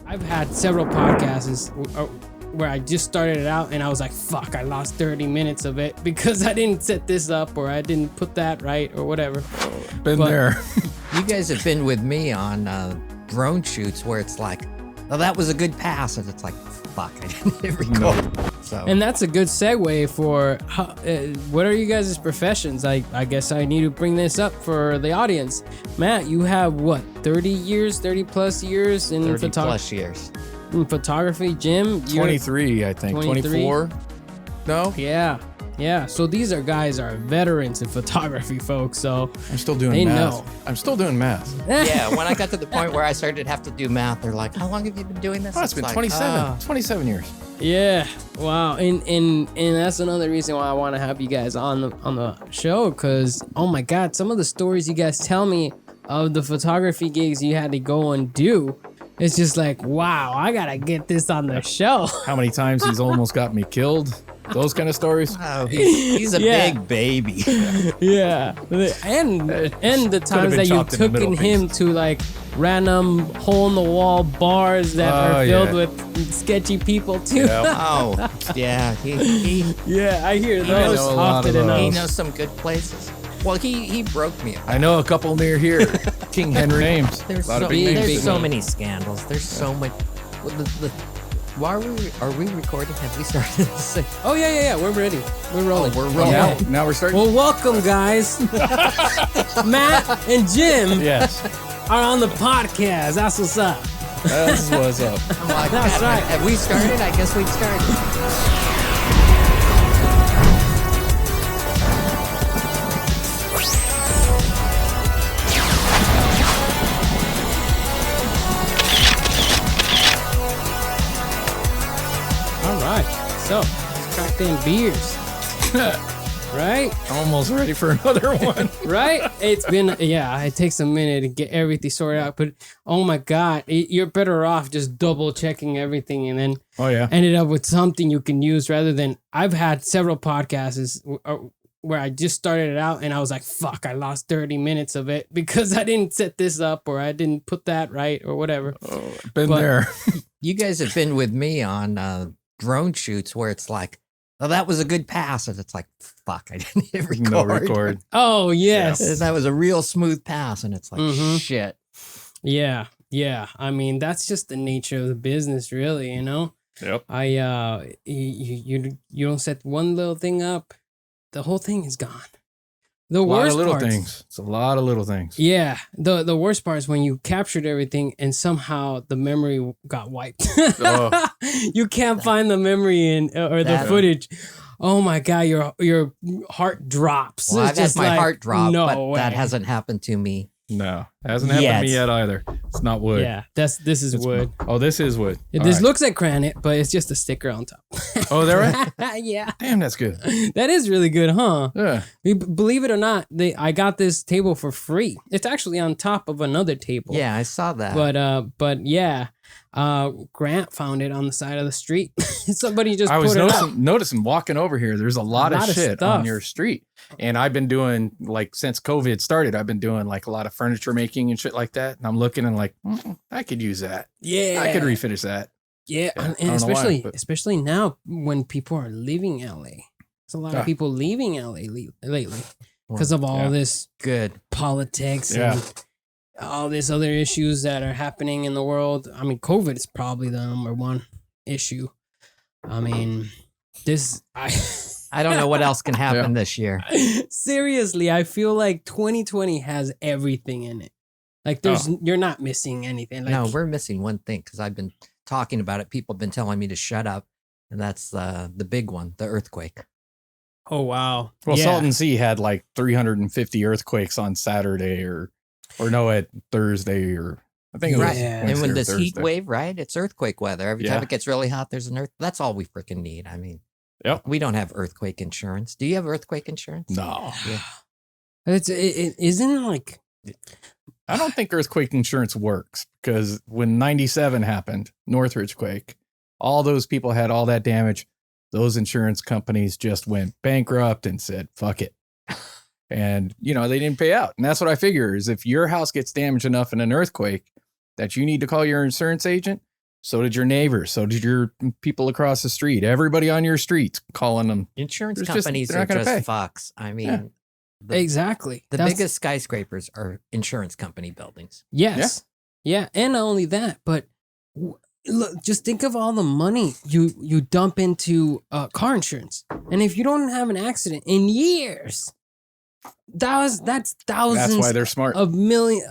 I've had several podcasts where I just started it out and I was like, fuck, I lost 30 minutes of it because I didn't set this up or I didn't put that right or whatever. Been there. You guys have been with me on drone shoots where it's like, oh, that was a good pass. And it's like, fuck, I didn't record. No. So. And that's a good segue for what are you guys' professions? I guess I need to bring this up for the audience. Matt, you have what, 30 plus years in 30 plus years. In photography. Jim, 23, I think. 24? No? Yeah. So these guys are veterans in photography, folks. So I'm still doing they math. know. I'm still doing math. Yeah, when I got to the point where I started to have to do math, they're like, how long have you been doing this? Oh, it's been like, 27. 27 years. Yeah. Wow. And that's another reason why I want to have you guys on the show, because oh my God, some of the stories you guys tell me of the photography gigs you had to go and do. It's just like, wow, I gotta get this on the show. How many times he's almost got me killed? Those kind of stories. Oh, he's a big baby. Yeah, and the times that you took him to like random hole in the wall bars that are filled with sketchy people too. Yep. Oh, yeah. Yeah, I hear those often enough. He knows some good places. Well, he broke me. I know a couple near here. King Henry names. There's so many scandals. There's so much. Why are we recording? Have we started this thing? Oh yeah. We're ready. We're rolling. Oh, we're rolling. Now we're starting. Well, welcome guys. Matt and Jim are on the podcast. That's what's up. That's what's up. That's right. Have we started? I guess we've started. So, let's crack them beers. Right? Almost ready for another one. Right? It's been, it takes a minute to get everything sorted out. But, oh my God, you're better off just double checking everything and then ended up with something you can use rather than, I've had several podcasts where I just started it out and I was like, fuck, I lost 30 minutes of it because I didn't set this up or I didn't put that right or whatever. Oh, been there. You guys have been with me on drone shoots where it's like, oh, that was a good pass. And it's like, fuck, I didn't hit record. No record. Oh, yes. Yeah. That was a real smooth pass. And it's like, shit. Yeah. I mean, that's just the nature of the business, really, you know? Yep. You don't set one little thing up, the whole thing is gone. The worst worst little parts, things. It's a lot of little things. Yeah. The worst part is when you captured everything and somehow the memory got wiped. You can't find the memory or the footage. Oh my God, your heart drops. Well, I've had my heart drop, but way. that hasn't happened to me. No, it hasn't happened to me yet either. It's not wood. Yeah, this is wood. This is wood. This looks like granite, but it's just a sticker on top. Oh, they're right? Yeah. Damn, that's good. That is really good, huh? Yeah. Believe it or not, I got this table for free. It's actually on top of another table. Yeah, I saw that. But yeah, Grant found it on the side of the street. Somebody just I was put it up. noticing walking over here, there's a lot of shit on your street. And I've been doing, like, since COVID started, I've been doing like a lot of furniture making and shit like that. And I'm looking and like, I could use that. Yeah. I could refinish that. Yeah. And especially now when people are leaving LA. There's a lot of people leaving LA lately because of all this politics and all these other issues that are happening in the world. I mean, COVID is probably the number one issue. I mean, I don't know what else can happen this year. Seriously, I feel like 2020 has everything in it. Like you're not missing anything. Like, no, we're missing one thing because I've been talking about it. People have been telling me to shut up. And that's the big one, the earthquake. Oh, wow. Well, Salton Sea had like 350 earthquakes on Saturday or no, at Thursday or I think it was Wednesday and when this Thursday. heat wave, right? It's earthquake weather. Every time it gets really hot, there's an earth. That's all we freaking need. I mean, we don't have earthquake insurance. Do you have earthquake insurance? No. Yeah. Isn't it like... I don't think earthquake insurance works because when 97 happened, Northridge quake, all those people had all that damage. Those insurance companies just went bankrupt and said, fuck it. And, they didn't pay out. And that's what I figure is if your house gets damaged enough in an earthquake that you need to call your insurance agent, So did your neighbors. So did your people across the street. Everybody on your street calling them. Insurance companies are just fucks. I mean, exactly. The biggest skyscrapers are insurance company buildings. Yes. Yeah. And not only that, but look, just think of all the money you dump into car insurance. And if you don't have an accident in years, that's thousands. That's why they're smart. Of million.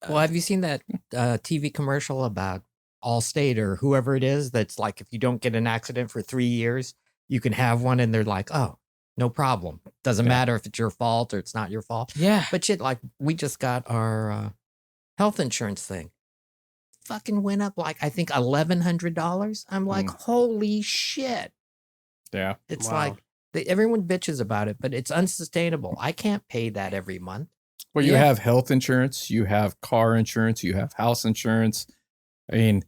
Well, have you seen that TV commercial about Allstate or whoever it is? That's like, if you don't get an accident for 3 years, you can have one. And they're like, oh, no problem. Doesn't matter if it's your fault or it's not your fault. Yeah. But shit, like we just got our health insurance thing. Fucking went up like, I think $1,100. I'm like, holy shit. Yeah. It's like, everyone bitches about it, but it's unsustainable. I can't pay that every month. Well, you have health insurance, you have car insurance, you have house insurance. I mean,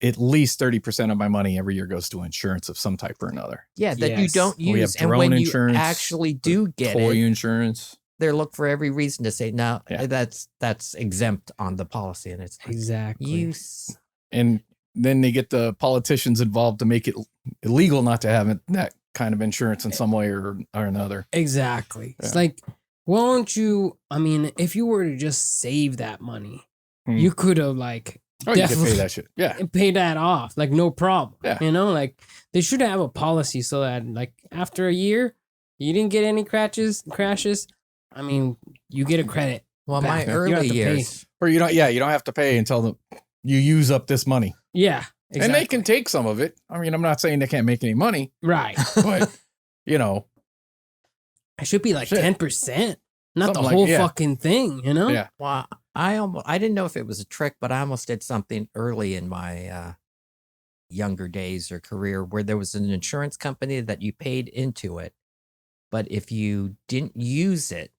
at least 30% of my money every year goes to insurance of some type or another. Yeah, that you don't use. We have and drone when insurance, you actually do get toy insurance, they look for every reason to say, no, that's exempt on the policy. And it's like, exactly. And then they get the politicians involved to make it illegal not to have that kind of insurance in some way or another. Exactly. It's like, won't you, I mean, if you were to just save that money, you could have like, you could pay that shit. Yeah. Pay that off. Like, no problem. Yeah. You know, like they should have a policy so that like after a year, you didn't get any crashes. I mean, you get a credit. Well, my early years. Or you don't have to pay until you use up this money. Yeah. Exactly. And they can take some of it. I mean, I'm not saying they can't make any money. Right. But, you know. It should be like 10%. Not something the whole fucking thing, you know? Yeah. Well, I didn't know if it was a trick, but I almost did something early in my younger days or career where there was an insurance company that you paid into it. But if you didn't use it,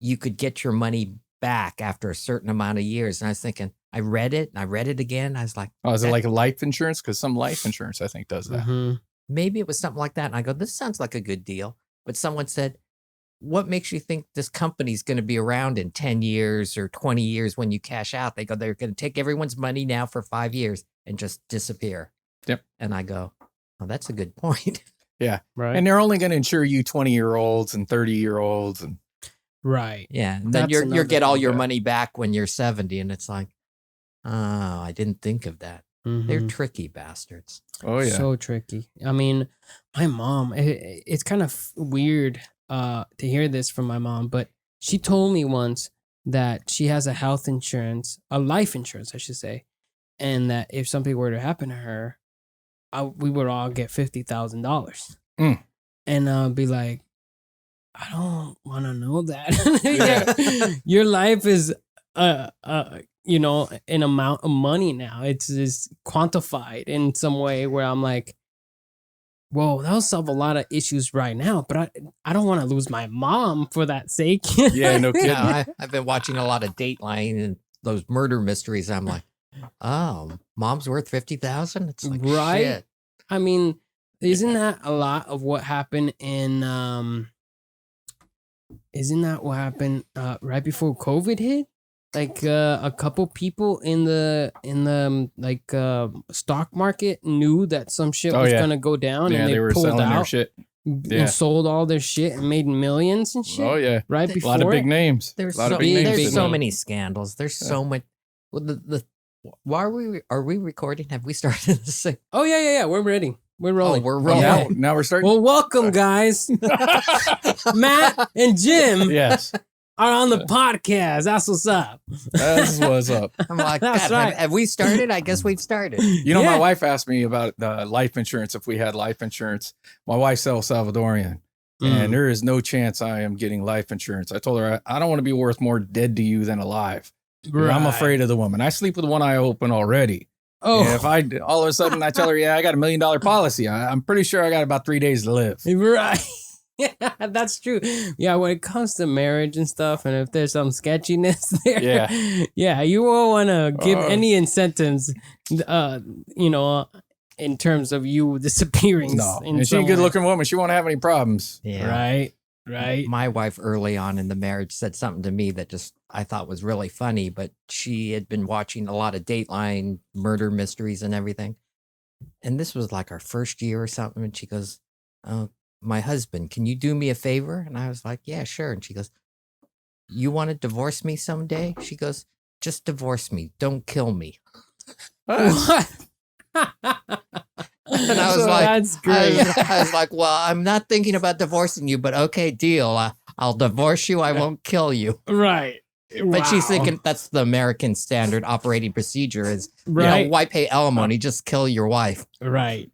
you could get your money back after a certain amount of years. And I was thinking, I read it and I read it again. I was like, oh, is it like a life insurance? Because some life insurance, I think, does that. Mm-hmm. Maybe it was something like that. And I go, this sounds like a good deal. But someone said, what makes you think this company's going to be around in 10 years or 20 years when you cash out? They go, they're going to take everyone's money now for 5 years and just disappear. Yep. And I go, oh, that's a good point. Yeah. Right. And they're only going to insure you 20-year-olds and 30-year-olds. And right. Yeah. And then you'll get all your money back when you're 70. And it's like, oh, I didn't think of that. Mm-hmm. They're tricky bastards. Oh, yeah. So tricky. I mean, my mom, it's kind of weird to hear this from my mom, but she told me once that she has a health insurance, a life insurance, I should say, and that if something were to happen to her, we would all get $50,000. And I'll be like, I don't want to know that. Your life is, you know, an amount of money now. It's quantified in some way where I'm like, whoa, that'll solve a lot of issues right now, but I don't want to lose my mom for that sake. Yeah, no kidding. Yeah, I've been watching a lot of Dateline and those murder mysteries. I'm like, oh, mom's worth $50,000. It's like, right. Shit. I mean, isn't that a lot of what happened in? Isn't that what happened right before COVID hit? Like a couple people in the stock market knew that some shit was gonna go down, and they were pulled selling out their shit. and sold all their shit and made millions and shit. Oh yeah, right before a lot of big names. There's so many scandals. There's so much. Well, why are we recording? Have we started this thing? Oh yeah. We're ready. We're rolling. Oh, we're rolling. Now we're starting. Well, welcome, guys. Matt and Jim. Yes. Are on the podcast. That's what's up. That's what's up. I'm like, God, right. have we started? I guess we've started. You know, my wife asked me about life insurance, if we had life insurance. My wife's El Salvadorian, and there is no chance I am getting life insurance. I told her, I don't want to be worth more dead to you than alive. Right. I'm afraid of the woman. I sleep with one eye open already. Oh, and if I all of a sudden I tell her, I got $1 million policy, I'm pretty sure I got about 3 days to live. Right. Yeah, that's true. Yeah, when it comes to marriage and stuff, and if there's some sketchiness there, you won't want to give any incentives, you know, in terms of you disappearing. No, and she's a good-looking woman. She won't have any problems. Yeah. Right. Right. My wife early on in the marriage said something to me that just I thought was really funny, but she had been watching a lot of Dateline murder mysteries and everything. And this was like our first year or something. And she goes, "Oh, my husband, can you do me a favor?" And I was like, "Yeah, sure." And she goes, "You want to divorce me someday?" She goes, "Just divorce me. Don't kill me." What? And I was like, that's great. I was like, "Well, I'm not thinking about divorcing you, but okay, deal. I'll divorce you. I won't kill you." Right. But she's Wow. thinking that's the American standard operating procedure is, Right. why pay alimony? Just kill your wife. Right.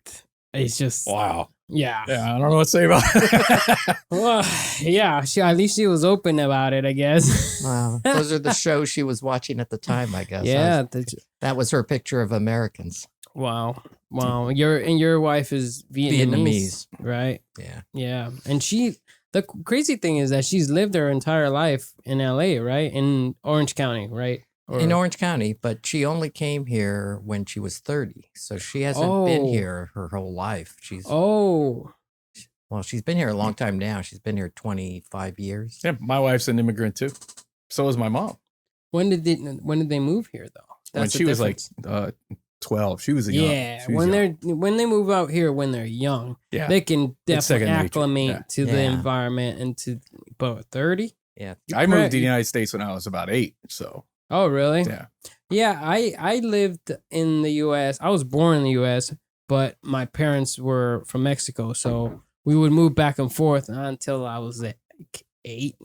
It's just Wow. yeah. Yeah, I don't know what to say about it. Well, yeah. At least she was open about it, I guess. Wow. Those are the shows she was watching at the time, I guess. Yeah. That was her picture of Americans. Wow. Your wife is Vietnamese, right? Yeah. Yeah. And the crazy thing is that she's lived her entire life in LA, right? In Orange County, right? In Orange County, but she only came here when she was 30. So she hasn't been here her whole life. She's been here a long time now. She's been here 25 years. Yeah, my wife's an immigrant too. So is my mom. When did they move here though? When she was like 12. She was when they move out here when they're young, they can definitely acclimate to the environment and to about 30. Yeah. I moved to the United States when I was about 8, so. Oh, really? Yeah. Yeah, I lived in the US. I was born in the US, but my parents were from Mexico, so we would move back and forth until I was like 8.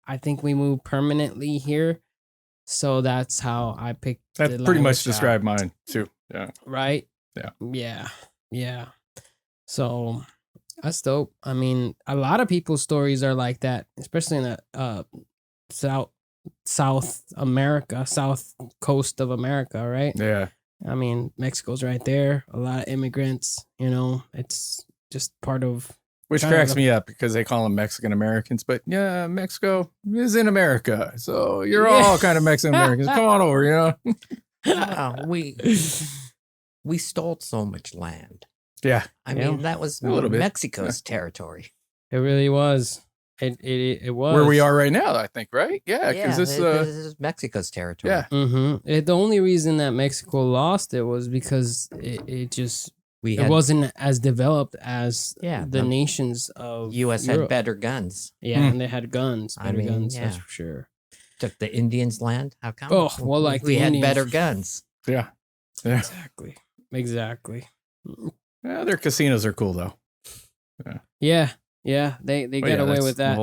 I think we moved permanently here. So that's how I picked that pretty much described mine too. Yeah. Right? Yeah. Yeah. Yeah. So that's dope. I mean, a lot of people's stories are like that, especially in the South America, south coast of America, right? Yeah. I mean, Mexico's right there. A lot of immigrants, it's just part of. Which cracks me up because they call them Mexican Americans, but yeah, Mexico is in America. So you're all kind of Mexican Americans. Come on over, We stole so much land. Yeah. I mean, that was Mexico's territory. It really was. It was. Where we are right now, I think, right? Yeah, because this is Mexico's territory. Yeah. Mm-hmm. The only reason that Mexico lost it was because it wasn't as developed as the nations of U.S. Europe. had better guns. Yeah, and they had guns, guns, that's for sure. Took the Indians' land. How come? Oh, well, like we had Indians. better guns. Yeah. Exactly. Yeah, their casinos are cool though. Yeah. They got away with that.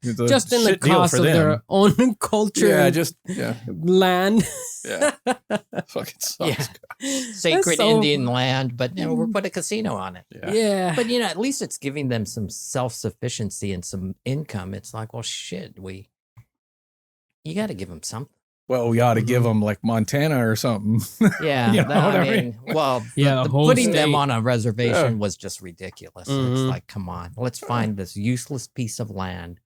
Just in the deal cost for of them. their own culture. Land. Yeah. Fucking sucks. Sacred Indian land, but we're put a casino on it. Yeah. But at least it's giving them some self-sufficiency and some income. It's like, well, shit, you got to give them something. Well, we ought to give them like Montana or something. Yeah. You know what I mean? Well, the whole putting state. them on a reservation was just ridiculous. Mhm. It's like, come on, let's find this useless piece of land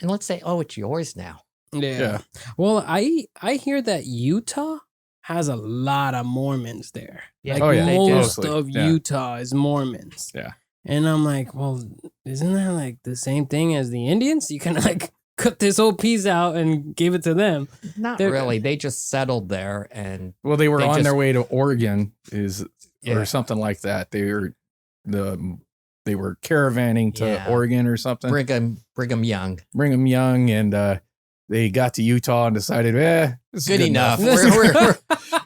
and let's say, oh, it's yours now. Yeah. Well, I hear that Utah has a lot of Mormons there. Yeah. Like They do. most Mostly, of yeah. Utah is Mormons. Yeah. And I'm like, well, isn't that like the same thing as the Indians? You kind of like cut this whole piece out and gave it to them. Not They're- really. They just settled there and Well, they were They on just- their way to Oregon Yeah. or something like that. They were caravanning to Oregon or something. Brigham Young. Brigham Young, and they got to Utah and decided, this is Good enough. It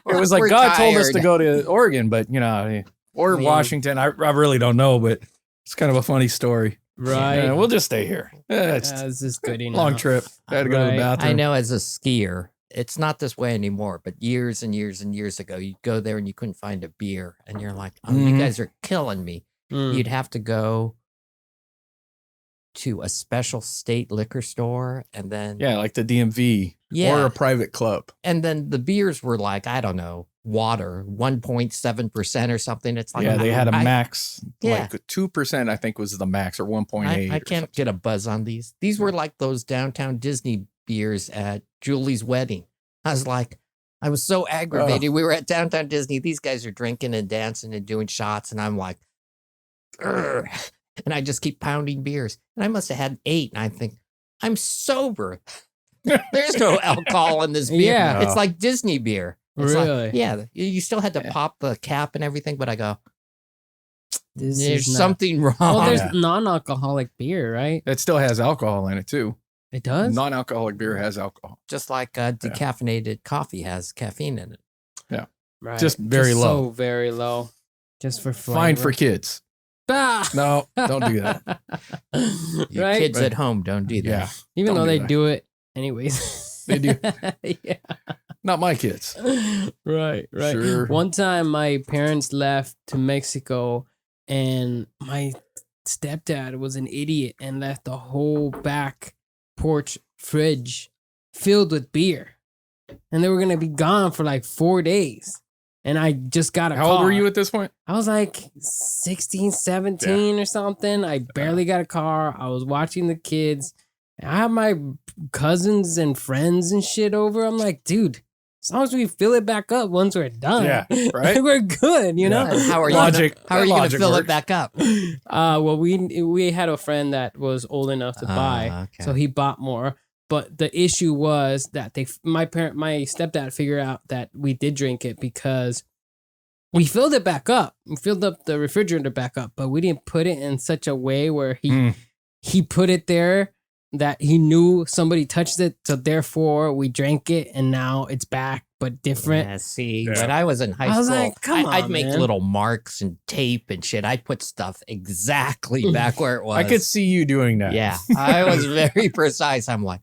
was like we're God told us to tired. go to Oregon, but or Washington. I really don't know, but it's kind of a funny story. Right. Yeah, we'll just stay here. It's This is good enough. long trip. I had to go to the Right. bathroom. I know as a skier, it's not this way anymore, but years and years and years ago, you'd go there and you couldn't find a beer. And you're like, oh, you Mhm. guys are killing me. Mm. You'd have to go to a special state liquor store and then Yeah, like the DMV or a private club. and then the beers were like, I don't know, water, 1.7% or something. It's like, Yeah, they had a I- max, Yeah. like 2%, I think was the max, or 1.8. I can't get a buzz on these. These were like those downtown Disney beers at Julie's wedding. I was like, I was so aggravated. We were at downtown Disney. These guys are drinking and dancing and doing shots. And I'm like, "Urgh." and I just keep pounding beers. And I must have had 8. And I think, I'm sober. There's no alcohol in this beer. Yeah. It's like Disney beer. It's Really? like, yeah. You still had to pop the cap and everything, but I go, This there's is not- something wrong. Well, there's non-alcoholic beer, right? It still has alcohol in it too. It does? Non-alcoholic beer has alcohol. Just like decaffeinated coffee has caffeine in it. Yeah. Right. Just very low. So very low. Just for flavor. Fine for kids. Ah! No, don't do that. You Right? kids at home don't do that. Yeah. Even Don't though do they that. do it anyways. They do. Yeah. Not my kids. Right. Sure. One time my parents left to Mexico and my stepdad was an idiot and left the whole back porch fridge filled with beer. And they were going to be gone for like 4 days. And I just got a How car. old were you at this point? I was like 16, 17 or something. I barely got a car. I was watching the kids. I have my cousins and friends and shit over. I'm like, dude, as long as we fill it back up once we're done, Yeah, right? we're good, you know? How are you Logic- gonna, how are you going to logic fill works. it back up? Well, we had a friend that was old enough to buy, Okay. so he bought more. But the issue was that my stepdad figured out that we did drink it because we filled it back up. We filled up the refrigerator back up, but we didn't put it in such a way where he put it there that he knew somebody touched it. So therefore we drank it and now it's back, but different. Yeah, see, Yeah. when I was in high I was school, like, come I'd on, make man. little marks and tape and shit. I'd put stuff exactly back where it was. I could see you doing that. Yeah, I was very precise. I'm like,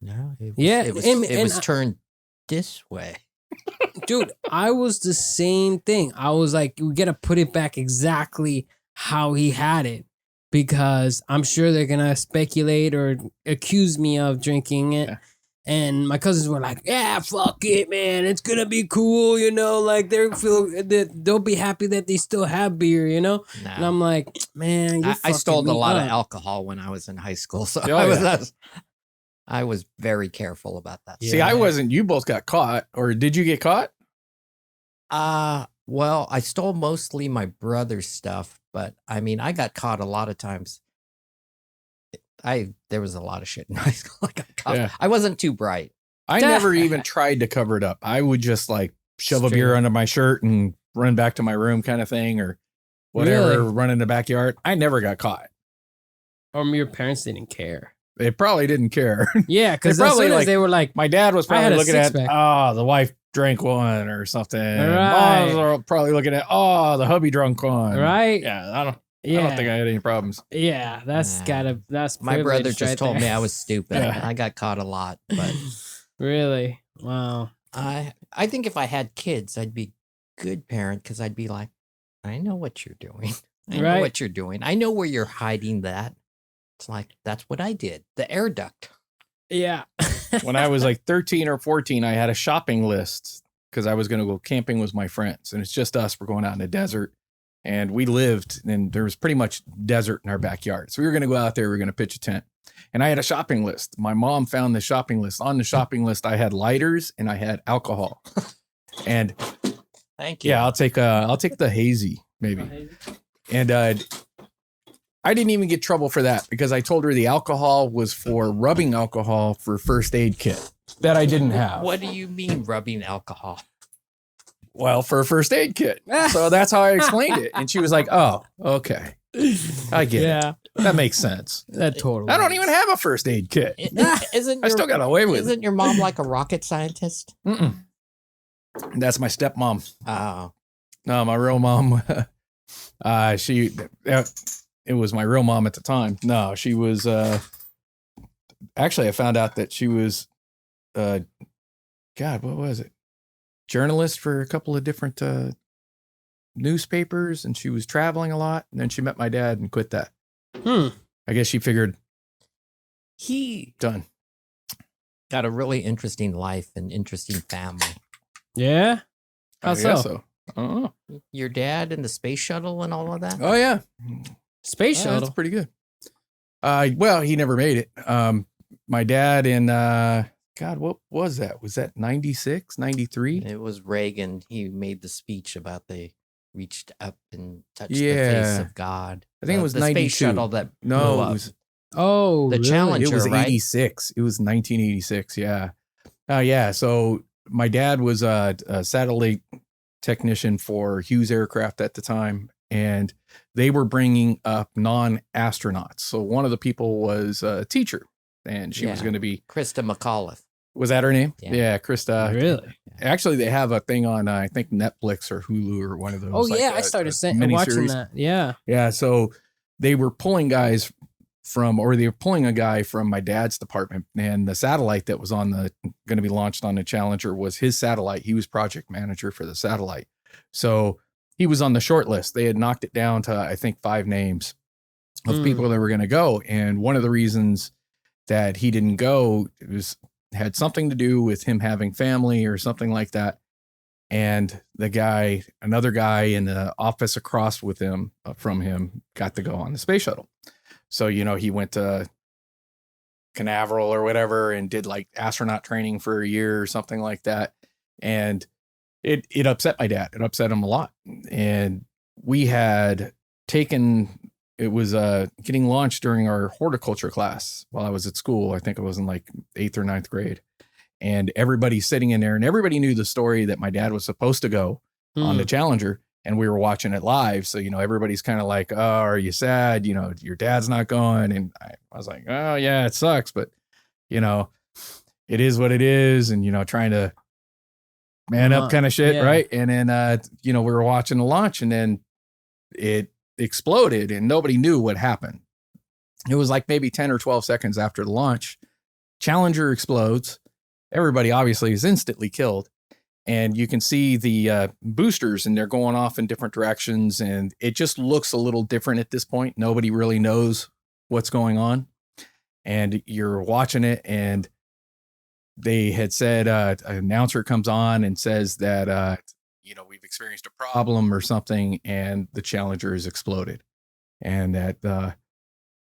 no, it was, Yeah, it was, and- it and was I- turned this way. Dude, I was the same thing. I was like, we gotta put it back exactly how he had it because I'm sure they're gonna speculate or accuse me of drinking it. Yeah. And my cousins were like, "Yeah, fuck it, man. It's gonna be cool, you know. Like they'll be happy that they still have beer, you know." No. And I'm like, "Man, you're I stole fucking a me lot of up." alcohol when I was in high school, so Oh, I was very careful about that. Yeah. See, I wasn't. You both got caught, or did you get caught? Well, I stole mostly my brother's stuff, but I mean, I got caught a lot of times. There was a lot of shit in high school. I got caught. Yeah. I wasn't too bright. I never even tried to cover it up. I would just like shove a Straight beer up. under my shirt and run back to my room, kind of thing, or whatever. Really? Run in the backyard. I never got caught. Or your parents didn't care. They probably didn't care. Yeah, because They as probably, soon as like, they were like, My dad was I had probably a looking at, six-pack. the wife drank one or something. Right. Moms are probably looking at, the hubby drunk one. right? Yeah, I don't Yeah. think I had any problems. Yeah, that's Nah. that's My brother privilege just right told there. me I was stupid. Yeah. I got caught a lot, but Really? Wow. I think if I had kids, I'd be a good parent because I'd be like, I know what you're doing. I know Right. what you're doing. I know where you're hiding that. It's like, that's what I did. The air duct. Yeah. When I was like 13 or 14, I had a shopping list because I was going to go camping with my friends. And it's just us. We're going out in the desert. And we lived, and there was pretty much desert in our backyard. So we were going to go out there. We were going to pitch a tent. And I had a shopping list. My mom found the shopping list. On the shopping list, I had lighters and I had alcohol. And Thank you. yeah, I'll take the hazy maybe. And I didn't even get trouble for that because I told her the alcohol was for rubbing alcohol for first aid kit that I didn't have. What do you mean rubbing alcohol? Well, for a first aid kit. So that's how I explained it. And she was like, "Oh, okay. I get it. Yeah, That makes sense. that totally. I don't even have a first aid kit. Isn't I still got away with it. Isn't your mom like a rocket scientist? Mm-mm. That's my stepmom. Oh, No, my real mom. It was my real mom at the time. No, she was. Actually, I found out that she was. God, what was it? Journalist for a couple of different newspapers, and she was traveling a lot. And then she met my dad and quit that. I guess she figured he done. got a really interesting life and interesting family. Yeah. How I guess so? Oh, Your dad and the space shuttle and all of that. oh yeah. Space Oh, shuttle. that's pretty good. Well, he never made it. My dad in God, what was that? Was that 96, 93? It was Reagan. He made the speech about the reached up and touched the face of God. I think it was the 92. space shuttle that blew No, up. it was the really? Challenger. It was right? 86. It was 1986. Yeah. Yeah. So my dad was a satellite technician for Hughes Aircraft at the time, and they were bringing up non-astronauts. So one of the people was a teacher, and she was going to be Krista McAuliffe. Was that her name? Yeah. Krista. Really? Actually, they have a thing on I think Netflix or Hulu or one of those. Oh yeah, I started watching that. Yeah. Yeah. So they were pulling guys they were pulling a guy from my dad's department, and the satellite that was on going to be launched on the Challenger was his satellite. He was project manager for the satellite. So he was on the short list. They had knocked it down to, I think, 5 names of people that were going to go. And one of the reasons that he didn't go had something to do with him having family or something like that. And another guy in the office across from him got to go on the space shuttle. So, he went to Canaveral or whatever and did like astronaut training for a year or something like that. And it upset my dad. It upset him a lot. And we had it was getting launched during our horticulture class while I was at school. I think it was in like 8th or 9th grade. And everybody's sitting in there, and everybody knew the story that my dad was supposed to go on the Challenger, and we were watching it live. So, everybody's kind of like, oh, are you sad? Your dad's not going. And I was like, oh yeah, it sucks, but it is what it is. And, trying to man up kind of shit. Yeah. Right. And then, we were watching the launch, and then it exploded and nobody knew what happened. It was like maybe 10 or 12 seconds after the launch. Challenger explodes. Everybody obviously is instantly killed. And you can see the boosters, and they're going off in different directions. And it just looks a little different at this point. Nobody really knows what's going on. And you're watching it, and they had said, an announcer comes on and says that, we've experienced a problem or something, and the Challenger has exploded. And that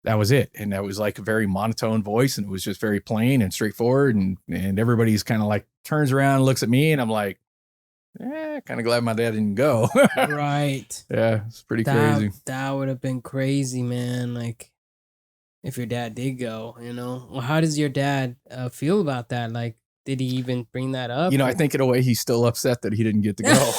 was it. And that was like a very monotone voice, and it was just very plain and straightforward. And everybody's kind of like turns around and looks at me, and I'm like, kind of glad my dad didn't go. Right. Yeah, it's pretty crazy. That would have been crazy, man. Like, if your dad did go, Well, how does your dad feel about that? Like, did he even bring that up? I think in a way he's still upset that he didn't get to go.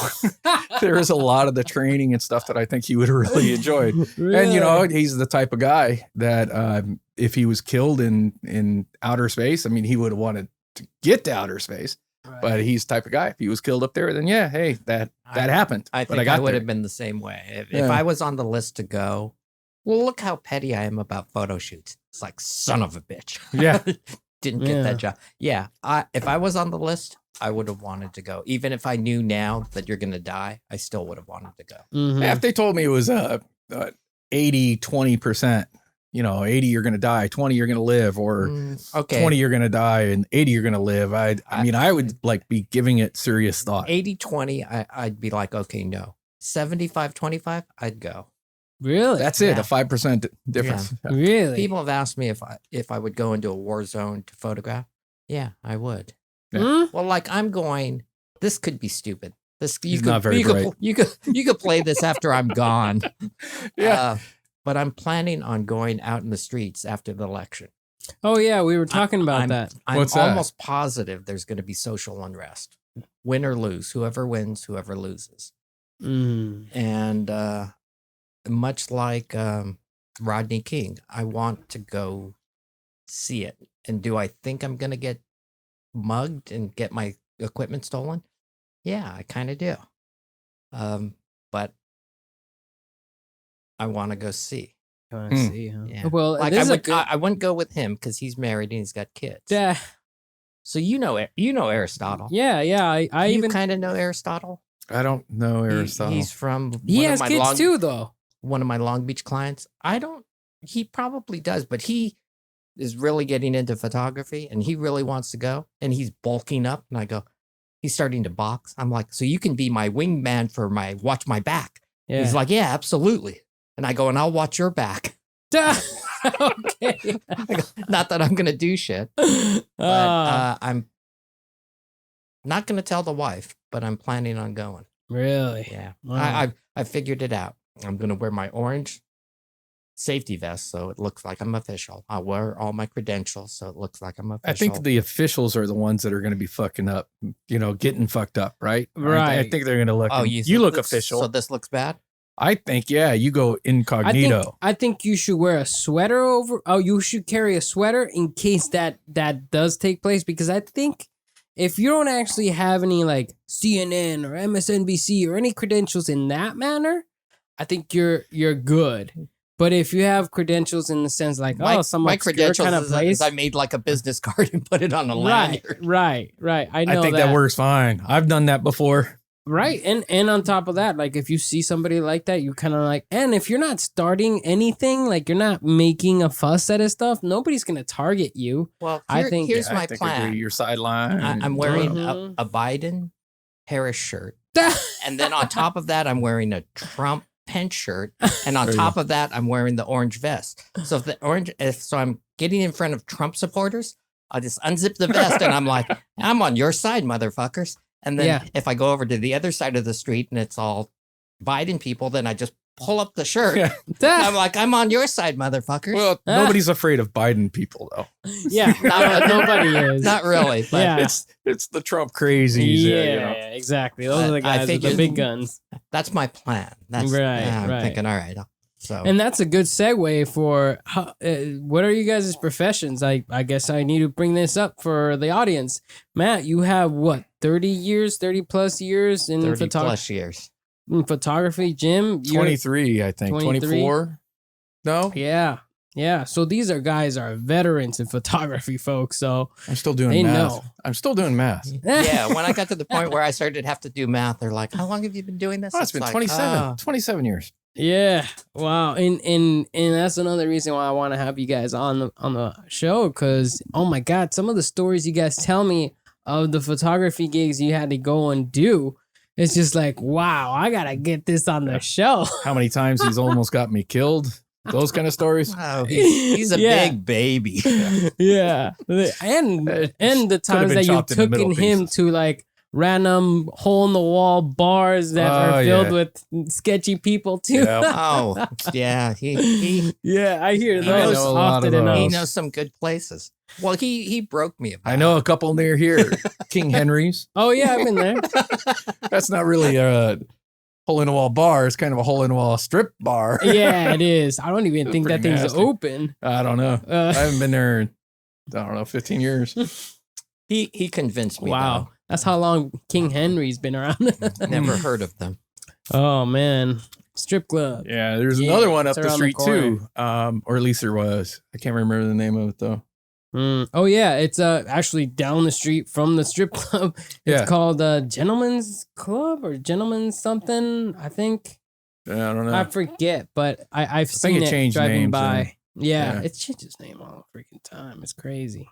There is a lot of the training and stuff that I think he would have really enjoyed. Really? And, he's the type of guy that if he was killed in outer space, I mean, he would have wanted to get to outer space. Right. But he's the type of guy. If he was killed up there, then yeah, hey, that happened. I think I would have been the same way. If I was on the list to go, well, look how petty I am about photo shoots. It's like, son of a bitch. Yeah. Didn't get that job. Yeah. If I was on the list, I would have wanted to go. Even if I knew now that you're going to die, I still would have wanted to go. Mm-hmm. Yeah, if they told me it was 80, 20%, 80 you're going to die, 20 you're going to live, or 20 you're going to die and 80 you're going to live. I would like be giving it serious thought. 80-20, I'd be like, okay, no. 75-25, I'd go. Really? That's it. A 5% difference. Yeah. Really? People have asked me if I would go into a war zone to photograph. Yeah, I would. Yeah. Well, like I'm going. This could be stupid. He's not very bright. You could play this after I'm gone. Yeah. But I'm planning on going out in the streets after the election. Oh yeah, we were talking about that. I'm almost positive there's going to be social unrest. Win or lose, whoever wins, whoever loses. And much like Rodney King, I want to go see it. And do I think I'm going to get mugged and get my equipment stolen? Yeah, I kind of do. But I want to go see. You want to see, huh? Yeah. Well, like I wouldn't go with him because he's married and he's got kids. Yeah. So you know Aristotle. Yeah. I you even kind of know Aristotle. I don't know Aristotle. He's from. He has kids too, though. One of my Long Beach clients. He probably does, but he is really getting into photography and he really wants to go and he's bulking up. And I go, he's starting to box. I'm like, so you can be my wingman for watch my back. Yeah. He's like, yeah, absolutely. And I go, and I'll watch your back. Okay. Not that I'm going to do shit, but I'm not going to tell the wife, but I'm planning on going. Really? Yeah. Wow. I figured it out. I'm going to wear my orange safety vest so it looks like I'm official. I'll wear all my credentials so it looks like I'm official. I think the officials are the ones that are going to be fucking up, getting fucked up, right? Right. I think they're going to look. Oh, you look official. So this looks bad? I think, yeah, you go incognito. I think you should wear a sweater over. Oh, you should carry a sweater in case that does take place, because I think if you don't actually have any like CNN or MSNBC or any credentials in that manner, I think you're good. But if you have credentials in the sense like, some my credentials kind of place, is I made like a business card and put it on a lanyard. Right. I know. I think that works fine. I've done that before. Right. And on top of that, like if you see somebody like that, you kind of like, and if you're not starting anything, like you're not making a fuss out of stuff, nobody's going to target you. Well, here's my plan. Your sideline. I'm wearing a Biden Harris shirt. And then on top of that, I'm wearing a Trump Pence shirt. And on top of that, I'm wearing the orange vest. So so I'm getting in front of Trump supporters, I'll just unzip the vest and I'm like, I'm on your side, motherfuckers. And then if I go over to the other side of the street and it's all Biden people, then I just pull up the shirt. I'm like, I'm on your side, motherfuckers. Well, nobody's afraid of Biden people, though. Yeah, nobody is. Not really. But it's the Trump crazies. Yeah, exactly. Those are the guys with the big guns. That's my plan. That's I'm thinking, all right. So, and that's a good segue for what are you guys' professions? I guess I need to bring this up for the audience. Matt, you have what, 30 plus years in 30 plus years. In photography. Jim, 23, I think. 24? No? Yeah. So these guys are veterans in photography, folks. So I'm still doing math. I'm still doing math. Yeah. When I got to the point where I started to have to do math, they're like, how long have you been doing this? Oh, it's been like, 27 years. Yeah. Wow. And that's another reason why I want to have you guys on the show, because, oh my God, some of the stories you guys tell me of the photography gigs you had to go and do, it's just like, wow, I got to get this on the show. How many times he's almost got me killed? Those kind of stories. Oh, he's a big baby. Yeah. And the times that you took him to like random hole in the wall bars that are filled with sketchy people too. Yeah. Oh, yeah. Yeah, I hear those often enough. He knows some good places. Well, he broke me about I know a couple near here. King Henry's. Oh yeah, I've been there. That's not really a hole in the wall bar. It's kind of a hole in the wall strip bar. Yeah, it is. I don't even think that thing's open. I don't know. I haven't been there in, 15 years. He convinced me. Wow. Though. That's how long King Henry's been around. Never heard of them. Oh man. Strip club. Yeah, there's another one up the street too. Or at least there was. I can't remember the name of it though. Oh yeah, it's actually down the street from the strip club. It's called Gentleman's Club or Gentleman's something, I think. Yeah, I don't know. I forget, but I've seen it driving by. Yeah, it changes name all the freaking time. It's crazy.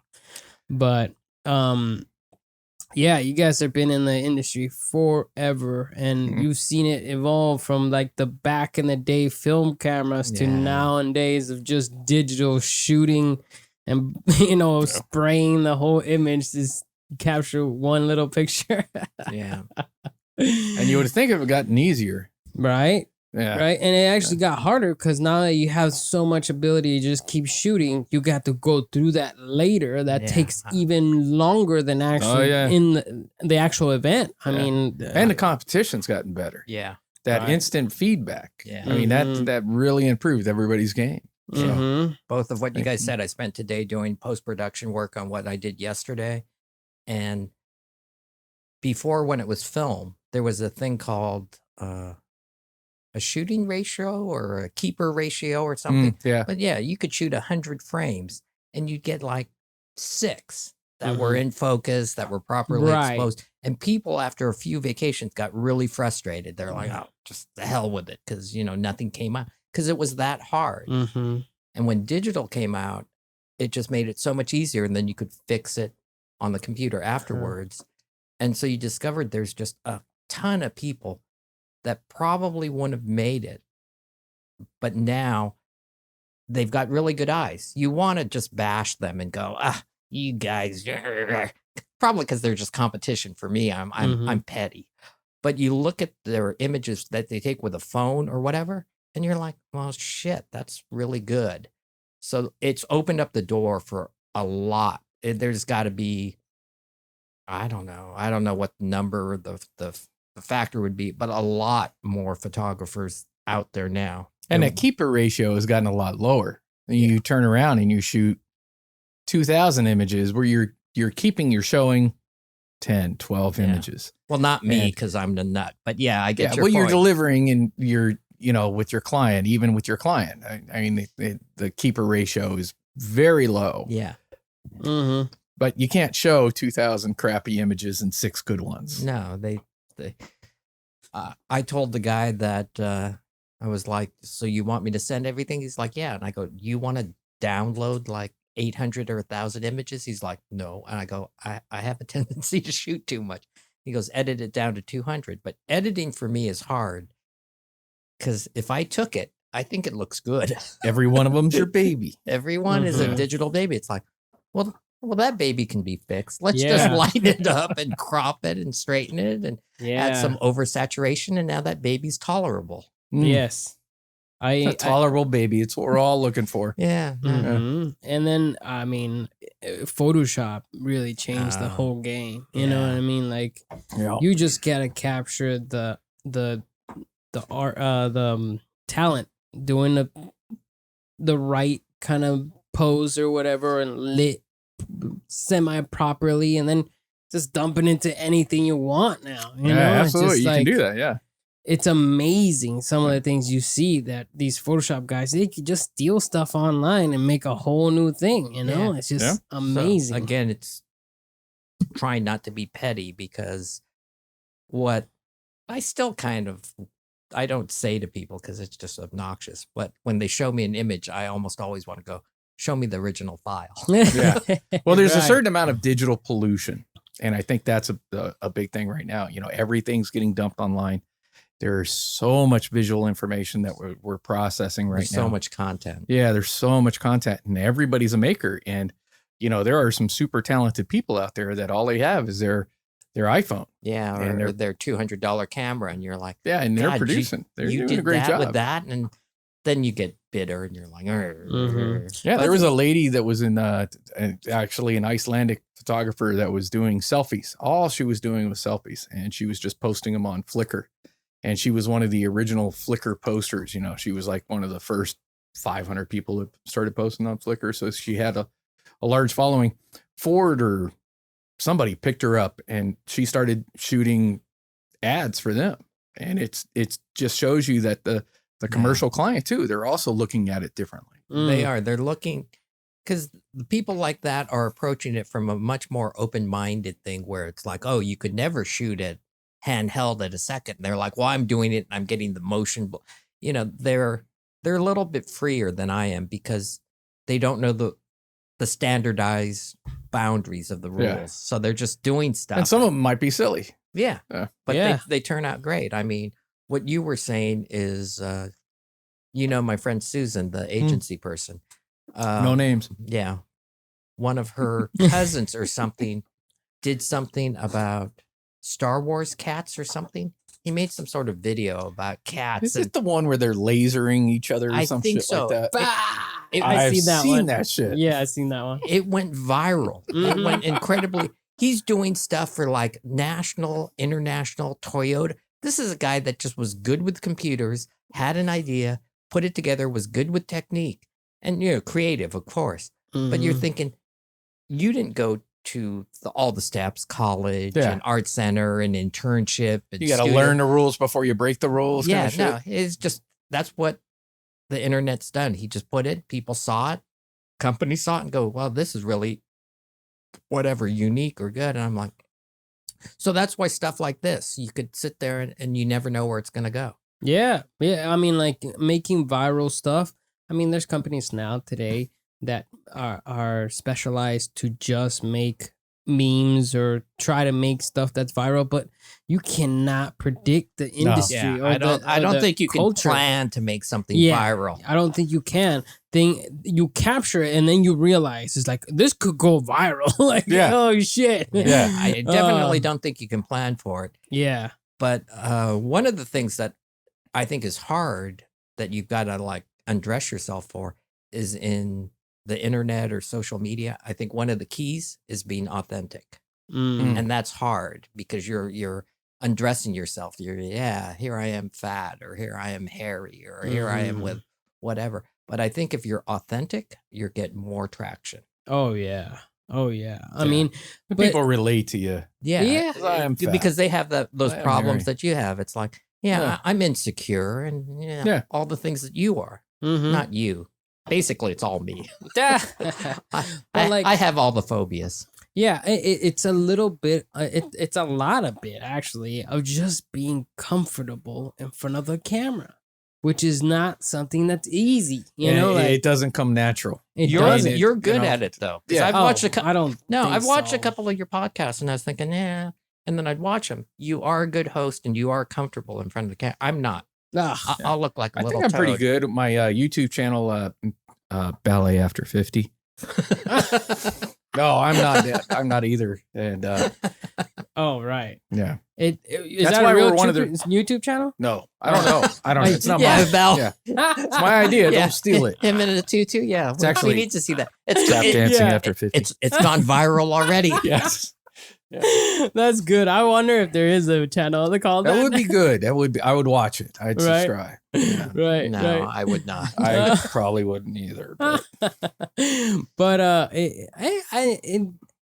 But yeah, you guys have been in the industry forever, and you've seen it evolve from like the back in the day film cameras to nowadays of just digital shooting and, spraying the whole image to capture one little picture. Yeah. And you would think it would have gotten easier. Right? Yeah. Right? And it actually got harder because now that you have so much ability to just keep shooting, you got to go through that later. That takes even longer than actually in the actual event. I mean... and the competition's gotten better. Yeah. That instant feedback. Yeah. I mean, that really improved everybody's game. So. Both of what you guys said, I spent today doing post-production work on what I did yesterday. And before, when it was film, there was a thing called a shooting ratio or a keeper ratio or something. But yeah, you could shoot 100 frames and you'd get like 6 that were in focus, that were properly exposed. And people, after a few vacations, got really frustrated. They're like, oh, just the hell with it, because, nothing came out. Because it was that hard. And when digital came out, it just made it so much easier. And then you could fix it on the computer afterwards. And so you discovered there's just a ton of people that probably wouldn't have made it. But now they've got really good eyes. You want to just bash them and go, you guys, probably because they're just competition for me. I'm petty. But you look at their images that they take with a phone or whatever, and you're like, well, shit, that's really good. So it's opened up the door for a lot. There's got to be, I don't know what number the factor would be, but a lot more photographers out there now. And that keeper ratio has gotten a lot lower. You turn around and you shoot 2,000 images where you're showing 10, 12 images. Well, not me, because I'm the nut, but yeah, I get your point. You're delivering and you're, with your client, even with your client. I mean, the keeper ratio is very low. Yeah. Mm-hmm. But you can't show 2,000 crappy images and 6 good ones. No, I told the guy that I was like, so you want me to send everything? He's like, yeah. And I go, you want to download like 800 or 1,000 images? He's like, no. And I go, I have a tendency to shoot too much. He goes, edit it down to 200. But editing for me is hard because if I took it, I think it looks good. Every one of them's your baby. Everyone is a digital baby. It's like, well, that baby can be fixed. Let's just light it up and crop it and straighten it and add some oversaturation. And now that baby's tolerable. Yes. A tolerable baby. It's what we're all looking for. Yeah. Mm-hmm. And then, I mean, Photoshop really changed the whole game. You know what I mean? Like, you just gotta capture the art, the talent, doing the right kind of pose or whatever, and lit semi properly, and then just dumping into anything you want now. You know, absolutely, you can do that. Yeah. It's amazing some of the things you see that these Photoshop guys, they could just steal stuff online and make a whole new thing, you know? It's just amazing. So, again, it's trying not to be petty because what I still I don't say to people because it's just obnoxious, but when they show me an image, I almost always want to go, show me the original file. Well, there's a certain amount of digital pollution, and I think that's a big thing right now. Everything's getting dumped online. There's so much visual information that we're processing right now. So much content. Yeah, there's so much content, and everybody's a maker. And there are some super talented people out there that all they have is their iPhone. Yeah, or their $200 camera, and you're like, and they're producing. They're doing a great job with that, and then you get bitter, and you're like, yeah. There was a lady that was actually an Icelandic photographer that was doing selfies. All she was doing was selfies, and she was just posting them on Flickr. And she was one of the original Flickr posters. She was like one of the first 500 people that started posting on Flickr. So she had a large following. Ford or somebody picked her up and she started shooting ads for them. And it's just shows you that the commercial client too, they're also looking at it differently. They are. They're looking, because the people like that are approaching it from a much more open-minded thing where it's like, oh, you could never shoot it handheld at a second. They're like, well, I'm doing it and I'm getting the motion. They're a little bit freer than I am because they don't know the standardized boundaries of the rules. Yeah. So they're just doing stuff. And some of them might be silly. Yeah. But they turn out great. I mean, what you were saying is, my friend Susan, the agency person. No names. Yeah. One of her cousins or something did something about Star Wars cats or something. He made some sort of video about cats. Is it the one where they're lasering each other or some shit like that? I've seen that shit. Yeah, I've seen that one. It went viral. It went incredibly. He's doing stuff for like national, international, Toyota. This is a guy that just was good with computers, had an idea, put it together, was good with technique, and creative, of course. But you're thinking, you didn't go to all the steps, college and art center and internship. And you got to learn the rules before you break the rules. Yeah, no, it's just, that's what the internet's done. He just put it, people saw it, companies saw it and go, well, this is really whatever, unique or good. And I'm like, so that's why stuff like this, you could sit there and you never know where it's going to go. Yeah. Yeah. I mean, like making viral stuff. I mean, there's companies now today that are specialized to just make memes or try to make stuff that's viral, but you cannot predict the industry. I don't think you can plan to make something viral. I don't think you can. You capture it and then you realize it's like, this could go viral. Oh shit. Yeah. I definitely don't think you can plan for it. Yeah. But one of the things that I think is hard that you've got to like undress yourself for is in the internet or social media. I think one of the keys is being authentic. And that's hard because you're undressing yourself. Here I am fat, or here I am hairy, or here I am with whatever. But I think if you're authentic, you're getting more traction. Oh yeah. I mean, people relate to you. Yeah. I am fat. Because they have those problems that you have. It's like, I'm insecure and all the things that you are, not you. Basically, it's all me. I have all the phobias. Yeah, it's a little bit, it's a lot of bit actually of just being comfortable in front of the camera, which is not something that's easy. You know, like, it doesn't come natural. You're good at it though. Yeah. I've watched I've watched a couple of your podcasts and I was thinking, and then I'd watch them. You are a good host and you are comfortable in front of the camera. I'm not. I'll look like a little I think I'm toad. pretty good. My YouTube channel, Ballet After 50. No, I'm not. I'm not either. And oh right, yeah. Is That's that why a real we're one of the YouTube channel? No, I don't know. I don't know. It's not Yeah, mine. Val. Yeah. It's my idea. Don't steal it. Him in a tutu. Yeah, It's actually we need to see that. Tap dancing after 50. It's gone viral already. Yes. That's good. I wonder if there is a channel called that. That would be good. That would be. I would watch it. I'd subscribe. Yeah. Right. No, right. I would not. I probably wouldn't either. But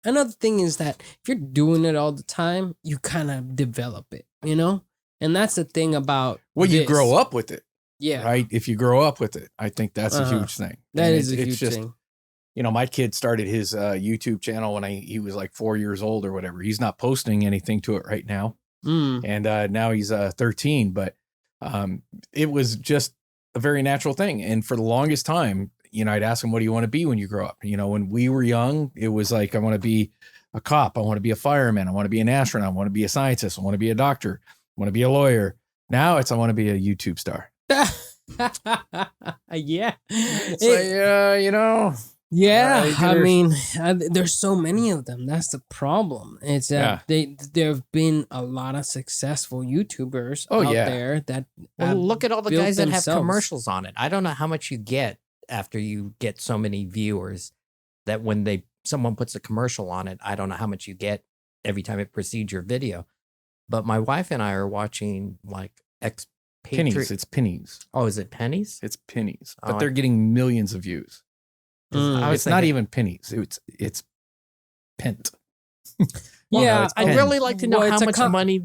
another thing is that if you're doing it all the time, you kind of develop it, you know? And that's the thing about you grow up with it. Yeah. Right? If you grow up with it, I think that's a huge thing. That and is a huge thing. You know, my kid started his YouTube channel when he was like 4 years old or whatever. He's not posting anything to it right now. And now he's 13, but it was just a very natural thing. And for the longest time, you know, I'd ask him, what do you want to be when you grow up? You know, when we were young, it was like, I want to be a cop. I want to be a fireman. I want to be an astronaut. I want to be a scientist. I want to be a doctor. I want to be a lawyer. Now it's, I want to be a YouTube star. Yeah. It's like, you know. Yeah, I mean, there's so many of them. That's the problem. It's that there have been a lot of successful YouTubers out there that look at all the guys that have themselves. Commercials on it. I don't know how much you get after you get so many viewers that when someone puts a commercial on it, I don't know how much you get every time it precedes your video. But my wife and I are watching like pennies. It's pennies. Oh, is it pennies? It's pennies. But they're getting millions of views. It's not even pennies. It's pent. Yeah, I'd really like to know how much money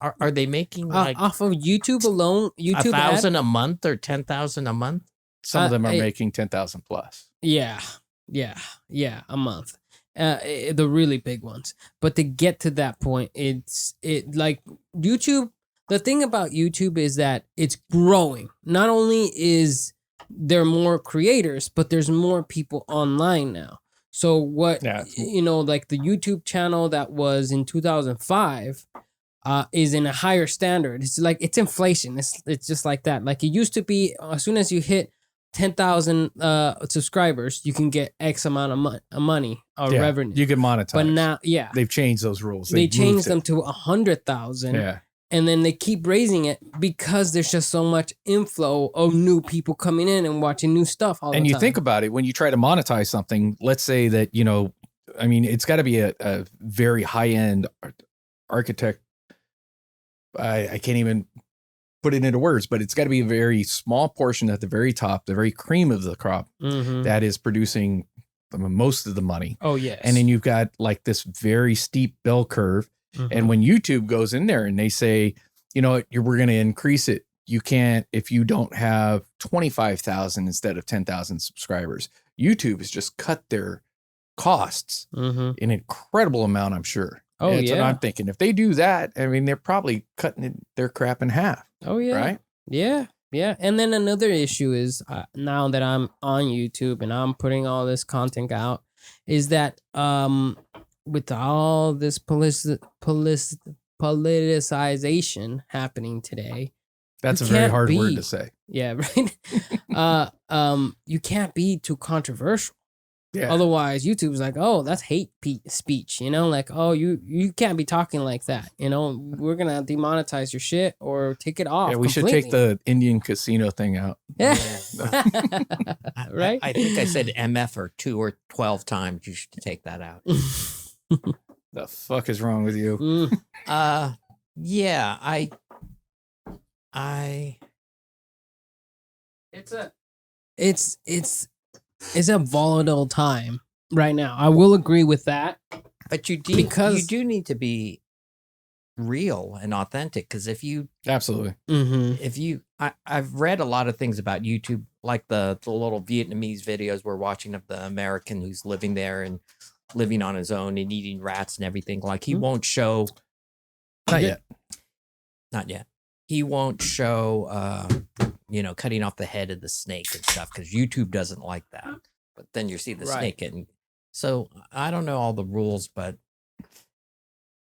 are they making like off of YouTube alone. YouTube 1,000 a month or 10,000 a month. Some of them are making 10,000 plus. Yeah, a month. The really big ones. But to get to that point, it like YouTube. The thing about YouTube is that it's growing. Not only is there are more creators, but there's more people online now. So you know, like the YouTube channel that was in 2005 is in a higher standard. It's like, it's inflation. It's just like that. Like it used to be, as soon as you hit 10,000 subscribers, you can get X amount of money or revenue. You can monetize. But now, they've changed those rules. They changed them to 100,000. Yeah. And then they keep raising it because there's just so much inflow of new people coming in and watching new stuff all the time. And you think about it, when you try to monetize something, let's say that, you know, I mean, it's got to be a very high-end architect. I can't even put it into words, but it's got to be a very small portion at the very top, the very cream of the crop that is producing most of the money. Oh, yes. And then you've got like this very steep bell curve. And when YouTube goes in there and they say, you know, we're going to increase it. You can't, if you don't have 25,000 instead of 10,000 subscribers. YouTube has just cut their costs an incredible amount, I'm sure. Oh, That's what I'm thinking. If they do that, I mean, they're probably cutting their crap in half. Oh, yeah. Right? Yeah. Yeah. And then another issue is now that I'm on YouTube and I'm putting all this content out, is that with all this politicization happening today. That's a very hard word to say. Yeah, right. You can't be too controversial Yeah. Otherwise, YouTube's like, oh, that's hate speech, you know, like, oh, you can't be talking like that, you know, we're gonna demonetize your shit or take it off. Yeah, we should take the Indian casino thing out. Yeah. Right. I think I said MF or 2 or 12 times. You should take that out. The fuck is wrong with you? Yeah, I. It's a volatile time right now. I will agree with that. But you do need to be real and authentic, because if you Absolutely. I've read a lot of things about YouTube, like the little Vietnamese videos we're watching of the American who's living there and living on his own and eating rats and everything. Like he won't show. Not yet. Not yet. He won't show, cutting off the head of the snake and stuff, because YouTube doesn't like that. But then you see the snake getting. So I don't know all the rules, but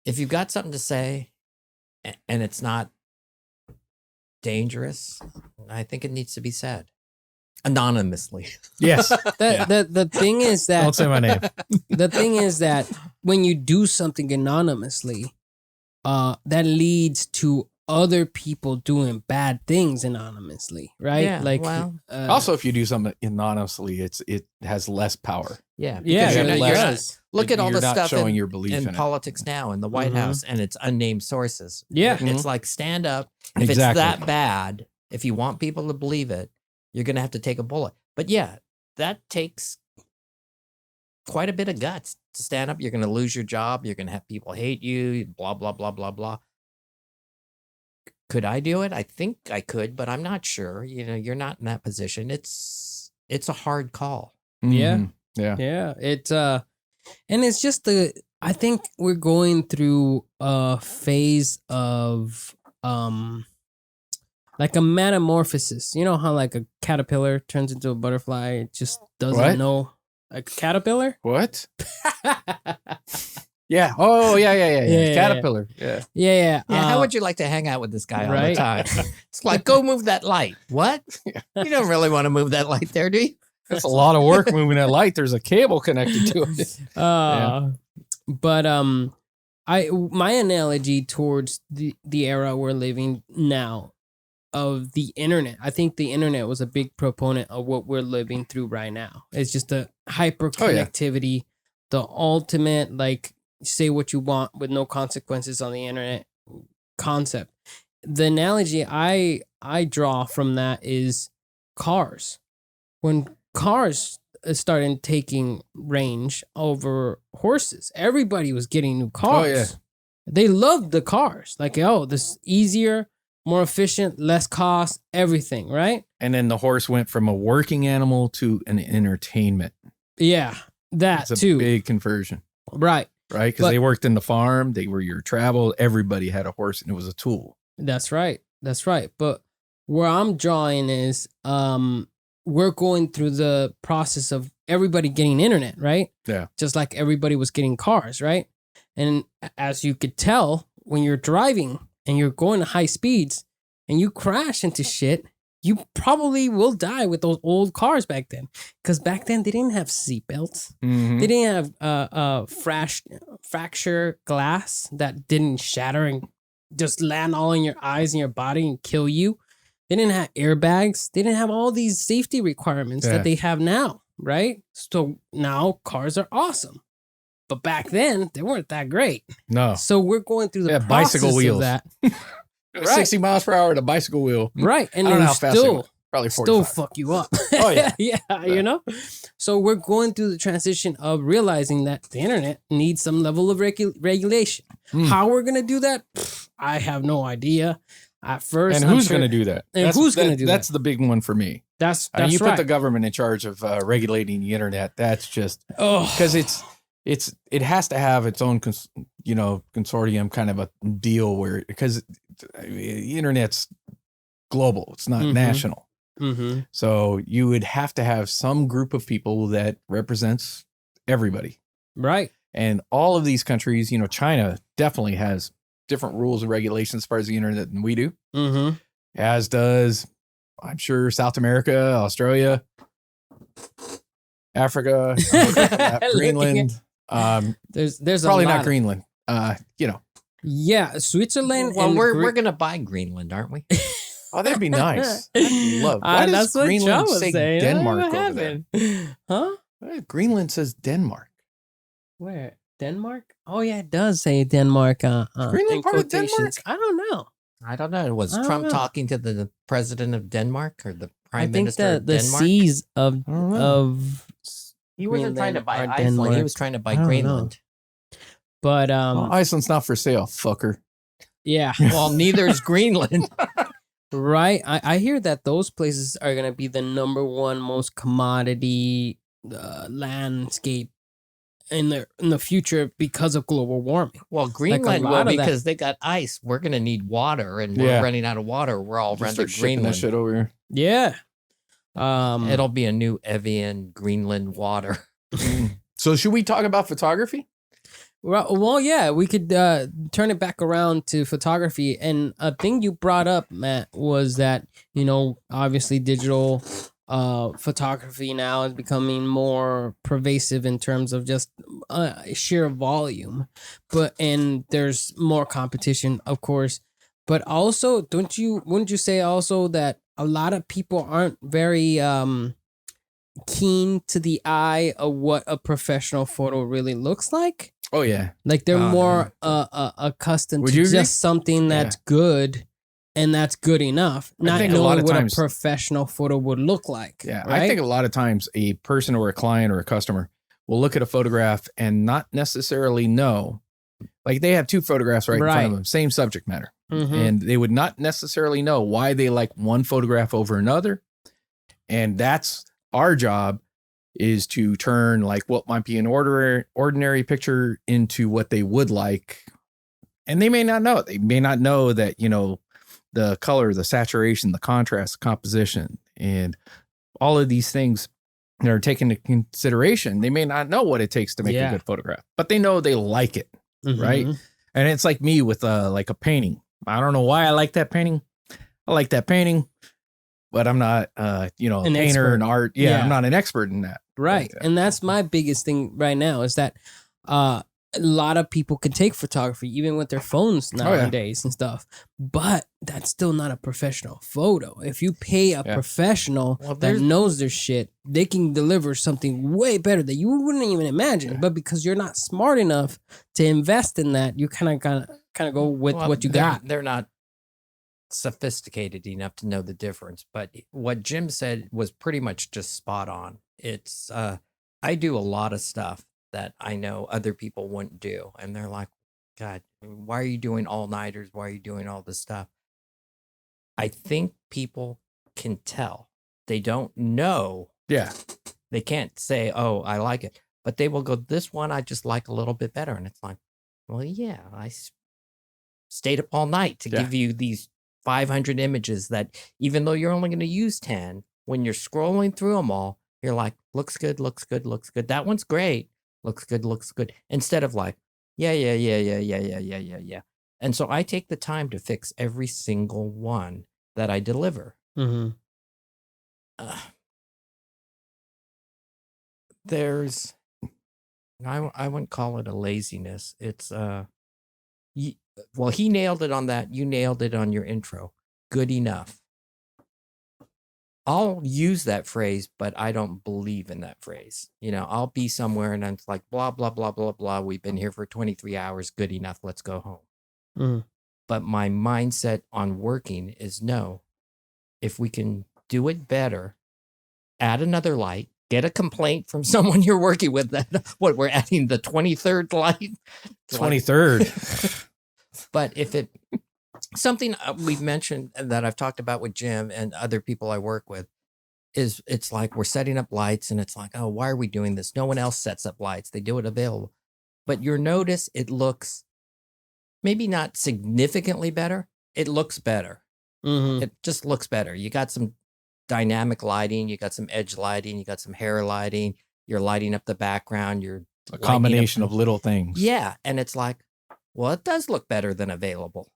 if you've got something to say and it's not dangerous, I think it needs to be said anonymously. Yes. The thing is that Don't say my name. The thing is that when you do something anonymously, that leads to other people doing bad things anonymously, right? Yeah, like, also, if you do something anonymously, it has less power. Yeah, look at all the stuff showing your belief in in politics now in the White House, and it's unnamed sources. Yeah, it's like stand up. If it's that bad, if you want people to believe it, you're going to have to take a bullet. But yeah, that takes quite a bit of guts to stand up. You're going to lose your job. You're going to have people hate you. Blah blah blah blah blah. Could I do it? I think I could, but I'm not sure. You know, you're not in that position. It's a hard call. Yeah. Yeah. It's and it's just I think we're going through a phase of like a metamorphosis. You know how like a caterpillar turns into a butterfly? It just doesn't know. A caterpillar? What? Yeah. Oh, yeah. Caterpillar. Yeah. How would you like to hang out with this guy all the time? It's like, go move that light. What? You don't really want to move that light there, do you? That's a lot of work moving that light. There's a cable connected to it. But my analogy towards the era we're living now of the internet, I think the internet was a big proponent of what we're living through right now. It's just the hyper connectivity, the ultimate, like, say what you want with no consequences on the internet concept. The analogy I draw from that is cars. When cars started taking range over horses, everybody was getting new cars. Oh, yeah. They loved the cars. Like, this is easier, more efficient, less cost, everything, right? And then the horse went from a working animal to an entertainment. Yeah, that It's a too. big conversion. Right. Right? Because they worked in the farm. They were your travel. Everybody had a horse and it was a tool. That's right. But where I'm drawing is we're going through the process of everybody getting internet, right? Yeah. Just like everybody was getting cars, right? And as you could tell, when you're driving and you're going to high speeds and you crash into shit, you probably will die with those old cars back then. Because back then they didn't have seatbelts. Mm-hmm. They didn't have fracture glass that didn't shatter and just land all in your eyes and your body and kill you. They didn't have airbags. They didn't have all these safety requirements that they have now, right? So now cars are awesome. But back then, they weren't that great. No. So we're going through the process bicycle wheels. of that. 60 miles per hour at a bicycle wheel. Right. And I don't know then how fast they went. Probably 45. still fuck you up. Oh, yeah. You know? So we're going through the transition of realizing that the internet needs some level of regulation. How we're going to do that? I have no idea. At first, and who's going to do that? And who's going to do that? That's the big one for me. That's you right. put the government in charge of regulating the internet. That's just because it has to have its own consortium kind of a deal where, because the internet's global, it's not national. Mm-hmm. So you would have to have some group of people that represents everybody. Right. And all of these countries, China definitely has different rules and regulations as far as the internet than we do. Mm-hmm. As does, I'm sure, South America, Australia. Africa, Greenland. There's probably a lot not Greenland. Yeah, Switzerland. Well, and we're gonna buy Greenland, aren't we? Oh, that'd be nice. I'd love. Why does Greenland say Denmark over there? Huh? Greenland says Denmark. Where? Denmark? Oh yeah, it does say Denmark. Greenland part of Denmark? I don't know. I don't know. Was Trump talking to the president of Denmark or the prime minister of the Denmark? seas of he wasn't trying to buy Greenland or Iceland. Denmark. He was trying to buy Greenland. But Iceland's not for sale, fucker. Yeah. Well, neither is Greenland. Right. I hear that those places are gonna be the number one most commodity landscape in the future because of global warming. Well, Greenland will because they got ice. We're gonna need water, and we're running out of water. We're all renting Greenland. That shit over here. Yeah. It'll be a new Evian Greenland water. So should we talk about photography? Well, yeah, we could turn it back around to photography. And a thing you brought up, Matt, was that, obviously digital photography now is becoming more pervasive in terms of just sheer volume. And there's more competition, of course. But also, wouldn't you say also that a lot of people aren't very keen to the eye of what a professional photo really looks like? Oh yeah, like they're more accustomed to just something that's good and that's good enough, not knowing what a professional photo would look like. Yeah, right? I think a lot of times a person or a client or a customer will look at a photograph and not necessarily know, like they have two photographs right in front of them, same subject matter, and they would not necessarily know why they like one photograph over another, and that's our job. Is to turn like what might be an ordinary picture into what they would like. And they may not know it. They may not know that, the color, the saturation, the contrast, the composition, and all of these things that are taken into consideration. They may not know what it takes to make a good photograph, but they know they like it. Right. And it's like me with like a painting. I don't know why I like that painting. I like that painting, but I'm not, a painter in art. Yeah, I'm not an expert in that. Right. And that's my biggest thing right now is that a lot of people can take photography, even with their phones nowadays and stuff. But that's still not a professional photo. If you pay a professional that knows their shit, they can deliver something way better that you wouldn't even imagine. Yeah. But because you're not smart enough to invest in that, you kind of go with what you got. They're not sophisticated enough to know the difference. But what Jim said was pretty much just spot on. It's I do a lot of stuff that I know other people wouldn't do, and they're like, God, why are you doing all-nighters? Why are you doing all this stuff? I think people can tell. They don't know. Yeah. They can't say, oh, I like it, but they will go, this one I just like a little bit better. And it's like, well, yeah, I stayed up all night to give you these 500 images that even though you're only going to use 10, when you're scrolling through them all, you're like, looks good, looks good, looks good. That one's great. Looks good, looks good. Instead of like, yeah. And so I take the time to fix every single one that I deliver. There's, I wouldn't call it a laziness. It's, well, he nailed it on that. You nailed it on your intro. Good enough. I'll use that phrase, but I don't believe in that phrase. I'll be somewhere and I'm like, blah, blah, blah, blah, blah. We've been here for 23 hours. Good enough. Let's go home. But my mindset on working is no. If we can do it better, add another light, get a complaint from someone you're working with that we're adding the 23rd light. 23rd. But if it something we've mentioned that I've talked about with Jim and other people I work with is it's like we're setting up lights and it's like, oh, why are we doing this? No one else sets up lights. They do it available. But you'll notice it looks maybe not significantly better. It looks better. It just looks better. You got some dynamic lighting. You got some edge lighting. You got some hair lighting. You're lighting up the background. You're a combination of little things. Yeah. And it's like, well, it does look better than available.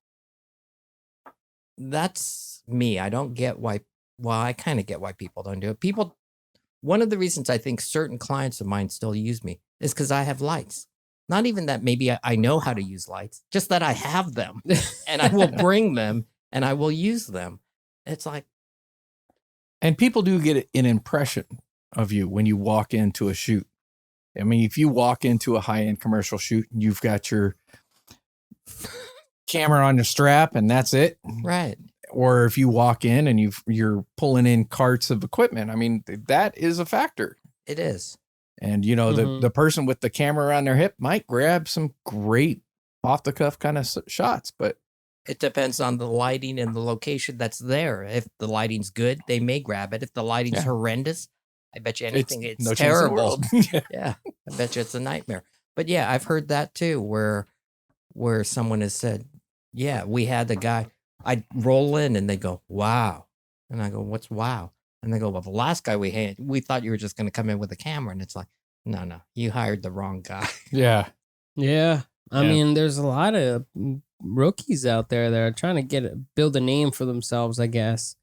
That's me. I don't get why. Well, I kind of get why people don't do it. People one of the reasons I think certain clients of mine still use me is because I have lights. Not even that maybe I know how to use lights, just that I have them and I will bring them and I will use them. It's like. And people do get an impression of you when you walk into a shoot. I mean, if you walk into a high-end commercial shoot and you've got your camera on your strap and that's it. Right. Or if you walk in and you're pulling in carts of equipment, I mean, that is a factor. It is. And, you know, the person with the camera around their hip might grab some great off-the-cuff kind of shots, but it depends on the lighting and the location that's there. If the lighting's good, they may grab it. If the lighting's horrendous, I bet you anything it's no terrible. Yeah, I bet you it's a nightmare. But yeah, I've heard that too, where someone has said, yeah, we had the guy, I'd roll in and they go, wow. And I go, what's wow? And they go, well, the last guy we thought you were just going to come in with a camera. And it's like, no, you hired the wrong guy. Yeah. Yeah. I mean, there's a lot of rookies out there that are trying to build a name for themselves, I guess.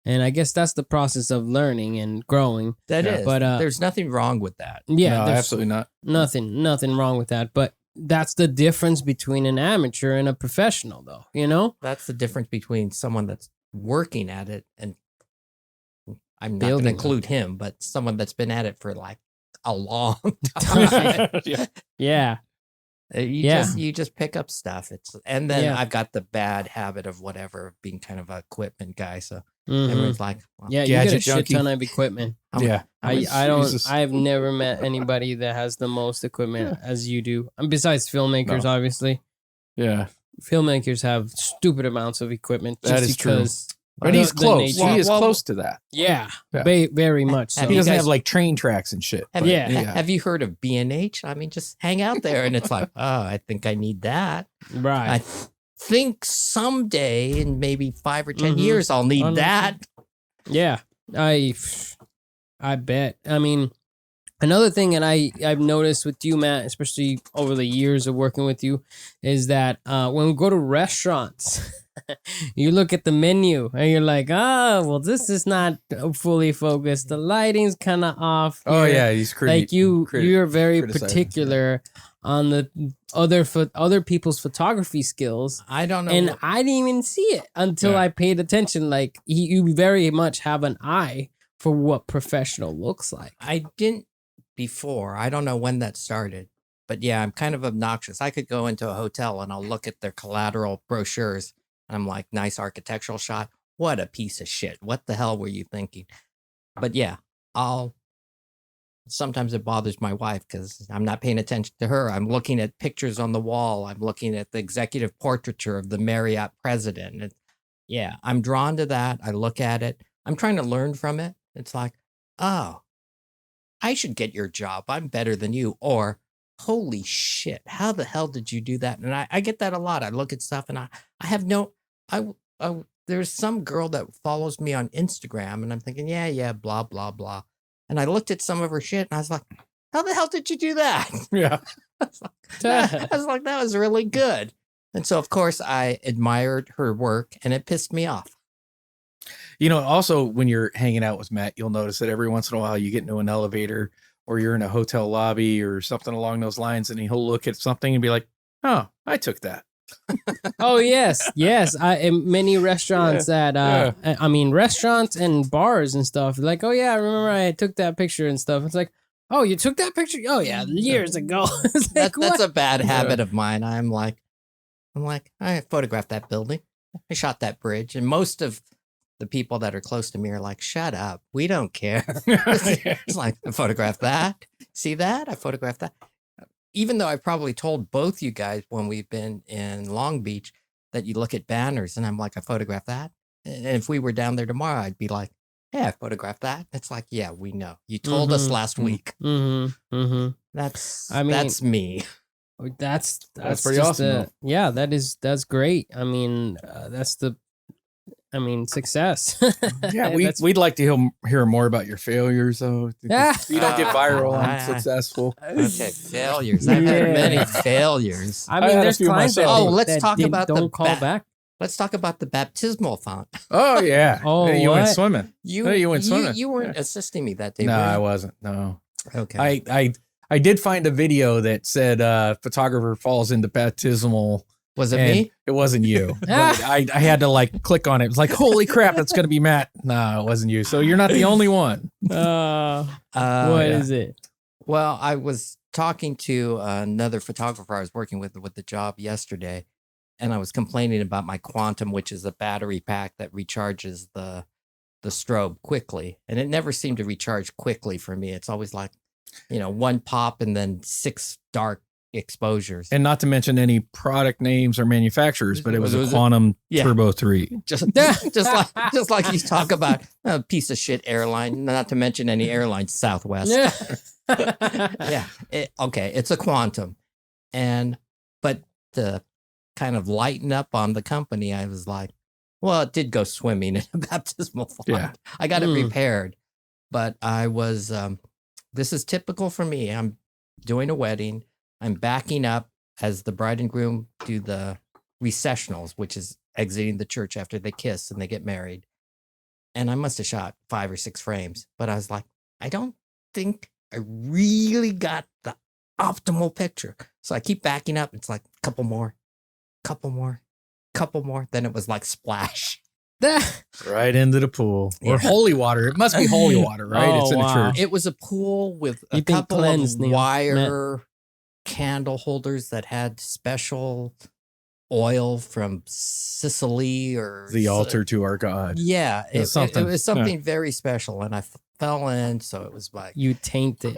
And I guess that's the process of learning and growing. That is. But there's nothing wrong with that. Yeah, no, absolutely not. Nothing wrong with that. But that's the difference between an amateur and a professional, though, you know? That's the difference between someone that's working at it and I'm not going to include him, but someone that's been at it for like a long time. Yeah. You just pick up stuff. And then I've got the bad habit of whatever being kind of an equipment guy. So everyone's like, well, you get a shit ton of equipment. I've never met anybody that has the most equipment as you do. Besides filmmakers, obviously. Yeah. Filmmakers have stupid amounts of equipment. That is true. But he's close. He is close to that. Yeah. Very much so. He doesn't have like train tracks and shit. Have you heard of B&H? I mean, just hang out there and it's like, oh, I think I need that. Right. I think someday in maybe 5 or 10 years, I'll need that. Yeah. I bet. I mean, another thing that I've noticed with you, Matt, especially over the years of working with you, is that when we go to restaurants, you look at the menu and you're like, well, this is not fully focused. The lighting's kind of off. Oh yeah, he's like you're very particular on the other people's photography skills. I don't know, and I didn't even see it until I paid attention. Like you very much have an eye for what professional looks like. I didn't before. I don't know when that started, but yeah, I'm kind of obnoxious. I could go into a hotel and I'll look at their collateral brochures. I'm like, nice architectural shot. What a piece of shit. What the hell were you thinking? But yeah, sometimes it bothers my wife because I'm not paying attention to her. I'm looking at pictures on the wall. I'm looking at the executive portraiture of the Marriott president. And yeah, I'm drawn to that. I look at it. I'm trying to learn from it. It's like, oh, I should get your job. I'm better than you. Or, holy shit, how the hell did you do that? And I get that a lot. I look at stuff and I have no, there's some girl that follows me on Instagram and I'm thinking, yeah, blah, blah, blah. And I looked at some of her shit and I was like, how the hell did you do that? Yeah. I was like, that was really good. And so, of course, I admired her work and it pissed me off. You know, also when you're hanging out with Matt, you'll notice that every once in a while you get into an elevator or you're in a hotel lobby or something along those lines and he'll look at something and be like, oh, I took that. Oh, yes. In many restaurants I mean, restaurants and bars and stuff. Like, oh, yeah, I remember I took that picture and stuff. It's like, oh, you took that picture? Oh, yeah, years ago. Like, that's a bad habit of mine. I'm like, I photographed that building. I shot that bridge. And most of the people that are close to me are like, shut up. We don't care. It's like, I photographed that. See that? I photographed that. Even though I probably told both you guys when we've been in Long Beach that you look at banners and I'm like, I photographed that. And if we were down there tomorrow, I'd be like, yeah, I photographed that. It's like, yeah, we know. You told us last week. That's me. That's pretty awesome. That's great. I mean, success. Yeah, we'd like to hear more about your failures, though. Yeah. You don't get viral and successful. Okay, failures. I've had many failures. I mean, there's clients let's talk about don't call back. let's talk about the baptismal font. Oh yeah. Oh, hey, you went what? swimming. You went swimming. You weren't assisting me that day. No, were you? I wasn't. No. Okay. I did find a video that said photographer falls into baptismal. Was it me? It wasn't you. But I had to like click on it. It was like, holy crap, that's gonna be Matt. No, it wasn't you. So you're not the only one. What is it? Well, I was talking to another photographer I was working with the job yesterday, and I was complaining about my Quantum, which is a battery pack that recharges the strobe quickly, and it never seemed to recharge quickly for me. It's always like, one pop and then 6 dark exposures. And not to mention any product names or manufacturers, but it was a Quantum Turbo 3. Just like you talk about a piece of shit airline, not to mention any airline, Southwest. Yeah. It's a Quantum. But to kind of lighten up on the company, I was like, well, it did go swimming in a baptismal font. Yeah. I got it repaired, but I was, this is typical for me. I'm doing a wedding. I'm backing up as the bride and groom do the recessionals, which is exiting the church after they kiss and they get married. And I must have shot 5 or 6 frames, but I was like, I don't think I really got the optimal picture. So I keep backing up. It's like a couple more. Then it was like splash. Right into the pool. Or holy water. It must be holy water, right? It's in a church. It was a pool with a couple of wire candle holders that had special oil from Sicily or the altar to our God. Yeah, it was something very special, and I fell in. So it was like you tainted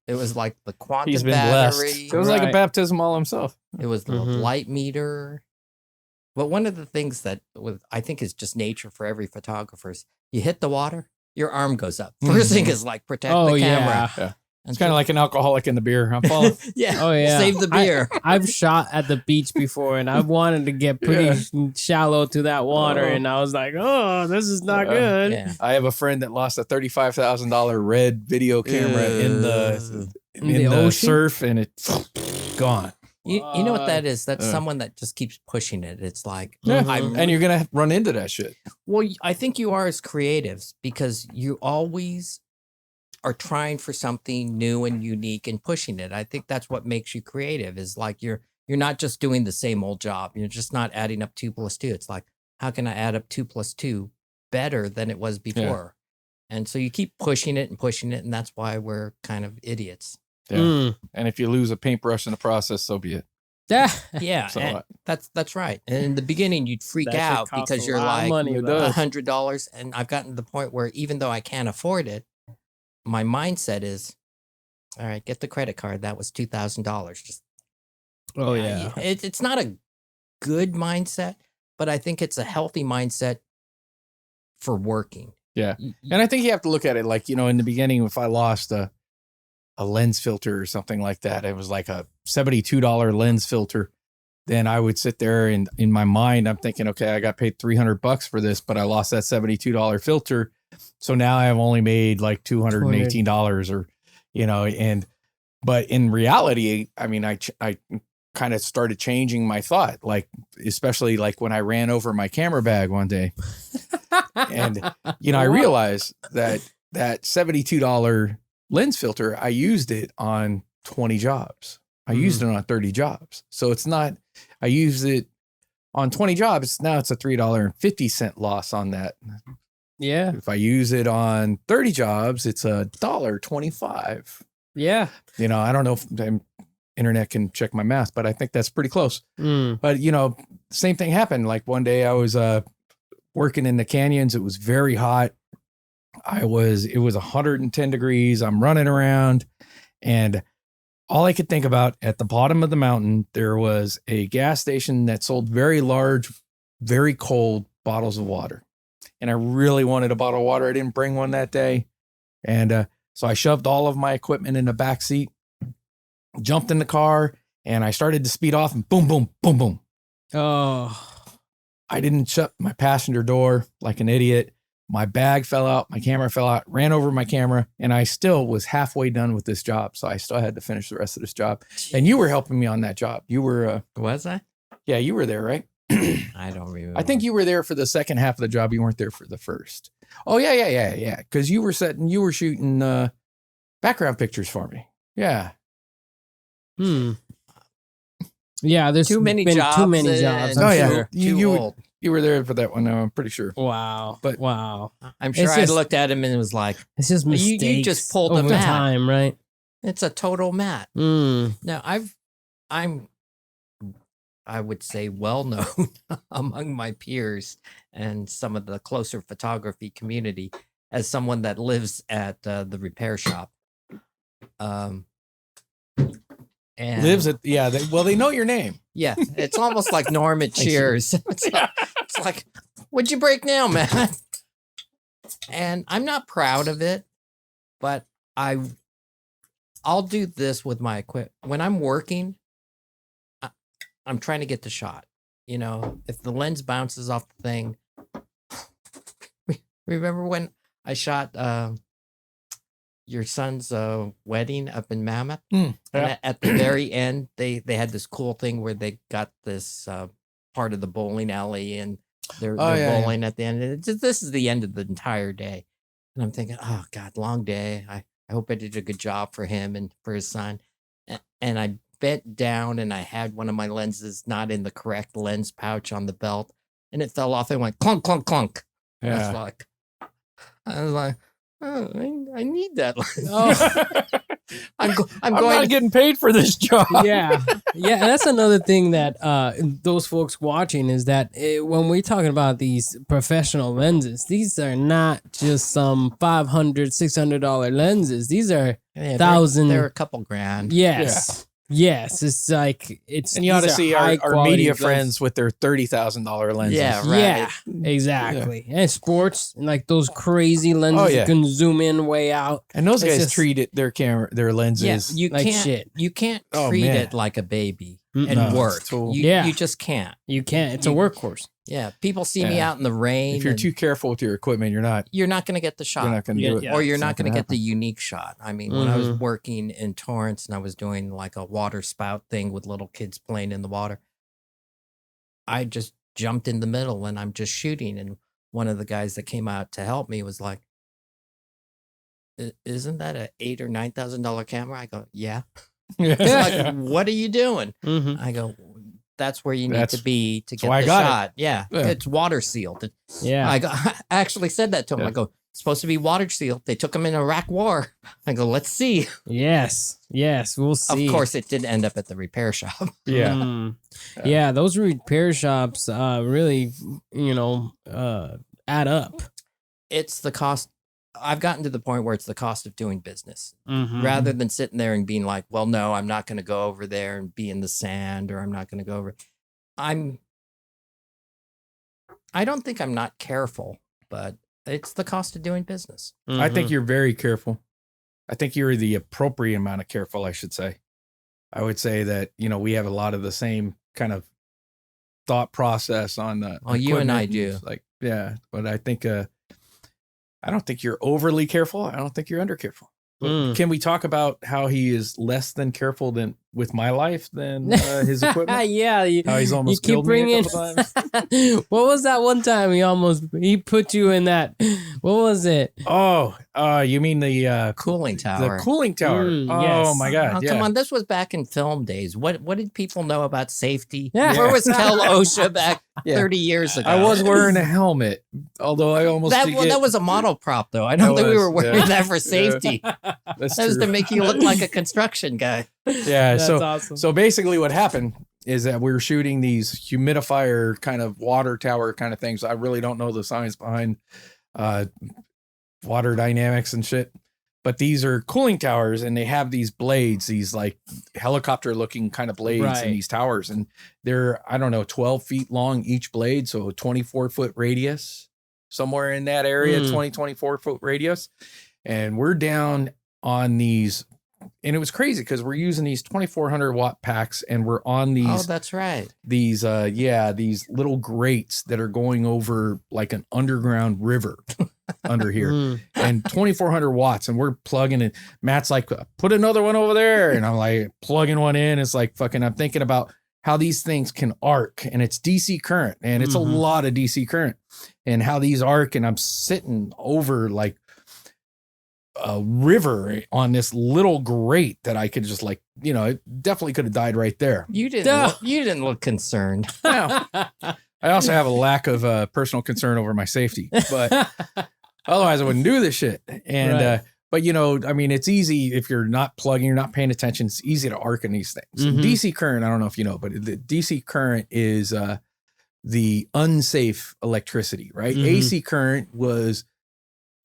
it was like the Quantum He's been battery. blessed. It was like a baptism all himself. It was the light meter. But one of the things that I think is just nature for every photographer is you hit the water, your arm goes up. First thing is like protect the camera. Yeah. It's kind of like an alcoholic in the beer. I'm following. Yeah. Oh yeah. Save the beer. I've shot at the beach before, and I wanted to get pretty shallow to that water, and I was like, "Oh, this is not good." Yeah. I have a friend that lost a $35,000 red video camera in the ocean? surf, and it's gone. You know what that is? That's someone that just keeps pushing it. It's like, and you're gonna run into that shit. Well, I think you are as creatives because you always are trying for something new and unique and pushing it. I think that's what makes you creative. Is like you're not just doing the same old job. You're just not adding up 2 + 2. It's like, how can I add up 2 + 2 better than it was before? Yeah. And so you keep pushing it, and that's why we're kind of idiots. Yeah. And if you lose a paintbrush in the process, so be it. Yeah, so that's right. And in the beginning, you'd freak out because you're like $100, and I've gotten to the point where even though I can't afford it, my mindset is, all right, get the credit card. That was $2,000. Just it's not a good mindset, but I think it's a healthy mindset for working. Yeah, and I think you have to look at it like, in the beginning, if I lost a lens filter or something like that, it was like a $72 lens filter, then I would sit there and in my mind, I'm thinking, okay, I got paid $300 for this, but I lost that $72 filter. So now I've only made like $218 or, but in reality, I mean, I kind of started changing my thought, like, especially like when I ran over my camera bag one day and, I realized that $72 lens filter, I used it on 20 jobs. I used it on 30 jobs. So it's not, I used it on 20 jobs. Now it's a $3.50 loss on that. Yeah. If I use it on 30 jobs, it's $1.25. Yeah. I don't know if the internet can check my math, but I think that's pretty close. But, same thing happened. Like one day I was working in the canyons. It was very hot. It was 110 degrees. I'm running around, and all I could think about at the bottom of the mountain, there was a gas station that sold very large, very cold bottles of water. And I really wanted a bottle of water. I didn't bring one that day. And so I shoved all of my equipment in the back seat, jumped in the car, and I started to speed off, and boom, boom, boom, boom. Oh, I didn't shut my passenger door like an idiot. My bag fell out, my camera fell out, ran over my camera, and I still was halfway done with this job. So I still had to finish the rest of this job. And you were helping me on that job. You were... was I? Yeah, you were there, right? I don't remember. I think you were there for the second half of the job. You weren't there for the first. Oh, yeah. Because you were shooting background pictures for me. Yeah. Yeah, there's too many jobs. Oh, yeah. You were there for that one, I'm pretty sure. Wow. But wow. I'm sure I looked at him and was like, it's just mistakes. You just pulled over a mat. time, right? It's a total mat. Now, I would say well known among my peers and some of the closer photography community as someone that lives at the repair shop. And lives at they know your name. Yeah, it's almost like Norm at Cheers. It's like, what'd you break now, man? And I'm not proud of it, but I'll do this with my equipment when I'm working. I'm trying to get the shot. You know, if the lens bounces off the thing. Remember when I shot your son's wedding up in Mammoth? And at the very end, they had this cool thing where they got this part of the bowling alley and they're bowling at the end. This is the end of the entire day. And I'm thinking, oh, God, long day. I hope I did a good job for him and for his son. And I bent down and I had one of my lenses not in the correct lens pouch on the belt. And it fell off and went clunk, clunk, clunk. Yeah. I was like, oh, I need that lens. Oh. I'm not getting paid for this job. Yeah. That's another thing that those folks watching is that when we're talking about these professional lenses, these are not just some $500, $600 lenses. These are thousands. They're a couple grand. Yes. Yes, it's like and you ought to see our media friends with their $30,000 lenses. Yeah, right. Yeah, exactly. Yeah. And sports and like those crazy lenses you can zoom in way out. And those guys treat their lenses like shit. You can't treat it like a baby and work. You just can't. You can't. It's a workhorse. Yeah, people see me out in the rain. If you're too careful with your equipment, you're not going to get the shot. You're not going to do it. Or you're not going to get the unique shot. I mean, when I was working in Torrance and I was doing like a water spout thing with little kids playing in the water, I just jumped in the middle and I'm just shooting. And one of the guys that came out to help me was like, isn't that a $8,000 or $9,000 camera? I go, yeah. Like, what are you doing? I go, that's where you need to be to get the shot. Yeah, it's water sealed. I actually said that to him. I go, it's supposed to be water sealed. They took them in Iraq War. I go, let's see. Yes, we'll see. Of course, it did end up at the repair shop. Yeah, those repair shops really, add up. It's the cost. I've gotten to the point where it's the cost of doing business rather than sitting there and being like, well, no, I'm not going to go over there and be in the sand, or I'm not going to go over. I don't think I'm not careful, but it's the cost of doing business. I think you're very careful. I think you're the appropriate amount of careful, I should say. I would say that, we have a lot of the same kind of thought process on the. Well, you and I do. But I think, I don't think you're overly careful. I don't think you're under careful. Can we talk about how he is less than careful than with my life than his equipment? How he's almost killed me a couple times. What was that one time he put you in that? What was it? Oh, you mean the cooling tower? The cooling tower. Yes. My God! Come on, this was back in film days. What did people know about safety? Where was Kel OSHA back 30 years ago? I was wearing a helmet, although I almost that was a model prop, though. I don't think we were wearing that for safety. That was to make you look like a construction guy. Yeah, that's awesome. So basically what happened is that we were shooting these humidifier kind of water tower kind of things. I really don't know the science behind water dynamics and shit, but these are cooling towers and they have these blades, these like helicopter looking kind of blades in these towers. And they're, 12 feet long each blade. So 24-foot radius, somewhere in that area, 24-foot radius. And we're down on these, and it was crazy because we're using these 2,400 watt packs and we're on these. Oh, that's right. These, these little grates that are going over like an underground river under here and 2,400 watts. And we're plugging in. Matt's like, put another one over there. And I'm like plugging one in. It's like fucking, I'm thinking about how these things can arc, and it's DC current, and it's a lot of DC current, and how these arc. And I'm sitting over like a river on this little grate that I could just like, it definitely could have died right there. You didn't look concerned. No. I also have a lack of personal concern over my safety, but otherwise I wouldn't do this shit. And, but it's easy if you're not plugging, you're not paying attention. It's easy to arc in these things. DC current, I don't know if you know, but the DC current is the unsafe electricity, right? AC current was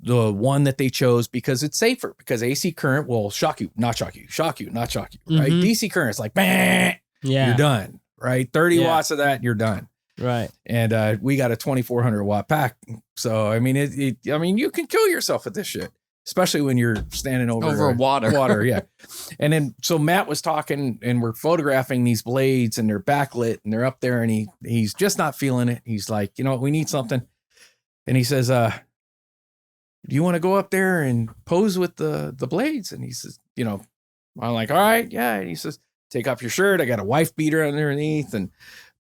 the one that they chose because it's safer, because AC current will shock you, not shock you, shock you, not shock you, right? DC current is like, bang, you're done, right? 30 watts of that, you're done. Right. And we got a 2,400 watt pack. So, I mean, you can kill yourself with this shit, especially when you're standing over water. Yeah. And then, so Matt was talking, and we're photographing these blades, and they're backlit, and they're up there, and he's just not feeling it. He's like, we need something. And he says, do you want to go up there and pose with the blades? And he says, I'm like, all right, yeah. And he says, take off your shirt. I got a wife beater underneath, and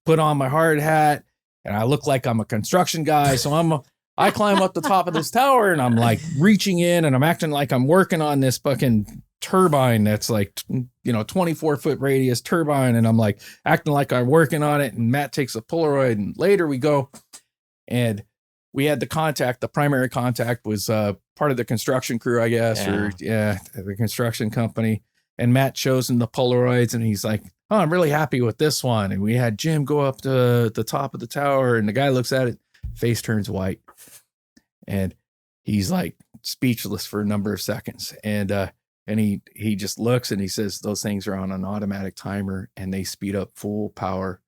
put on my hard hat, and I look like I'm a construction guy. So I climb up the top of this tower, and I'm like reaching in, and I'm acting like I'm working on this fucking turbine that's like, 24-foot radius turbine. And I'm like acting like I'm working on it. And Matt takes a Polaroid, and later we go, and we had the primary contact was part of the construction crew, I guess, the construction company. And Matt shows him the Polaroids, and he's like, oh, I'm really happy with this one. And we had Jim go up to the top of the tower, and the guy looks at it, face turns white. And he's like speechless for a number of seconds. And he just looks, and he says, those things are on an automatic timer, and they speed up full power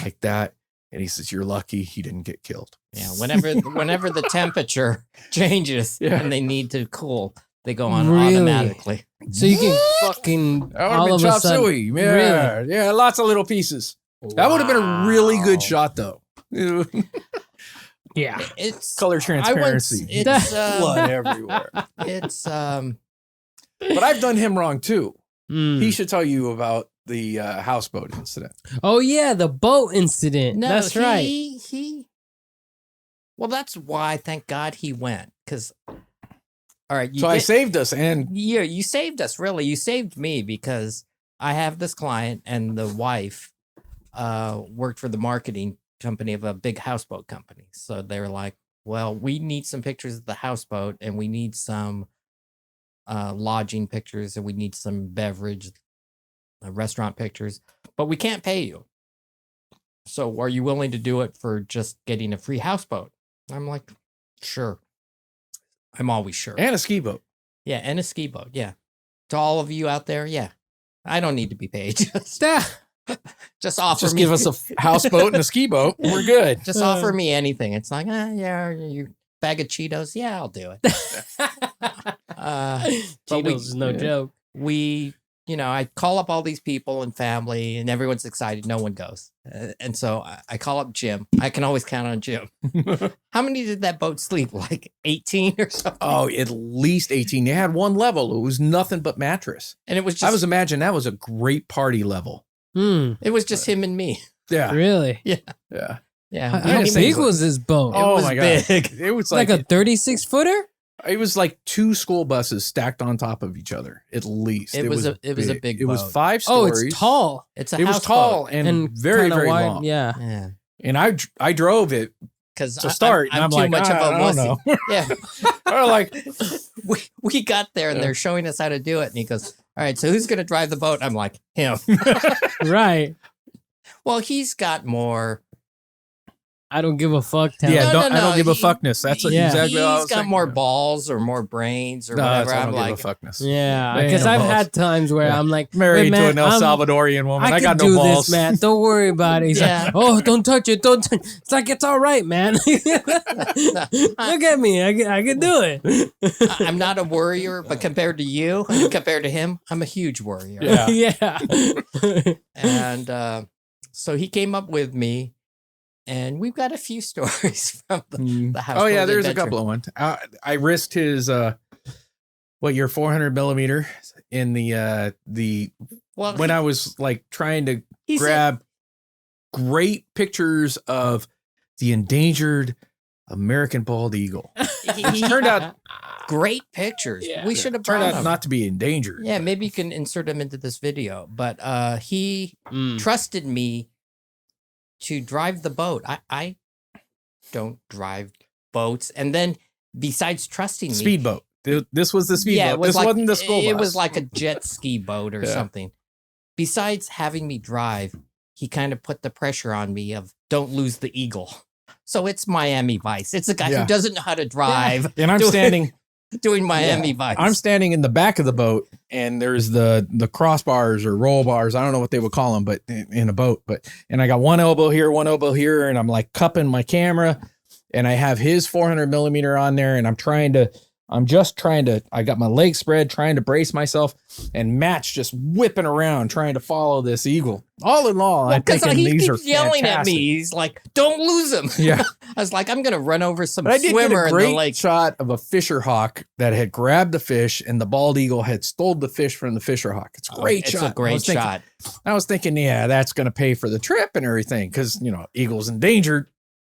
like that. And he says, you're lucky he didn't get killed. Yeah, whenever the temperature changes and they need to cool, they go on automatically. So you can fucking all of a sudden. Suey. Yeah, really? Yeah, lots of little pieces. Wow. That would have been a really good shot, though. Yeah, it's color transparency. It's blood everywhere. It's but I've done him wrong too. He should tell you about the houseboat incident. Oh yeah, the boat incident. No, that's right. Well, that's why. Thank God he went, because. All right. I saved us, and you saved us. Really, you saved me, because I have this client, and the wife worked for the marketing company of a big houseboat company. So they're like, well, we need some pictures of the houseboat, and we need some lodging pictures, and we need some beverage, restaurant pictures, but we can't pay you. So are you willing to do it for just getting a free houseboat? I'm like, sure. I'm always sure. And a ski boat. Yeah, and a ski boat. Yeah. To all of you out there, yeah. I don't need to be paid. Just offer just me. Give us a houseboat and a ski boat. We're good. Just offer me anything. It's like, you bag of Cheetos. Yeah, I'll do it. Cheetos is no joke. I call up all these people and family, and everyone's excited. No one goes. And so I call up Jim. I can always count on Jim. How many did that boat sleep? Like 18 or something? Oh, at least 18. They had one level. It was nothing but mattress. And it was just... I was imagining that was a great party level. It was just him and me. Yeah. Really? Yeah. Yeah. Yeah. How big was this boat? Oh, my God. Big. It was like a 36-footer? It was like 2 school buses stacked on top of each other, at least. It was a big boat. It was 5 stories. Oh, it's tall. It was tall and very, very wide, long. Yeah. And I drove it because to start. I'm too like, much of a wussy. Yeah. Or like we got there, and they're showing us how to do it, and he goes, all right, so who's going to drive the boat? I'm like, him. Right. Well, he's got more. I don't give a fuck. Yeah, I don't give a fuckness. That's exactly what I was He's got thinking. more balls or more brains or whatever. I I'm don't like, give a fuckness. Yeah, because I've had times where I'm like, married man, to an El Salvadorian woman. I got no balls. This, man. Don't worry about it. He's like, oh, don't touch it. Don't touch. It's like, it's all right, man. Look at me. I can do it. I'm not a worrier, but compared to you, compared to him, I'm a huge worrier. Yeah. Yeah. And so he came up with me. And we've got a few stories from the house. Oh yeah, there's a couple of ones. I risked his your 400 millimeter in the when I was like trying to grab great pictures of the endangered American bald eagle. It turned out great pictures. Yeah. We should have turned brought out him. not to be endangered. Yeah, maybe you can insert him into this video. But he trusted me to drive the boat. I don't drive boats. And then besides trusting me, Speedboat. This was the speedboat. it was This like, wasn't the school bus. It was like a jet ski boat or something. Besides having me drive, he kind of put the pressure on me of don't lose the eagle. So it's Miami Vice. It's a guy who doesn't know how to drive. And I'm doing Miami Vice. I'm standing in the back of the boat, and there's the crossbars or roll bars. I don't know what they would call them, but in a boat. And I got one elbow here, and I'm like cupping my camera, and I have his 400 millimeter on there, and I'm just trying to, I got my legs spread, trying to brace myself, and Matt's just whipping around, trying to follow this eagle. All in all, I'm thinking he these keeps are yelling fantastic. at me. He's like, don't lose him. Yeah. I was like, I'm going to run over some But I did swimmer get a in the great lake. shot of a fisher hawk that had grabbed the fish, and the bald eagle had stole the fish from the fisher hawk. It's a great shot. It's a great shot. I was thinking, yeah, that's going to pay for the trip and everything, because, eagle's endangered.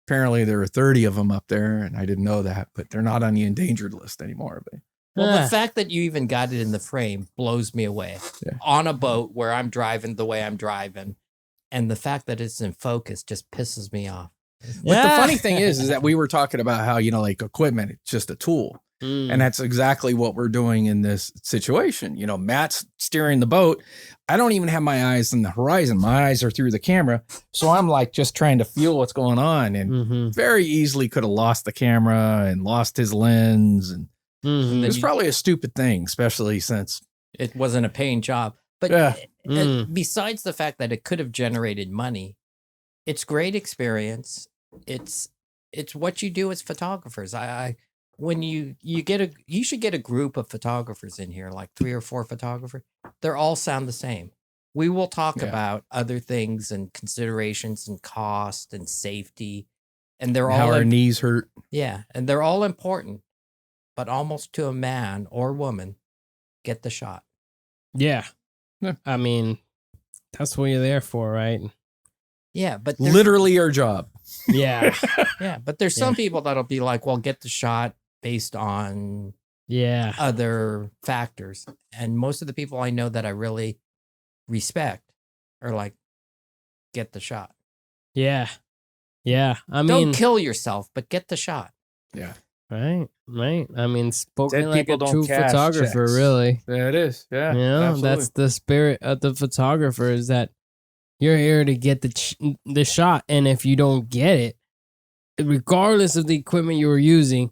Apparently there are 30 of them up there, and I didn't know that, but they're not on the endangered list anymore. But Well, the fact that you even got it in the frame blows me away. Yeah. On a boat where I'm driving the way I'm driving, and the fact that it's in focus just pisses me off. But the funny thing is that we were talking about how, like equipment, it's just a tool. And that's exactly what we're doing in this situation. Matt's steering the boat. I don't even have my eyes on the horizon. My eyes are through the camera. So I'm like just trying to feel what's going on, and very easily could have lost the camera and lost his lens. And it was probably a stupid thing, especially since it wasn't a paying job. But besides the fact that it could have generated money, it's great experience. It's what you do as photographers. When you should get a group of photographers in here, like 3 or 4 photographers. They're all sound the same. We will talk about other things and considerations and cost and safety, and they're all how our knees hurt. Yeah, and they're all important, but almost to a man or woman, get the shot. Yeah. I mean, that's what you're there for, right? Yeah, but literally our job. Yeah. Yeah, but there's some people that'll be like, well, get the shot based on other factors. And most of the people I know that I really respect are like, get the shot. Yeah. Yeah. I mean, don't kill yourself, but get the shot. Yeah. Right. I mean, spoken Dead like a people true don't cash photographer, checks. really. Yeah, it is. Yeah. That's the spirit of the photographer, is that you're here to get the shot. And if you don't get it, regardless of the equipment you were using,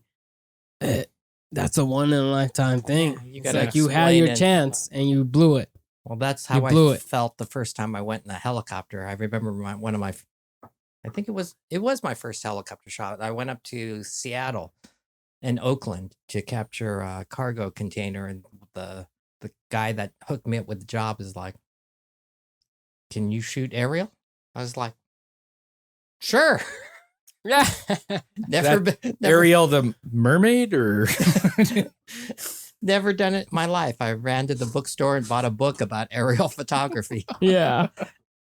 that's a one in a lifetime thing. It's like you had your chance and you blew it. Well, that's how I felt the first time I went in a helicopter. I remember I think it was my first helicopter shot. I went up to Seattle and Oakland to capture a cargo container, and the guy that hooked me up with the job is like, "Can you shoot aerial?" I was like, "Sure." Yeah. never Ariel the mermaid, or never done it in my life. I ran to the bookstore and bought a book about aerial photography. Yeah.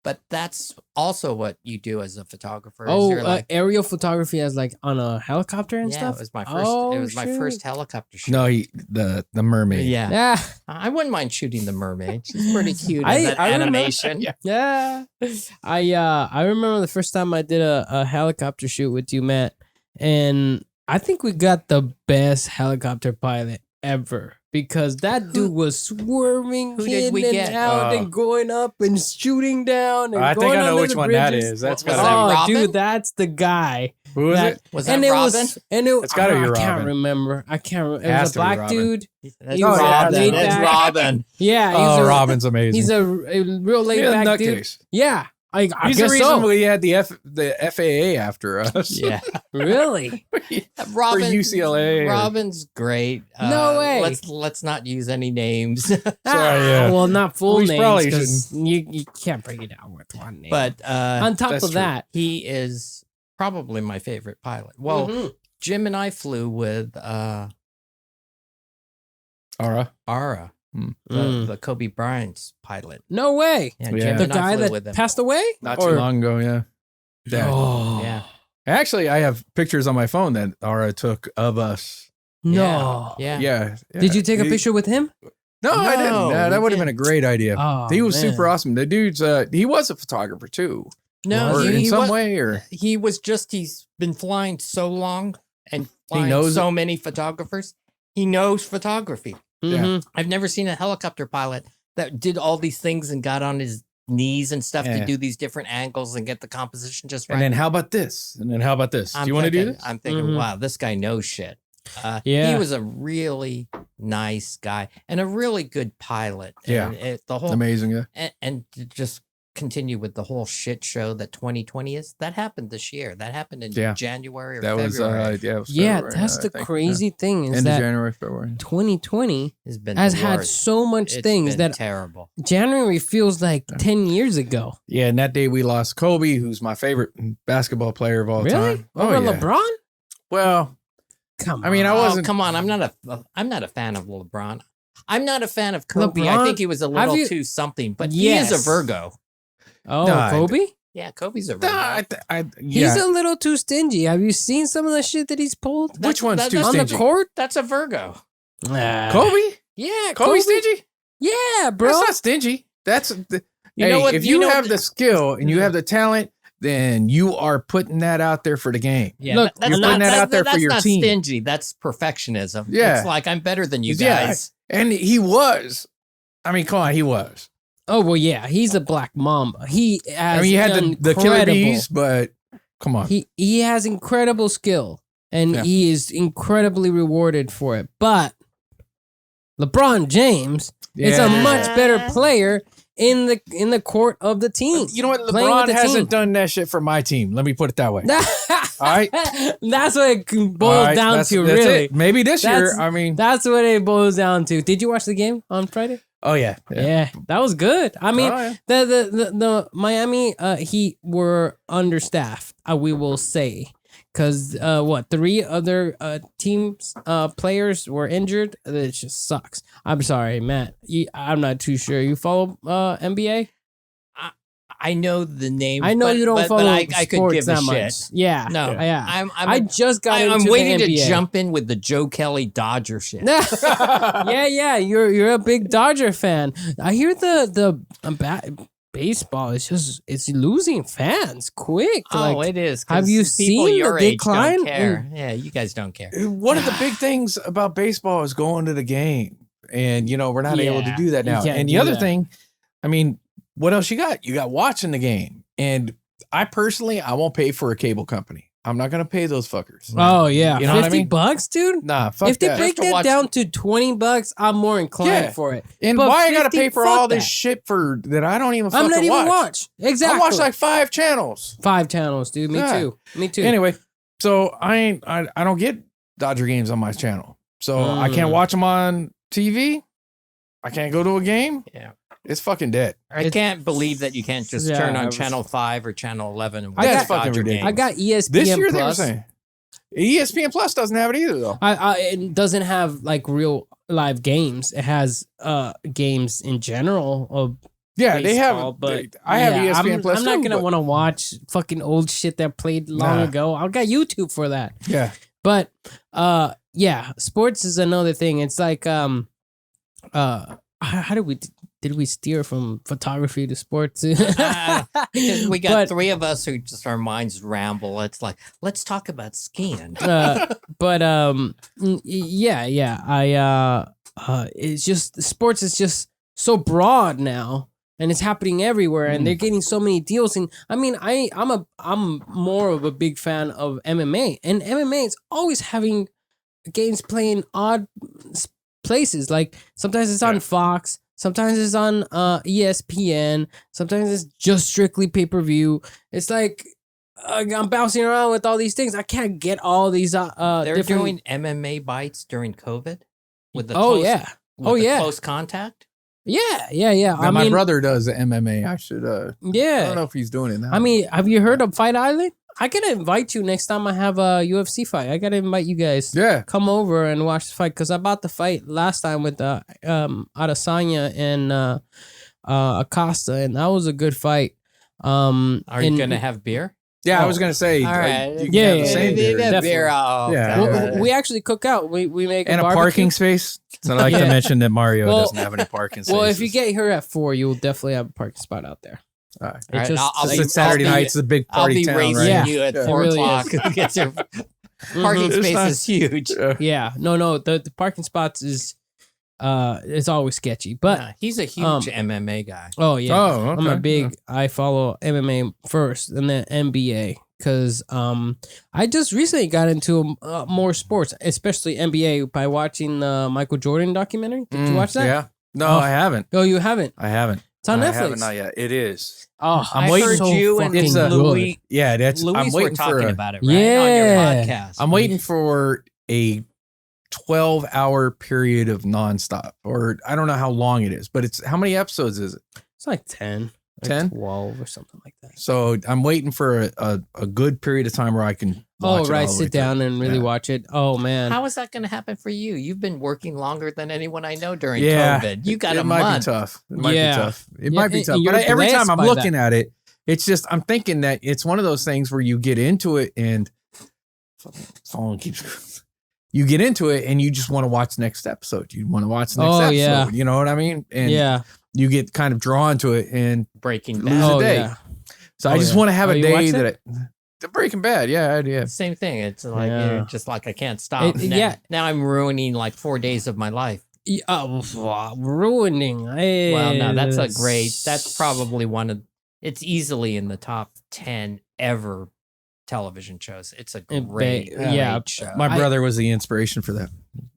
But that's also what you do as a photographer. Oh, aerial photography as like on a helicopter and stuff? It was my first my first helicopter shoot. No, the mermaid. Yeah. I wouldn't mind shooting the mermaid. She's pretty cute in that animation. Yeah. I remember the first time I did a helicopter shoot with you, Matt, and I think we got the best helicopter pilot ever, because that dude was swerving out and going up and shooting down. And I think I know which one that is. That's Robin? Dude, that's the guy. Who is it? Was that Robin? It's got to be Robin. I can't remember. It was a black dude. That's Robin. That's Robin. Yeah. Robin's amazing. He's a real laid back dude. Case. Yeah. I He's guess the reason so. we had the FAA after us. Yeah. Really? Robin, for UCLA. Robin's great. No way. Let's not use any names. Sorry, yeah. Well, not full names, shouldn't. because you can't break it down with one name. But on top of that, he is probably my favorite pilot. Well, Jim and I flew with Ara. The Kobe Bryant's pilot. No way. Yeah, Yeah. Jim The and I guy flew that with him. passed away? Not too long ago, yeah. Oh. Yeah. Actually, I have pictures on my phone that Ara took of us. No. Yeah. Yeah. Did you take a picture with him? No, I didn't. No, That we would have been a didn't. great idea. Oh, He was man. super awesome. The dude's he was a photographer too. No, or in he some wa- way, or He was just, he's been flying so long and flying knows so many photographers. He knows photography. Mhm. I've never seen a helicopter pilot that did all these things and got on his knees and stuff Yeah. to do these different angles and get the composition just right. and then how about this? And then how about this? Do you want to do this? I'm thinking, Mhm. wow, this guy knows shit. Yeah. He was a really nice guy and a really good pilot. Yeah. And the whole Amazing. Yeah. and to just continue with the whole shit show that 2020 is. That happened this year. That happened in Yeah. January or That was February. it was Yeah, February, that's I the think. crazy thing Yeah. is End of that January, February. 2020 has been has the had worst. so much It's things been that terrible. January feels like 10 years ago. Yeah, and that day we lost Kobe, who's my favorite basketball player of all Really? time. Over yeah. LeBron? Well, Come on. I mean, I wasn't. Come on, I'm not a fan of LeBron. I'm not a fan of Kobe. LeBron? I think he was a little you- too something, but Yes. he is a Virgo. Oh, No, Kobe? Yeah, Kobe's a Virgo. He's yeah. a little too stingy. Have you seen some of the shit that he's pulled? Which one's too On stingy? the court? That's a Virgo. Kobe? Yeah, Kobe stingy? Yeah, bro. That's not stingy. That's You know what? If You you know have what- the skill and you have the talent, then you are putting that out there for the game. Yeah, Look, you're putting that out there for that's your not team. stingy. That's perfectionism. Yeah. It's like I'm better than you Yeah. guys. And he was. I mean, come on, he was. Oh, well, yeah. He's a black mamba. He has I mean, you had the killer incredible- bees, but come on. He has incredible skill, and Yeah. he is incredibly rewarded for it. But LeBron James is a Yeah. much better player in the court of the team. You know what? Playing LeBron with the hasn't team. done that shit for my team. Let me put it that way. All right. That's what it boils All right, down that's- to, that's really. it. Maybe this year. That's- I mean, That's what it boils down to. Did you watch the game on Friday? oh yeah. Yeah, that was good. I mean, Oh, yeah. the Miami Heat were understaffed. We will say, because 3 other teams players were injured. It just sucks. I'm sorry, Matt. I'm not too sure. You follow NBA? I know the name. I know but, you don't but, follow but I could sports give a that shit. much. Yeah, No, yeah. I'm I just got into I'm the waiting to NBA. jump in with the Joe Kelly Dodger shit. yeah. You're a big Dodger fan. I hear the baseball is it's losing fans quick. Oh, Like, it is. 'cause have you people seen your the age decline Don't care. Yeah, you guys don't care. One of the big things about baseball is going to the game, and we're not able to Yeah, do that you now. can't And the do other that. thing, I mean, what else you got? You got watching the game, and I personally, I won't pay for a cable company. I'm not gonna pay those fuckers. Oh yeah, You know what I mean? $50, dude. Nah, fuck If they that. break to that watch- down to $20, I'm more inclined Yeah. for it. And but why I gotta 50, pay for fuck all this that. shit for that I don't even I'm fucking not even watch. watch. Exactly. I watch like 5 channels. 5 channels, dude. Me Yeah. too. Me too. Anyway, so I don't get Dodger games on my channel, so I can't watch them on TV. I can't go to a game. Yeah. It's fucking dead. I can't believe that you can't just Yeah, turn I on was- channel 5 or channel 11 and I watch got- That's fucking Dodger ridiculous. I got ESPN This year they were Plus. saying ESPN Plus doesn't have it either though. It doesn't have like real live games. It has games in general of Yeah, they have. baseball, but I have yeah, ESPN Plus. I'm not too, gonna but- want to watch fucking old shit that played long Nah. ago. I've got YouTube for that. Yeah, But yeah, sports is another thing. It's like how did we steer from photography to sports? Because we got But- 3 of us who just our minds ramble. It's like, let's talk about skiing. But it's just sports is just so broad now, and it's happening everywhere, and they're getting so many deals. And I mean, I'm more of a big fan of MMA, and MMA is always having games playing odd places. Like sometimes it's on Fox, sometimes it's on ESPN, sometimes it's just strictly pay-per-view. It's like I'm bouncing around with all these things. I can't get all these They're different... doing MMA bites during COVID with the Oh close, yeah. with Oh, the yeah. close contact. Yeah. Now, my brother does MMA. I should. I Yeah. don't know if he's doing it now. I mean, have you heard of Fight Island? I gotta invite you next time I have a UFC fight. I gotta invite you guys. Yeah. Come over and watch the fight because I bought the fight last time with Adesanya and Acosta, and that was a good fight. Are you gonna have beer? Yeah, I was gonna say. All right. You can have the same beer. Yeah. We actually cook out. We make and a parking space. So I like to mention that Mario doesn't have any parking spaces. Well, if you get here at 4, you'll definitely have a parking spot out there. All right. It's Saturday night's a big party town, right? I'll be racing you at 4 really o'clock. Get your parking space is huge. Yeah. No. The parking spots is it's always sketchy, but he's a huge MMA guy. Oh yeah. Oh, okay. I follow MMA first and then NBA because I just recently got into more sports, especially NBA, by watching the Michael Jordan documentary. Did you watch that? Yeah. No, I haven't. Oh, you haven't? I haven't. It's on Netflix. I haven't, not yet. It is. Oh, I heard you and Louis. Yeah, I'm waiting were talking about it, right? Yeah. On your podcast. I'm waiting for a 12-hour period of nonstop, or I don't know how long it is, but it's how many episodes is it? It's like 10. 10? 12 or something like that. So I'm waiting for a good period of time where I can watch it sit down and really watch it. Oh man, how is that going to happen for you? You've been working longer than anyone I know during COVID. You got a month. Might be tough. It might be tough. It might be tough. But every time I'm looking at it, it's just I'm thinking that it's one of those things where you get into it and phone keeps. You get into it and you just want to watch the next episode. You want to watch the next episode. Yeah. You know what I mean? And you get kind of drawn to it and Breaking lose a day. Yeah. So I just want to have a day that the Breaking Bad. Yeah. Same thing. It's like you're just like I can't stop. Now I'm ruining like 4 days of my life. Ruining. Well, no, that's probably it's easily in the top 10 ever television shows. It's a great show. My brother was the inspiration for that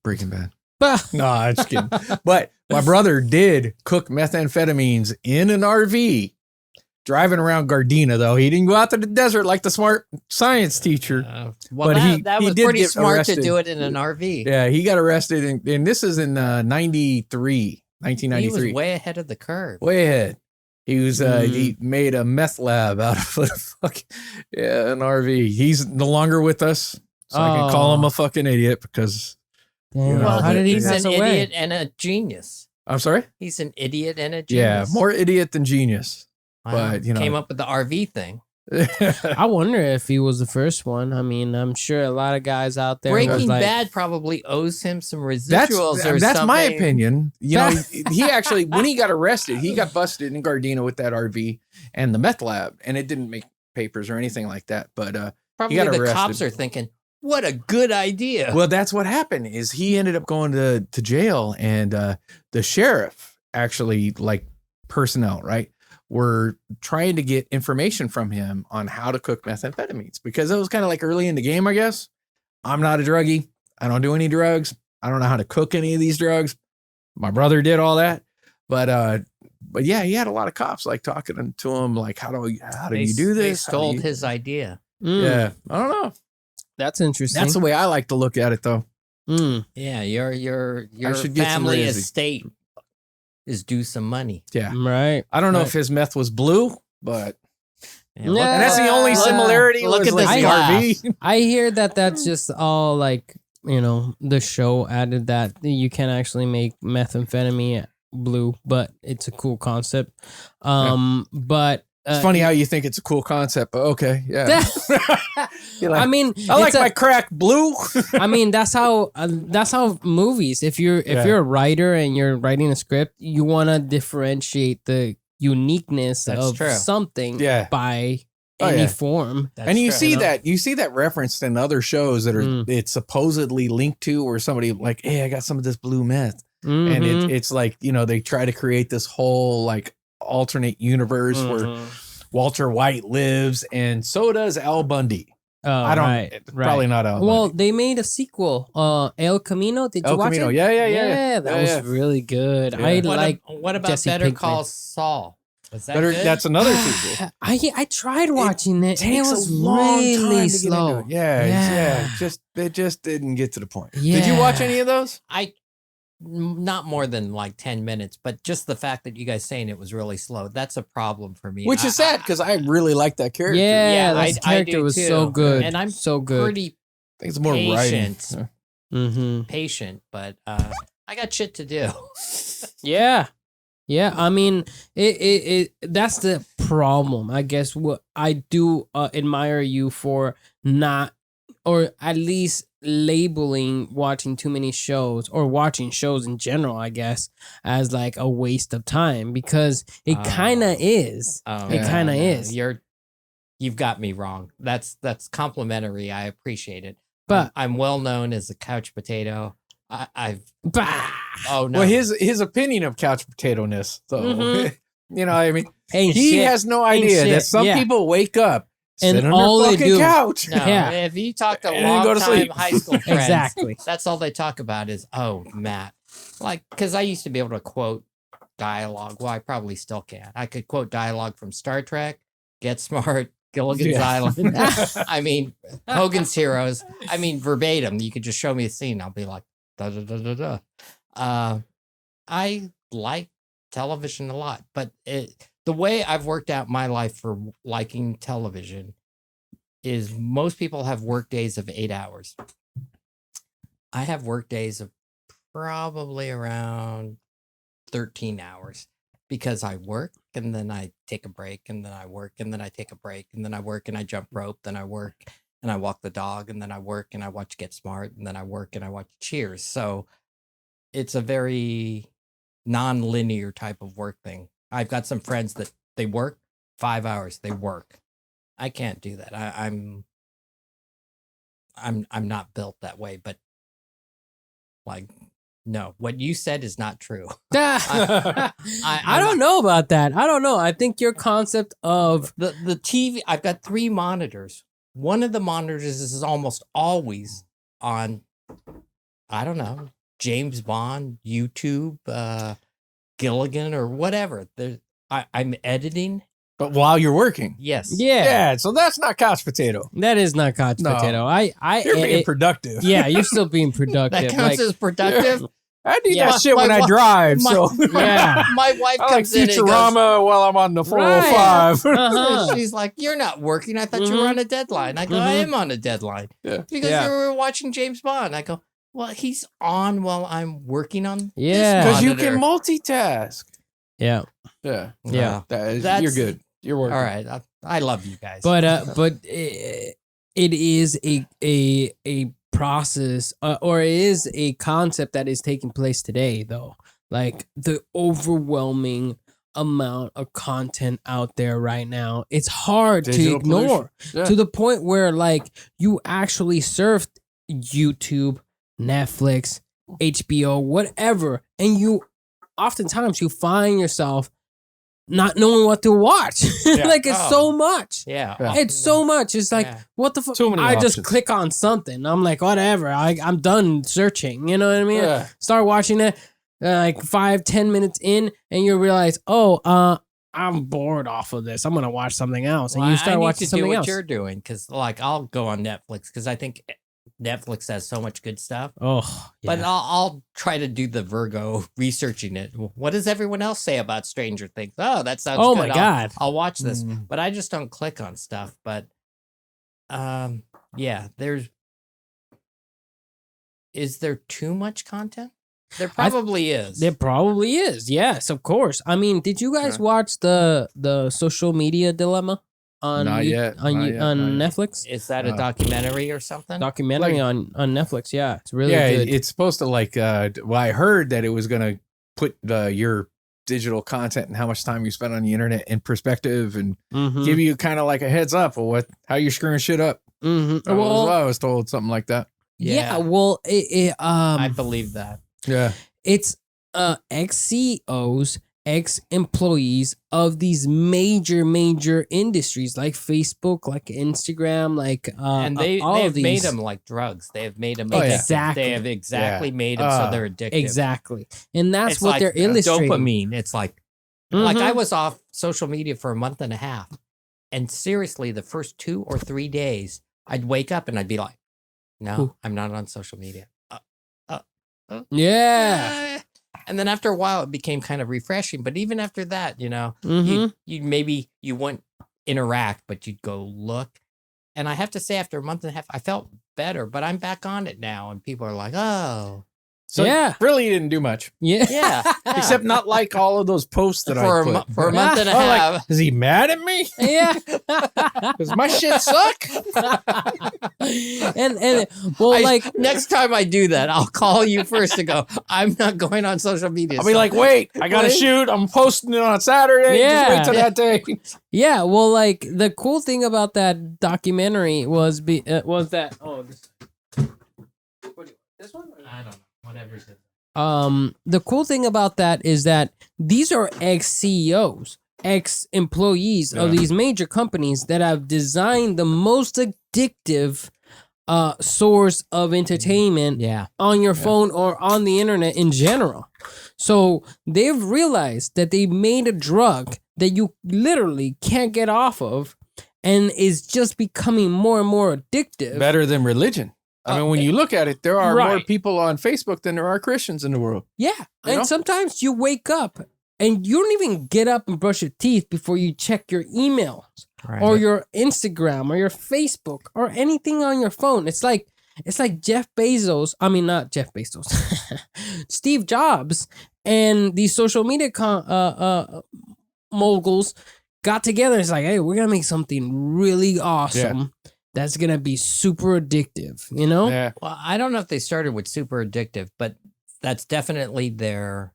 Breaking Bad. No, I'm just kidding. But my brother did cook methamphetamines in an RV driving around Gardena, though. He didn't go out to the desert like the smart science teacher. That was pretty smart to do it in an RV. Yeah, he got arrested. And this is in 1993. He was way ahead of the curve. Way ahead. He was he made a meth lab out of an RV. He's no longer with us, so I can call him a fucking idiot because how did he he's pass an away? idiot and a genius. I'm sorry? He's an idiot and a genius. Yeah, more idiot than genius. Wow. But came up with the RV thing. I wonder if he was the first one. I mean, I'm sure a lot of guys out there. Breaking Bad probably owes him some residuals. That's my opinion. You know, he actually, when he got arrested, he got busted in Gardena with that RV and the meth lab, and it didn't make papers or anything like that. But probably he got the arrested. Cops are thinking, what a good idea. Well, that's what happened. Is he ended up going to jail, and the sheriff actually, like personnel, right, were trying to get information from him on how to cook methamphetamines because it was kind of like early in the game, I guess. I'm not a druggie. I don't do any drugs. I don't know how to cook any of these drugs. My brother did all that. But yeah, he had a lot of cops like talking to him like, how do you do this? They stole his idea. Yeah. I don't know. That's interesting. That's the way I like to look at it though. Yeah. Your family estate is due some money. Yeah. Right. I don't know if his meth was blue, but and that's the only similarity. Look at this RV. I hear that's just all like, the show added that you can actually make methamphetamine blue, but it's a cool concept. But it's funny how you think it's a cool concept, but okay, yeah. Like, I mean, I like my crack blue. I mean, that's how movies. If you're a writer and you're writing a script, you want to differentiate the uniqueness of something by any form. And you see that referenced in other shows that are it's supposedly linked to, or somebody like, hey, I got some of this blue meth, and it's like they try to create this whole like alternate universe where Walter White lives, and so does Al Bundy. I don't probably not Al Bundy. Well, they made a sequel, El Camino. Did you watch it? Yeah. That was really good. Yeah. What about Jesse Better Pinkman. Call Saul? Was that good? That's another sequel. I tried watching it, and it was a long really time slow. Yeah. It just didn't get to the point. Yeah. Did you watch any of those? I not more than like 10 minutes, but just the fact that you guys saying it was really slow, that's a problem for me. Which is sad because I really like that character. Yeah, that character was so good. And I'm so good. Pretty I think it's more patient. writing. Patient, but I got shit to do. Yeah. Yeah, I mean, it that's the problem. I guess what I do admire you for not, or at least labeling watching too many shows or watching shows in general, I guess, as like a waste of time, because it kind of is. It kind of is. You've got me wrong. That's complimentary. I appreciate it. But I'm well known as a couch potato. Oh no. Well, his opinion of couch potato-ness, though, you know, I mean, Ain't he shit. has no idea that some people wake up and sit on all their they fucking do, couch. No, if you talk to And then go to long-time sleep. high school friends, Exactly. that's all they talk about is, oh, Matt. Like, because I used to be able to quote dialogue. Well, I probably still can. I could quote dialogue from Star Trek, Get Smart, Gilligan's Island. I mean, Hogan's Heroes. I mean, verbatim. You could just show me a scene. I'll be like, da da da da da. I like television a lot, but the way I've worked out my life for liking television is most people have work days of 8 hours. I have work days of probably around 13 hours because I work and then I take a break and then I work and then I take a break and then I work and I jump rope, then I work and I walk the dog and then I work and I watch Get Smart and then I work and I watch Cheers. So it's a very non-linear type of work thing. I've got some friends that they work 5 hours, they work. I can't do that. I'm not built that way, but like, no, what you said is not true. I don't know about that. I don't know. I think your concept of the TV, I've got 3 monitors. One of the monitors is almost always on, I don't know, James Bond, YouTube, Gilligan, or whatever. I'm editing. But while you're working. Yes. Yeah, so that's not couch potato. That is not couch potato. You're being productive. Yeah, you're still being productive. That counts as productive. I need that shit when I drive. Yeah. My wife I like comes in and Futurama while I'm on the 405. Uh-huh. she's like, "You're not working. I thought you were on a deadline." I go, "I am on a deadline because you were watching James Bond." I go, "Well, he's on while I'm working on." Yeah, because you can multitask. Yeah. You're good. You're working. All right. I love you guys. But it is a process or it is a concept that is taking place today, though. Like the overwhelming amount of content out there right now, it's hard to ignore to the point where like you actually surf YouTube, Netflix, HBO, whatever, and you oftentimes you find yourself not knowing what to watch. Like it's so much. Yeah. It's so much. It's like, what the fuck? I just click on something. I'm like, whatever. I'm done searching. You know what I mean? Yeah. Start watching it like 5-10 minutes in and you realize, I'm bored off of this. I'm going to watch something else. And you start watching something else. I need to do what you're doing because like I'll go on Netflix because I think Netflix has so much good stuff. Oh, yeah. But I'll try to do the Virgo researching it. What does everyone else say about Stranger Things? Oh, that sounds good. My God. I'll watch this. But I just don't click on stuff. But is there too much content? There probably is. There probably is. Yes, of course. I mean, did you guys watch the social media dilemma? On Netflix? Is that a documentary or something? Documentary on Netflix, yeah. It's really good. It's supposed to I heard that it was going to put your digital content and how much time you spend on the internet in perspective and give you kind of like a heads up of how you're screwing shit up. I was told something like that. Yeah, well, I believe that. Yeah. It's ex-CEOs, ex-employees of these major industries like Facebook, like Instagram, like and they've made them like drugs. They have made them exactly. They have made them so they're addictive. Exactly, and that's it's what like they're illustrating. Dopamine. It's like I was off social media for a month and a half, and seriously, the first 2 or 3 days, I'd wake up and I'd be like, "No, I'm not on social media." Yeah. And then after a while, it became kind of refreshing. But even after that, you wouldn't interact, but you'd go look. And I have to say, after a month and a half, I felt better. But I'm back on it now, and people are like, "Oh." So really, you didn't do much. Yeah. Except not like all of those posts that for I put. For a month and a half. Like, is he mad at me? Yeah. Does my shit suck? and next time I do that, I'll call you first to go, I'm not going on social media. I'll be like, wait, I got to shoot. I'm posting it on Saturday. Yeah. Just wait till that day. Yeah. Well, like the cool thing about that documentary was that, this one? I don't know. Whatever it is. The cool thing about that is that these are ex-CEOs, ex-employees of these major companies that have designed the most addictive source of entertainment on your phone or on the internet in general. So they've realized that they made a drug that you literally can't get off of and is just becoming more and more addictive. Better than religion. I mean, when you look at it, there are more people on Facebook than there are Christians in the world. Yeah. And sometimes you wake up and you don't even get up and brush your teeth before you check your emails or your Instagram or your Facebook or anything on your phone. It's like Jeff Bezos. I mean, not Jeff Bezos. Steve Jobs and these social media moguls got together. It's like, hey, we're going to make something really awesome. Yeah. That's going to be super addictive, you know? Yeah. Well, I don't know if they started with super addictive, but that's definitely their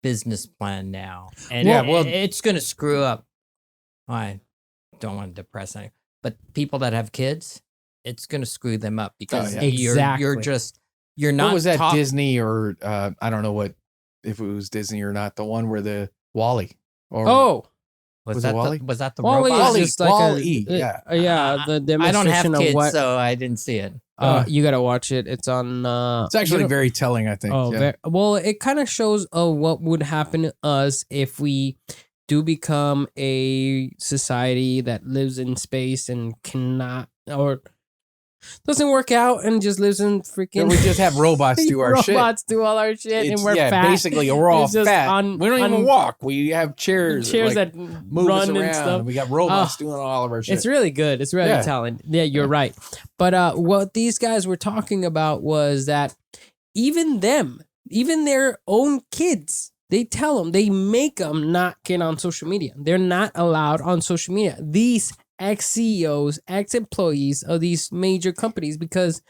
business plan now. And it's going to screw up. I don't want to depress anyone, but people that have kids, it's going to screw them up because you're not. What was that Disney or I don't know if it was Disney or not, the one where the Wall-E. Was that the Wall-E robot? Is just like Wall-E, the demonstration I don't have kids, of what, so I didn't see it. You got to watch it. It's on... it's actually very telling, I think. Well, it kind of shows what would happen to us if we do become a society that lives in space and cannot... or doesn't work out and just lives in freaking... we just have robots do our shit. Robots do all our shit and we're fat. Basically, we're all fat. We don't even walk. We have chairs that move run and stuff. We got robots doing all of our shit. It's really good. It's really talented. Yeah, you're right. But what these guys were talking about was that even their own kids, they tell them, they make them not get on social media. They're not allowed on social media. These ex-CEOs, ex-employees of these major companies, because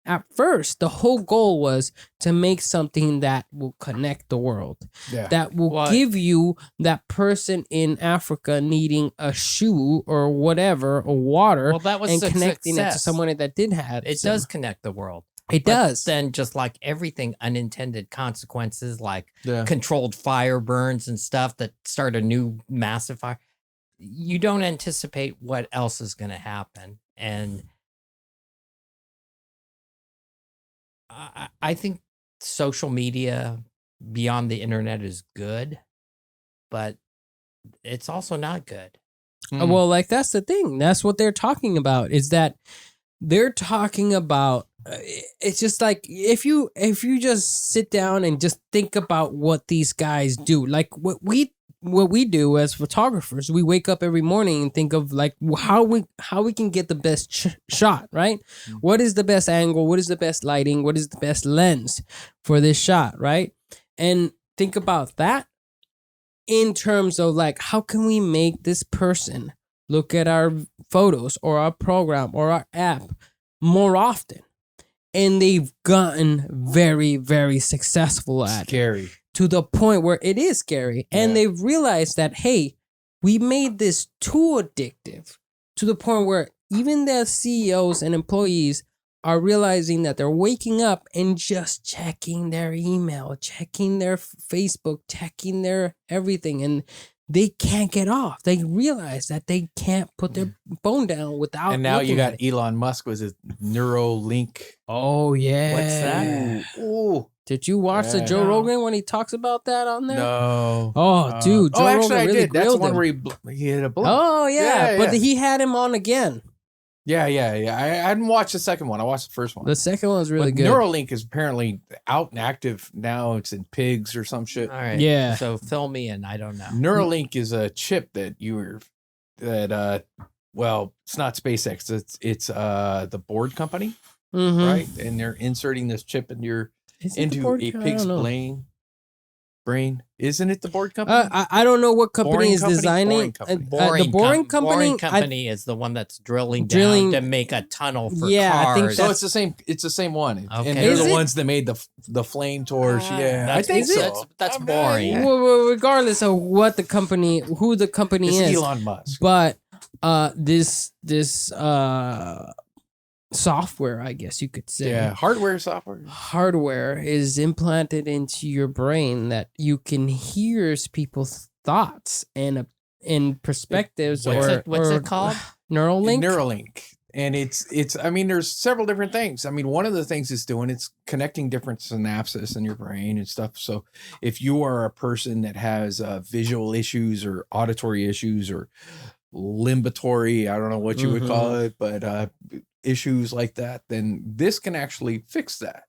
at first the whole goal was to make something that will connect the world, that will give you that person in Africa needing a shoe or whatever or water, that was and connecting it to someone that did have it. Does connect the world. It does. Then just like everything, unintended consequences like controlled fire burns and stuff that start a new massive fire. You don't anticipate what else is going to happen. And I think social media beyond the internet is good, but it's also not good. Well, like that's the thing. That's what they're talking about, is that they're talking about, it's just like if you just sit down and just think about what these guys do, like what we do as photographers, we wake up every morning and think of like how we can get the best shot, right? Mm-hmm. What is the best angle? What is the best lighting? What is the best lens for this shot, right? And think about that in terms of like, how can we make this person look at our photos or our program or our app more often? And they've gotten very, very successful at it. To the point where it is scary. And they've realized that, hey, we made this too addictive to the point where even the CEOs and employees are realizing that they're waking up and just checking their email, checking their Facebook, checking their everything. And they can't get off. They realize that they can't put their phone down without. And now you got Elon Musk with his Neuralink. Oh, yeah. What's that? Ooh. Did you watch the Joe Rogan when he talks about that on there? No. Oh, dude. Joe actually, Rogan really I did. That's the one him. where he hit a blunt. Oh, yeah. But he had him on again. Yeah. I hadn't watched the second one. I watched the first one. The second one was really But good. Neuralink is apparently out and active now. It's in pigs or some shit. All right. Yeah. So fill me in. I don't know. Neuralink is a chip that well, it's not SpaceX. It's the board company, right? And they're inserting this chip into a pig's brain. Isn't it the board company? I don't know what company is designing. The Boring Company is the one that's drilling down to make a tunnel for cars. I think so. It's the same. It's the same one. Okay. And they're the ones that made the flame torch. I think so. That's boring. Well, regardless of who the company is, Elon Musk. But this software, I guess you could say. Yeah, software. Hardware is implanted into your brain that you can hear people's thoughts and perspectives. What's it called? Neuralink. Neuralink. And it's I mean, there's several different things. I mean, one of the things it's doing, it's connecting different synapses in your brain and stuff. So if you are a person that has visual issues or auditory issues or limbatory, I don't know what you would call it, but issues like that, then this can actually fix that.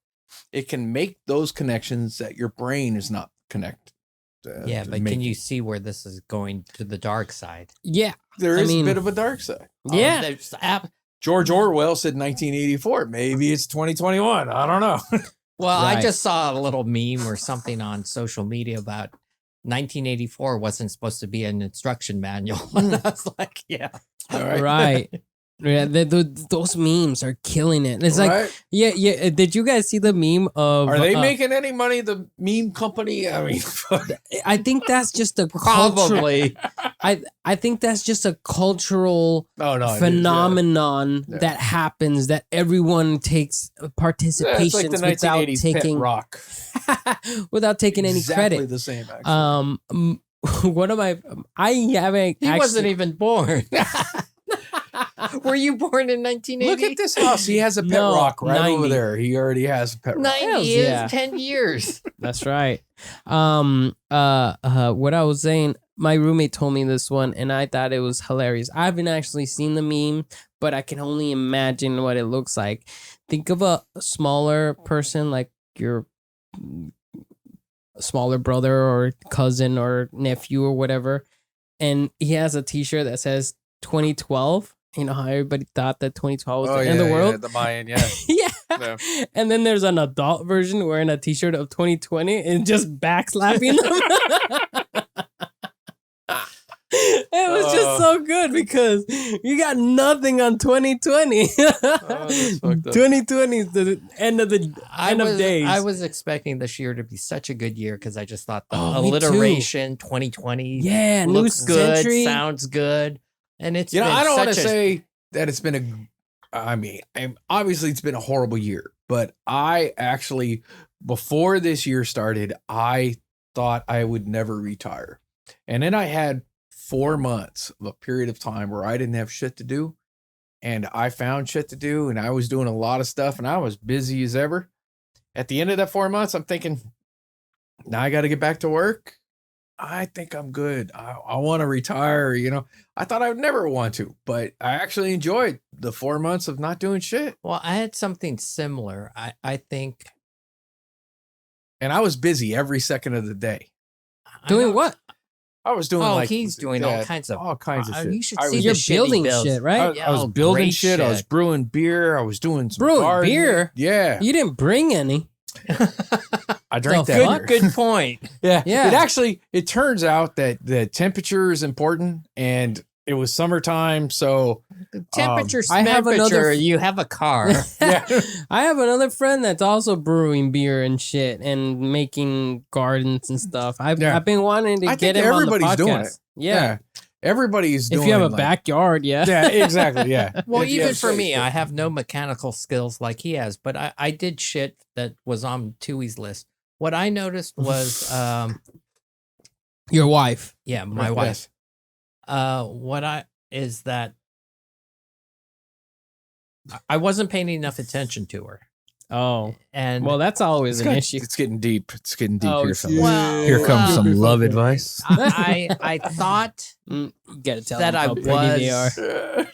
It can make those connections that your brain is not connected. But can you see where this is going to the dark side? Yeah, there is a bit of a dark side. Yeah, George Orwell said 1984. Maybe it's 2021. I don't know. Well, right. I just saw a little meme or something on social media about 1984 wasn't supposed to be an instruction manual. And I was like, yeah. All right. Right. Yeah, those memes are killing it. It's like, yeah. Did you guys see the meme of? Are they making any money? The meme company. I mean, I think that's just a probably. I think that's just a cultural phenomenon that happens that everyone takes participation like without taking Pet Rock, without taking any exactly credit. The same. Actually. One of my He wasn't even born. Were you born in 1980? Look at this house. He has a pet rock right 90. Over there. He already has a pet rock. 90 is 10 years. That's right. What I was saying, my roommate told me this one, and I thought it was hilarious. I haven't actually seen the meme, but I can only imagine what it looks like. Think of a smaller person, like your smaller brother or cousin or nephew or whatever, and he has a T-shirt that says 2012. You know how everybody thought that 2012 was the end of the world? Yeah, the Mayan, yeah. And then there's an adult version wearing a T-shirt of 2020 and just backslapping them. It was just so good because you got nothing on 2020. 2020 is the end of days. I was expecting this year to be such a good year because I just thought the alliteration 2020 looks good, century. Sounds good. And it's I don't want to say that it's been obviously it's been a horrible year, but I actually, before this year started, I thought I would never retire. And then I had 4 months of a period of time where I didn't have shit to do, and I found shit to do, and I was doing a lot of stuff, and I was busy as ever. At the end of that 4 months, I'm thinking, now I got to get back to work. I think I'm good. I want to retire. I thought I would never want to, but I actually enjoyed the 4 months of not doing shit. Well, I had something similar. I think. And I was busy every second of the day. Doing what? I was doing he's doing all kinds of shit. You should see you're building shit, right? I was building shit. I was brewing beer. I was doing some gardening. Beer? Yeah. You didn't bring any. I drank that. Good point. Yeah. It turns out that the temperature is important, and it was summertime, so temperature. You have a car. Yeah. I have another friend that's also brewing beer and shit and making gardens and stuff. I've been wanting to get him on the podcast. Doing it. Yeah. Everybody's doing it. If you have a backyard, yeah. Yeah, exactly, yeah. Well, even for me, I have no mechanical skills like he has, but I did shit that was on Tui's list. What I noticed was... your wife. Yeah, my wife. Is that I wasn't paying enough attention to her. Oh, and well, that's always an issue. It's getting deep. It's getting deep here. Well, here comes some love advice. I thought you gotta tell that them how pretty they are.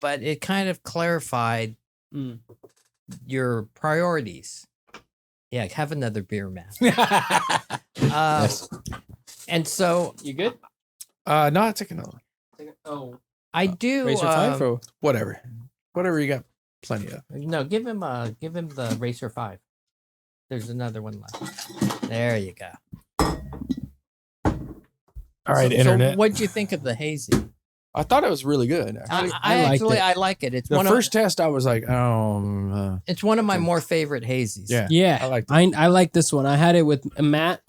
but it kind of clarified your priorities. Yeah, have another beer, Matt. Yes. And so You good? No, I'll take another one. Oh, I do. Racer 5 or Whatever you got, plenty of. No, give him the Racer 5. There's another one left. There you go. All right, internet. So what'd you think of the hazy? I thought it was really good. Actually. I like it. It's the first test, I was like, it's one of my more favorite hazies. Yeah, I like. I like this one. I had it with Matt,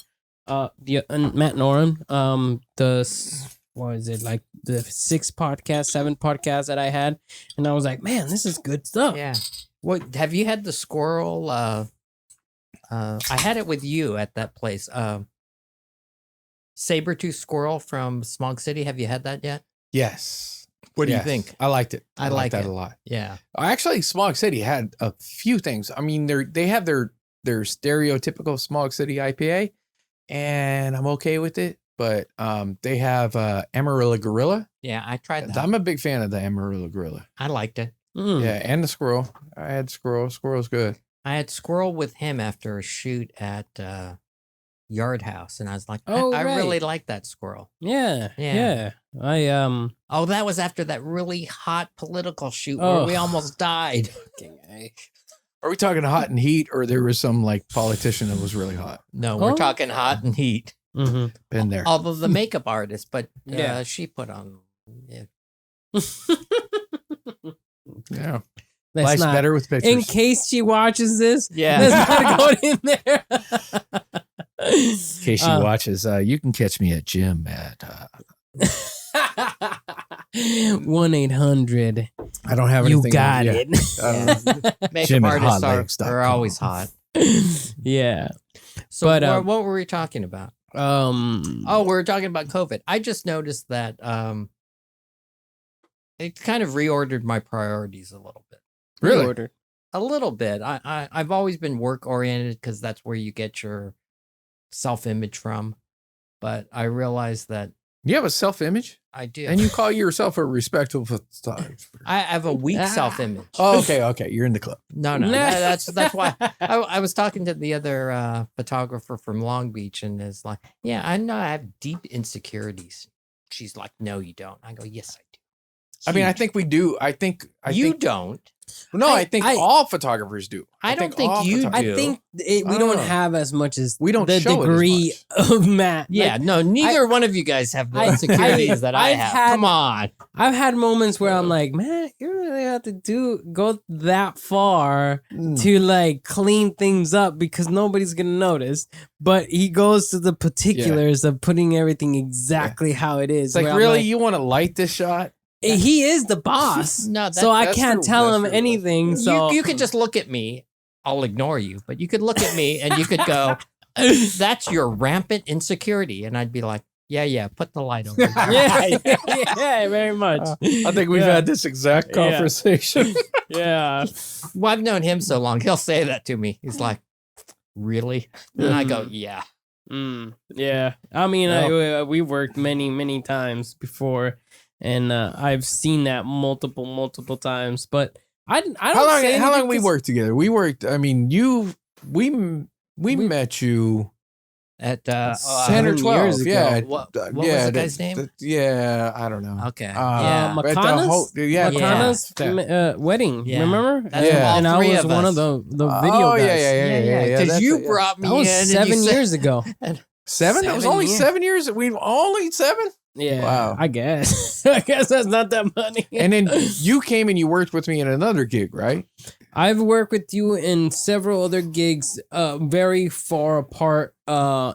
Matt Noren. What is it, like the 7 podcast that I had, and I was like, man, this is good stuff. Yeah. What have you had the squirrel? I had it with you at that place. Saber-tooth squirrel from Smog City. Have you had that yet? Yes. What do you think? I liked it. I like that it a lot. Yeah. Actually, Smog City had a few things. I mean, they have their stereotypical Smog City IPA, and I'm okay with it. But they have Amarillo Gorilla. Yeah, I tried that. I'm a big fan of the Amarillo Gorilla. I liked it. Yeah, and the squirrel. I had squirrel. Squirrel's good. I had squirrel with him after a shoot at Yard House, and I was like, Oh, I right. really like that squirrel. Yeah. Yeah. I that was after that really hot political shoot where we almost died. Are we talking hot and heat, or there was some like politician that was really hot? No, we're talking hot and heat. Mm-hmm. Been there. Although the makeup artist, but Yeah. she put on. Yeah. Yeah. Let's Life's not- better with pictures. In case she watches this, Yeah. let's not go in there. In case she watches, you can catch me at gym at 1-800. I don't have You anything. got yeah. it. Makeup Jim at artists are hotlegs.com. always hot. Yeah. So But, what were we talking about? Oh, we were talking about COVID. I just noticed that it kind of reordered my priorities a little bit. Really? Reordered. A little bit. I've always been work oriented because that's where you get your self-image from. But I realized that You have a self-image, I do. and you call yourself a respectable photographer. I have a weak self-image. Oh, okay. You're in the club. No. That's why I was talking to the other photographer from Long Beach, and is like, yeah, I know I have deep insecurities. She's like, no, you don't. I go, yes, I do. I mean, I think we do. I think don't. No, I think I- all photographers do. I don't think all you photographers- I think we I don't don't know. have as much as We don't the show it as degree of Matt. Yeah, Like, no, neither one of you guys have the I- insecurities that I I've have. had- Come on. I've had moments where I'm like, man, you really have to go that far to like clean things up because nobody's gonna notice. But he goes to the particulars of putting everything exactly how it is. It's like, where I'm really, you want to light this shot? he is the boss. No, so I that's can't true. tell That's him true. anything. So You could just look at me. I'll ignore you, but you could look at me and you could go, that's your rampant insecurity. And I'd be like, yeah, put the light over there. yeah, very much. I think we've had this exact Yeah. conversation. Yeah. Well, I've known him so long. He'll say that to me. He's like, really? And I go, yeah. Yeah. I mean, we worked many times before, and I've seen that multiple times. But I don't. How long we worked together? We worked. I mean, we met you At 10 or 7 12 years ago. Yeah. What was yeah, the guy's name? Yeah, I don't know. Okay. Yeah. But the Makana's? whole- yeah, Makana's wedding. Yeah. Remember? That's Yeah. all And I three was of one us. of the video Oh, guys. yeah. Because that's you it, yeah. brought me That was in. and 7 you said- years ago. 7? That was 7 only years. 7 years. We've only 7. Yeah. Wow. I guess. I guess that's not that money. And then you came and you worked with me in another gig, right? I've worked with you in several other gigs, very far apart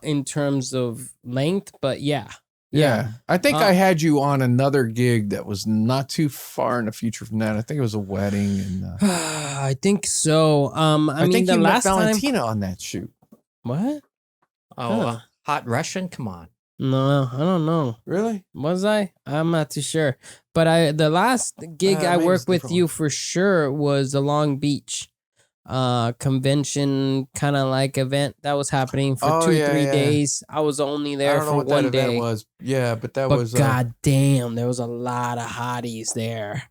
in terms of length, but yeah. I think I had you on another gig that was not too far in the future from that. I think it was a wedding, and I think so. I mean, think the you last met time. Valentina on that shoot. What? Oh, Hot Russian? Come on. No, I don't know. Really? Was I? I'm not too sure. But the last gig I maybe it's worked with different you one. for sure was the Long Beach convention kind of like event that was happening for 3 days. I was only I there don't know for what that one event day. was. Yeah, but that But was. god damn, there was a lot of hotties there.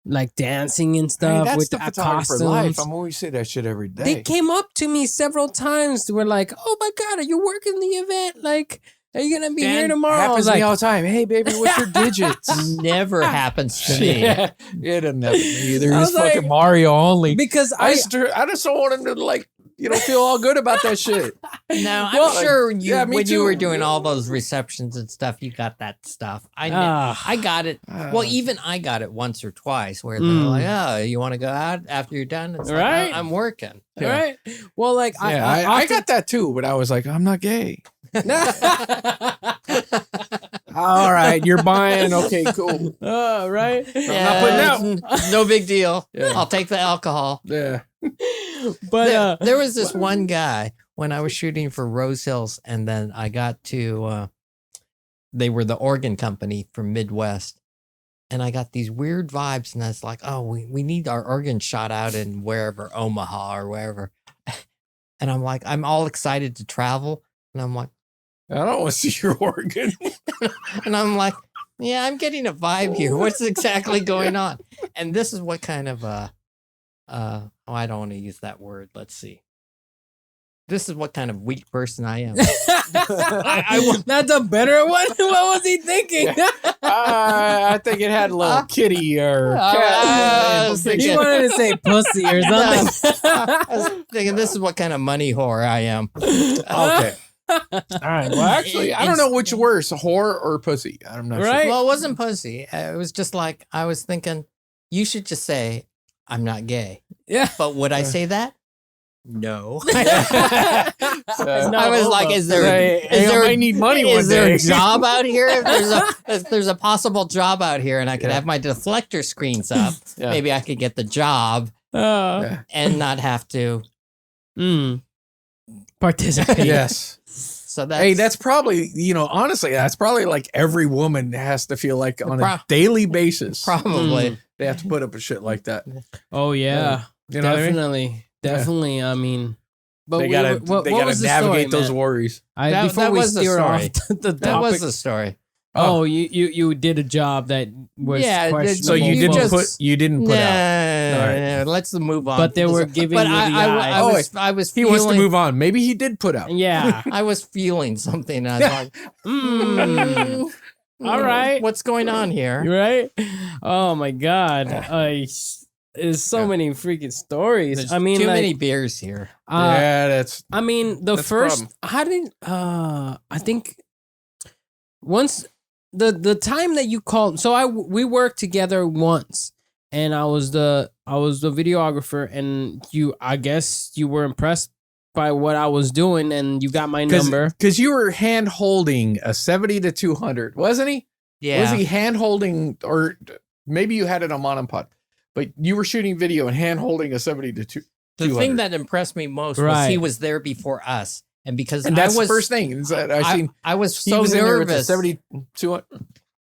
like dancing and stuff that's with the the photographer life. costumes. I'm always say that shit every day. They came up to me several times. They were like, "Oh my God, are you working the event? Like, are you gonna be here tomorrow?" Happens I was to me like, all the time. Hey, baby, what's your digits? Never happens to me. Yeah, it doesn't happen to me either. I He's was like- fucking Mario only. because I just don't want him to like, feel all good about that shit. No, Well, I'm sure you yeah, me when you too. were doing all those receptions and stuff, you got that stuff. I got it. Well, even I got it once or twice where they're like, "Oh, you want to go out after you're done?" It's Right. like, I'm working. Yeah. right. Well, like I got that too, but I was like, I'm not gay. All right, you're buying. Okay, cool. Right. Yeah, putting no big deal. Yeah. I'll take the alcohol. Yeah. But There was this one guy when I was shooting for Rose Hills, and then I got to, they were the organ company from Midwest, and I got these weird vibes, and I was like, oh, we need our organ shot out in wherever, Omaha or wherever. And I'm like, I'm all excited to travel, and I'm like, I don't want to see your organ. and I'm like, yeah, I'm getting a vibe here. What's exactly going on? And this is what kind of I don't want to use that word. Let's see. This is what kind of weak person I am. that's a better one. What was he thinking? I think it had a little kitty or I cat. was He thinking, wanted to say pussy or something. I was thinking this is what kind of money whore I am. Okay. All right. Well, actually, I don't know which worse, whore or pussy. I'm not Right? sure. Well, it wasn't pussy. It was just like I was thinking. You should just say I'm not gay. Yeah. But would I say that? No. It's not I was homo. like, is there? Hey, Is there? I need money Is one there day. a job out here? If there's a possible job out here, and I could have my deflector screens up, Yeah. maybe I could get the job Yeah. and not have to. Participate. Yes. So that's Hey, that's probably, honestly, that's probably like every woman has to feel like on a daily basis. probably. They have to put up with shit like that. Oh yeah. You know what I mean? Definitely. I mean, but They gotta what was the navigate story, those man? worries. Before that we was the steer off story. the That topic. was the story. Oh, you did a job that was Yeah, questionable. So you didn't put out. Nah, let's move on. But they were giving But you the eye. I was He feeling, wants to move on. Maybe he did put out. Yeah. I was feeling something. I was like, All right. what's going on here? You right? Oh my God. There's so many freaking stories. There's I mean, too like, many beers here. Yeah, that's. I mean, the That's the first, I think once the time that you called, so we worked together once, and I was the videographer, and I guess you were impressed by what I was doing, and you got my number. Because you were hand holding a 70 to 200, wasn't he? Yeah. Was he hand holding, or maybe you had it on Monopod, but you were shooting video and hand holding a 70 to 200. The thing that impressed me most was he was there before us. And because that's the first thing is that I was he so was in there with the nervous. 70, 200.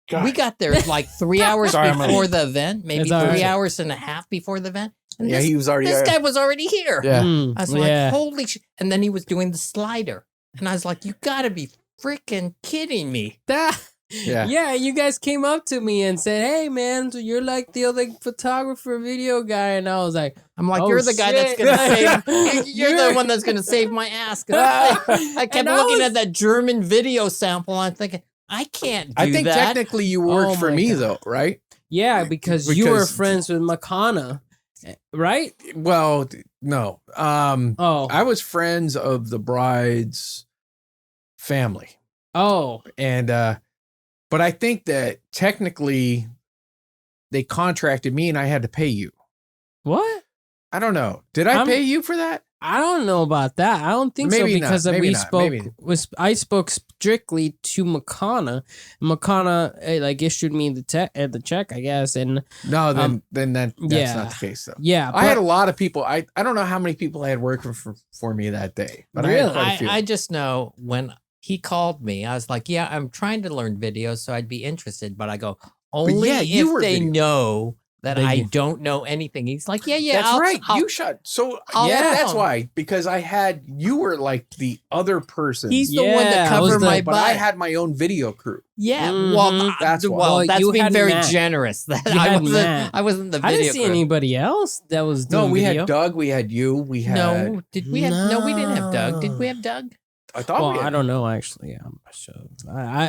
God. We got there like 3 hours Sorry, before the event, maybe It's all 3 right. hours and a half before the event. And Yeah, he was already this there. guy was already here. Yeah. I was like, holy shit. And then he was doing the slider. And I was like, you gotta be freaking kidding me. Yeah, you guys came up to me and said, "Hey, man, so you're like the other photographer, video guy," and I was like, I'm like, Oh, you're the guy that's shit. gonna save. You're the one that's gonna save my ass. 'Cause I kept And I looking was- at that German video sample. I'm thinking, I can't do I think that. technically you worked Oh for my me, God. though, right? "Yeah," because you were Because- friends with Makana, right? Well, no. Oh, I was friends of the bride's family. oh, And, but I think that technically they contracted me and I had to pay you. what? I don't know. Did I pay you for that? I don't know about that. I don't think Maybe so not, because maybe not, maybe. I spoke strictly to Makana. Makana issued me the check, I guess, and No, then that's yeah. not the case, though. yeah, I had a lot of people. I don't know how many people I had working for me that day, but I had quite a few. I just know when he called me, I was like, yeah, I'm trying to learn video, so I'd be interested. But I go, only yeah, you if were they video. know that I don't know anything. He's like, yeah. That's right. You shot. So that's why, because you were like the other person. He's the one that covered my butt. But I had my own video crew. Yeah. Well, that's being very generous. That I wasn't the video crew. I didn't see anybody else that was doing No, we video. had Doug. We had you. We had. No, did we have? No, we didn't have Doug. Did we have Doug? I thought I don't know actually. I'm not sure.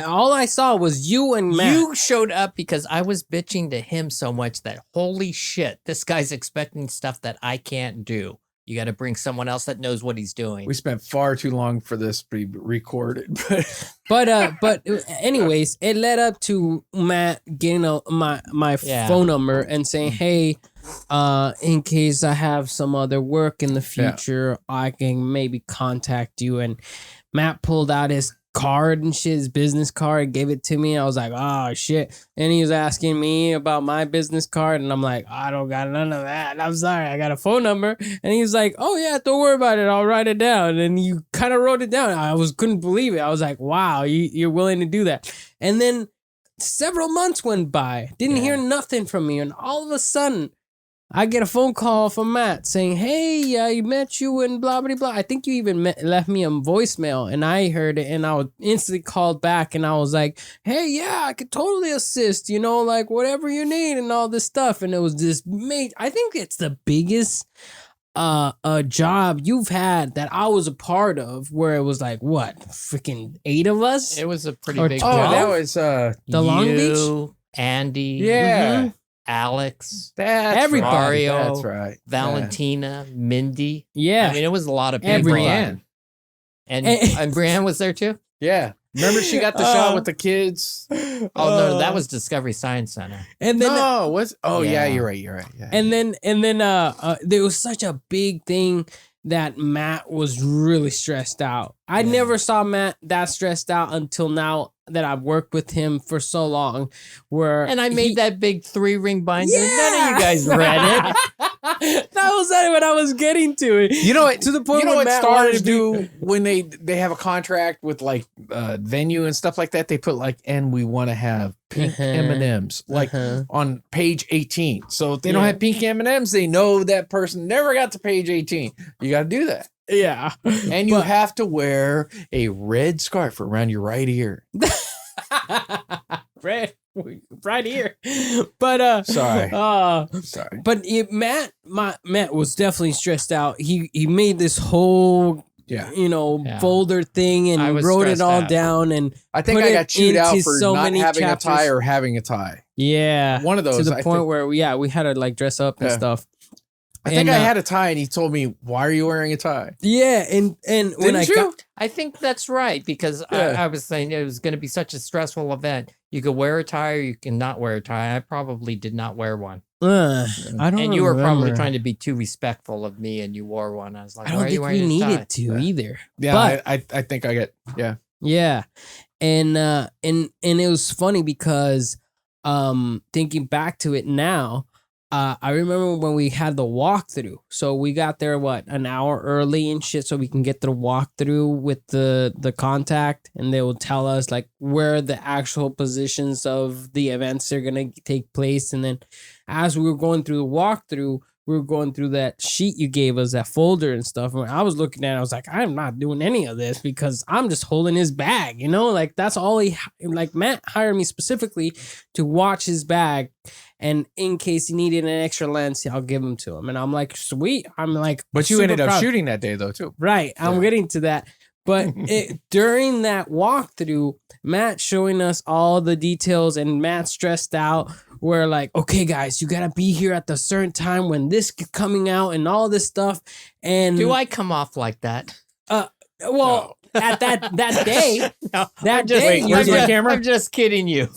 All I saw was you and Matt. You showed up because I was bitching to him so much that holy shit, this guy's expecting stuff that I can't do. You got to bring someone else that knows what he's doing. We spent far too long for this to be recorded, but anyways, it led up to Matt getting my phone number and saying, hey, in case I have some other work in the future, I can maybe contact you. And Matt pulled out his card and shit, his business card, gave it to me. I was like, oh shit. And he was asking me about my business card, and I'm like, I don't got none of that. I'm sorry, I got a phone number. And he was like, oh yeah, don't worry about it, I'll write it down. And you kind of wrote it down. Couldn't believe it. I was like, wow, you're willing to do that. And then several months went by, didn't hear nothing from me, and all of a sudden I get a phone call from Matt saying, hey, I met you and blah, blah, blah. I think you even left me a voicemail, and I heard it, and I instantly called back, and I was like, hey, yeah, I could totally assist, like whatever you need and all this stuff. And it was this I think it's the biggest job you've had that I was a part of, where it was like, what, freaking 8 of us? It was a pretty big job. Oh, that was the Long Beach? Andy. Yeah. Alex, everybody, Mario, that's right, Valentina, Mindy. Yeah, I mean, it was a lot of people. Brian. And Brian was there too. Yeah, remember she got the shot with the kids. Oh no, that was Discovery Science Center. And then yeah, you're right. Yeah. And then there was such a big thing that Matt was really stressed out. I never saw Matt that stressed out until now that I've worked with him for so long. And I made that big 3-ring binder. Yeah! None of you guys read it. That was what I was getting to. You know what? To the point you know where what Matt stars do when they have a contract with like venue and stuff like that. They put like, and we want to have pink M&Ms like on page 18. So if they don't have pink M&Ms, they know that person never got to page 18. You got to do that. Yeah. And you have to wear a red scarf around your right ear. Red right here. But sorry. But Matt was definitely stressed out. He made this whole folder thing and wrote it all down, and I think I got chewed out for not having a tie or having a tie. Yeah. One of those. To the point where we had to like dress up and stuff. I think I had a tie, and he told me, "Why are you wearing a tie?" Yeah, and when I think that's right, because I was saying it was going to be such a stressful event. You could wear a tie, or you can not wear a tie. I probably did not wear one. I don't. And you were probably trying to be too respectful of me, and you wore one. I was like, I don't think we needed to either. Yeah, but I think I get yeah, and it was funny because thinking back to it now. I remember when we had the walkthrough. So we got there, an hour early and shit, so we can get the walkthrough with the contact, and they will tell us like where the actual positions of the events are gonna take place. And then as we were going through the walkthrough, we were going through that sheet you gave us, that folder and stuff. And I was looking at it, I was like, I'm not doing any of this because I'm just holding his bag, like that's all Matt hired me specifically to watch his bag. And in case he needed an extra lens, I'll give him to him. And I'm like, sweet. I'm like, but you ended up shooting that day though, too. Right. I'm getting to that. But during that walkthrough, Matt showing us all the details, and Matt stressed out. We're like, okay, guys, you got to be here at the certain time when this coming out and all this stuff. And do I come off like that? Well, at that day, no, that day, where's my camera? I'm just kidding you.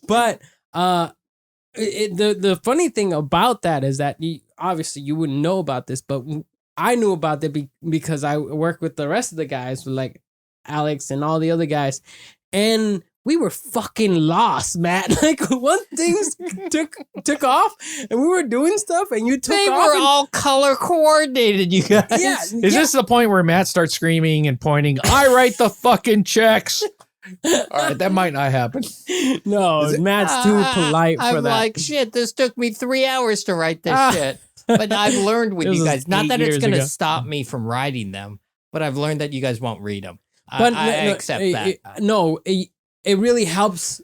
But the funny thing about that is that obviously you wouldn't know about this, but I knew about that because I work with the rest of the guys, like Alex and all the other guys, and we were fucking lost, Matt. Like once things took off and we were doing stuff and you took off. They were all color coordinated, you guys. Yeah. Is this the point where Matt starts screaming and pointing, I write the fucking checks? All right, that might not happen. No, Matt's too polite for I'm that. like, shit, this took me 3 hours to write this shit. But I've learned with This you was guys, not 8 that it's years going to ago. stop me from writing them, but I've learned that you guys won't read them. But I accept that. It really helps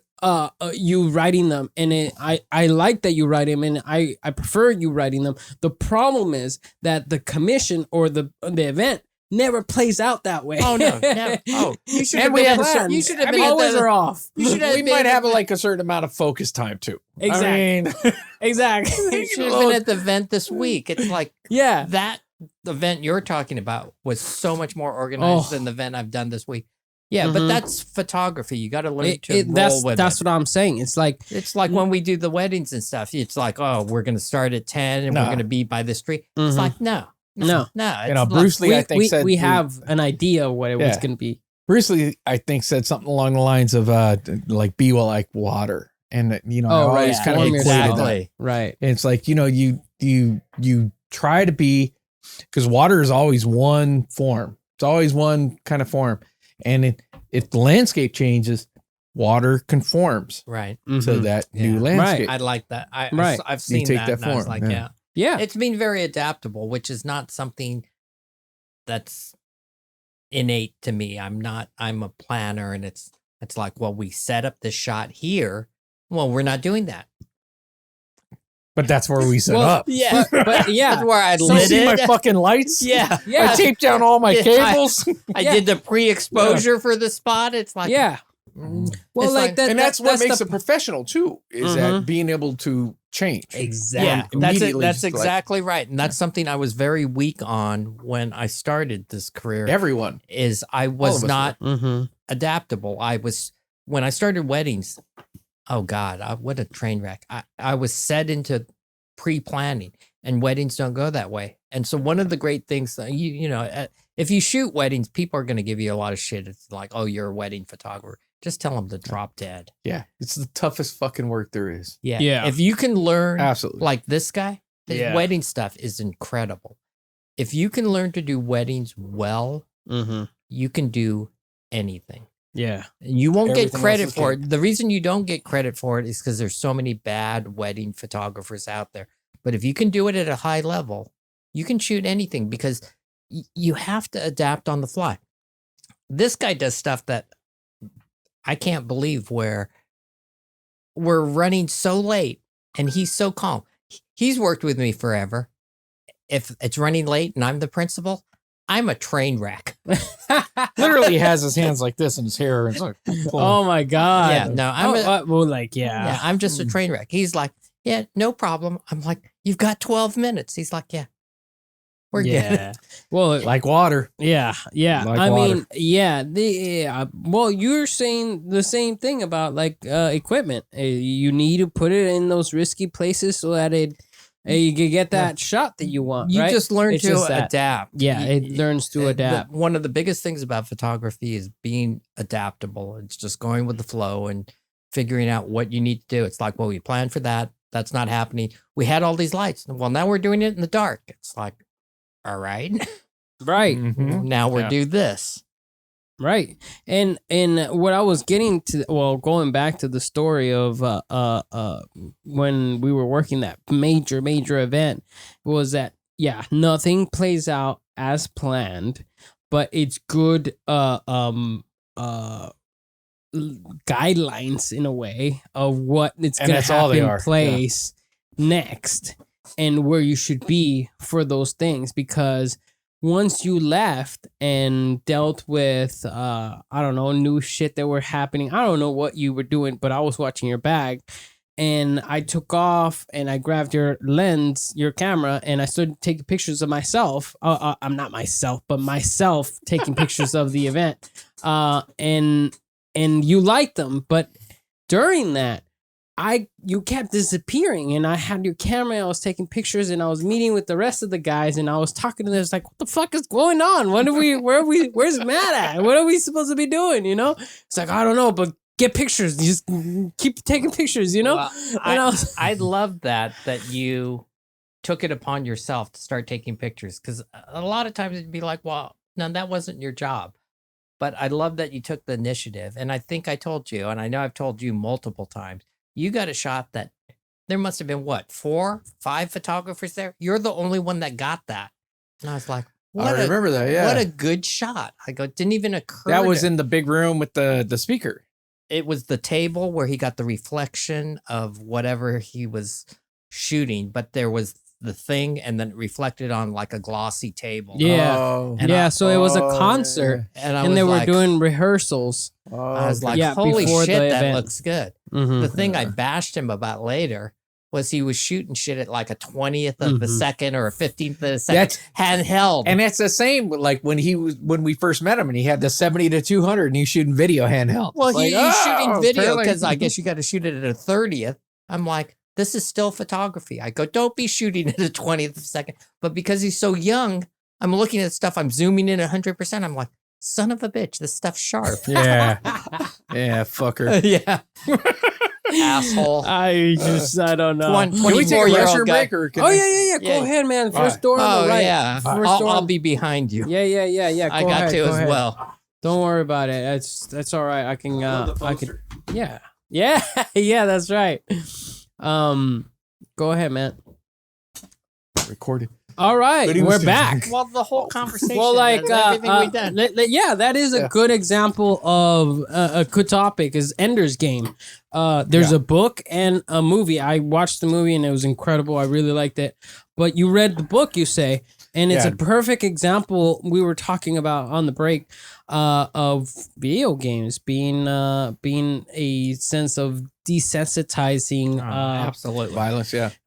you writing them, and I like that you write them, and I prefer you writing them. The problem is that the commission or the event never plays out that way. Oh no, never. Oh, you should have we been. have You should have I been. mean, at always the- are off. You should have We been might at have the- like a certain amount of focus time too. Exactly. I mean, Exactly. You should have been at the event this week. It's like Yeah. that event you're talking about was so much more organized Oh. than the event I've done this week. Yeah, but Mhm. that's photography. You got to learn to roll That's with that's it. what I'm saying. It's like It's like when we do the weddings and stuff. It's like, oh, we're going to start at 10 and No. we're going to be by this tree. Mhm. It's like, no. No. It's You know, like- Bruce Lee, I think, we said have an idea of what it was Yeah. going to be. Bruce Lee, I think, said something along the lines of like be like water, and I Oh, right. always kind of Form equated yourself. that. Exactly. Right. And it's like you try to be, because water is always one form. It's always one kind of form, and if the landscape changes, water conforms Right. to Mhm. that Yeah. new landscape. I like that. Right. I've seen take that. that And I was form, like, yeah. yeah. Yeah. It's been very adaptable, which is not something that's innate to me. I'm a planner, and it's like, well, we set up this shot here. Well, we're not doing that. But that's where we set Well, up. Yeah. But yeah. That's where I So lit see my it. fucking lights. Yeah. Yeah. I taped down all my Yeah, cables, I Yeah. did the pre-exposure for the spot. It's like, Yeah. mm, Well, it's like that. and that's what makes the, a professional too. Is that being able to change? exactly. yeah, that's it. immediately That's just like- exactly right. And that's something I was very weak on when I started this career. Everyone. Is I of was us not Mm-hmm. adaptable. When I started weddings, oh God, what a train wreck. I was set into pre-planning, and weddings don't go that way. And so one of the great things that if you shoot weddings, people are going to give you a lot of shit. It's like, oh, you're a wedding photographer. Just tell them to drop dead. Yeah, it's the toughest fucking work there is. Yeah. Yeah. If you can learn Absolutely. like this guy, his Yeah. wedding stuff is incredible. If you can learn to do weddings well, Mm-hmm. you can do anything. Yeah. And you won't get Everything else credit is for cake. it. The reason you don't get credit for it is because there's so many bad wedding photographers out there. But if you can do it at a high level, you can shoot anything, because you have to adapt on the fly. This guy does stuff that I can't believe, where we're running so late and he's so calm. He's worked with me forever. If it's running late and I'm the principal, I'm a train wreck. Literally has his hands like this in his hair. And it's like, Oh my God. Yeah, no, I'm yeah. I'm just a train wreck. He's like, yeah, no problem. I'm like, you've got 12 minutes. He's like, yeah, we're Yeah. good. Well, like water. yeah. Like I water. mean, yeah. Well, you're saying the same thing about like equipment. You need to put it in those risky places so that you can get that shot that you want. You right? just learn It's to just that. adapt. Yeah, You- it learns to adapt. One of the biggest things about photography is being adaptable. It's just going with the flow and figuring out what you need to do. It's like, well, we planned for that. That's not happening. We had all these lights. Well, now we're doing it in the dark. It's like, all right, Right. Mhm. now we're Yeah. do this. Right. And what I was getting to, well, going back to the story of when we were working that major event, was that nothing plays out as planned, but it's good guidelines in a way of what it's And going to that's all they happen are, yeah. place next, and where you should be for those things. Because once you left and dealt with I don't know, new shit that were happening, I don't know what you were doing, but I was watching your bag, and I took off and I grabbed your lens, your camera, and I started taking pictures of myself. I'm not myself, but myself taking pictures of the event. And you liked them, but during that, you kept disappearing, and I had your camera, and I was taking pictures, and I was meeting with the rest of the guys, and I was talking to them. It's like, what the fuck is going on? Where's Matt at? What are we supposed to be doing? You know? It's like, I don't know, but get pictures. You just keep taking pictures, you know? Well, And I was- I love that you took it upon yourself to start taking pictures, because a lot of times it'd be like, well, no, that wasn't your job. But I love that you took the initiative. And I think I told you, and I know I've told you multiple times, you got a shot that there must have been, what, 4, 5 photographers there? You're the only one that got that. And I was like, I remember that, yeah. What a good shot. I go, it didn't even occur. That was in the big room with the speaker. It was the table where he got the reflection of whatever he was shooting, but there was the thing and then it reflected on like a glossy table. Yeah. So it was a Oh, concert And and they were doing rehearsals. I was like, Yeah, holy before shit, the that event. looks good. Mhm. The thing I bashed him about later was he was shooting shit at like a 20th of a second or a 15th of a second handheld. And it's the same like when we first met him and he had the 70 to 200 and he's shooting video handheld. Well, Like, he's shooting video apparently- because I guess you got to shoot it at a 30th. I'm like, this is still photography. I go, don't be shooting at a 20th of a second. But because he's so young, I'm looking at stuff. I'm zooming in 100%. I'm like, son of a bitch, this stuff's sharp. Yeah. Yeah, fucker. Yeah. Asshole. I don't know. Can we take a 24-year-old restroom guy. break or can Oh we- yeah. Go ahead, man. First door on Oh, the right. yeah. First door I'll on- be behind you. Yeah. I Go got ahead, to go as ahead. well. Don't worry about it. That's all right. I can. Yeah. Yeah. That's right. Go ahead, man. Recorded. All right, But he we're was- back. Well, the whole conversation. Well, like, everything we've done. yeah, that is a good example of a good topic. Is Ender's Game. There's a book and a movie. I watched the movie and it was incredible. I really liked it. But you read the book, you say, and it's a perfect example. We were talking about on the break of video games being a sense of desensitizing absolutely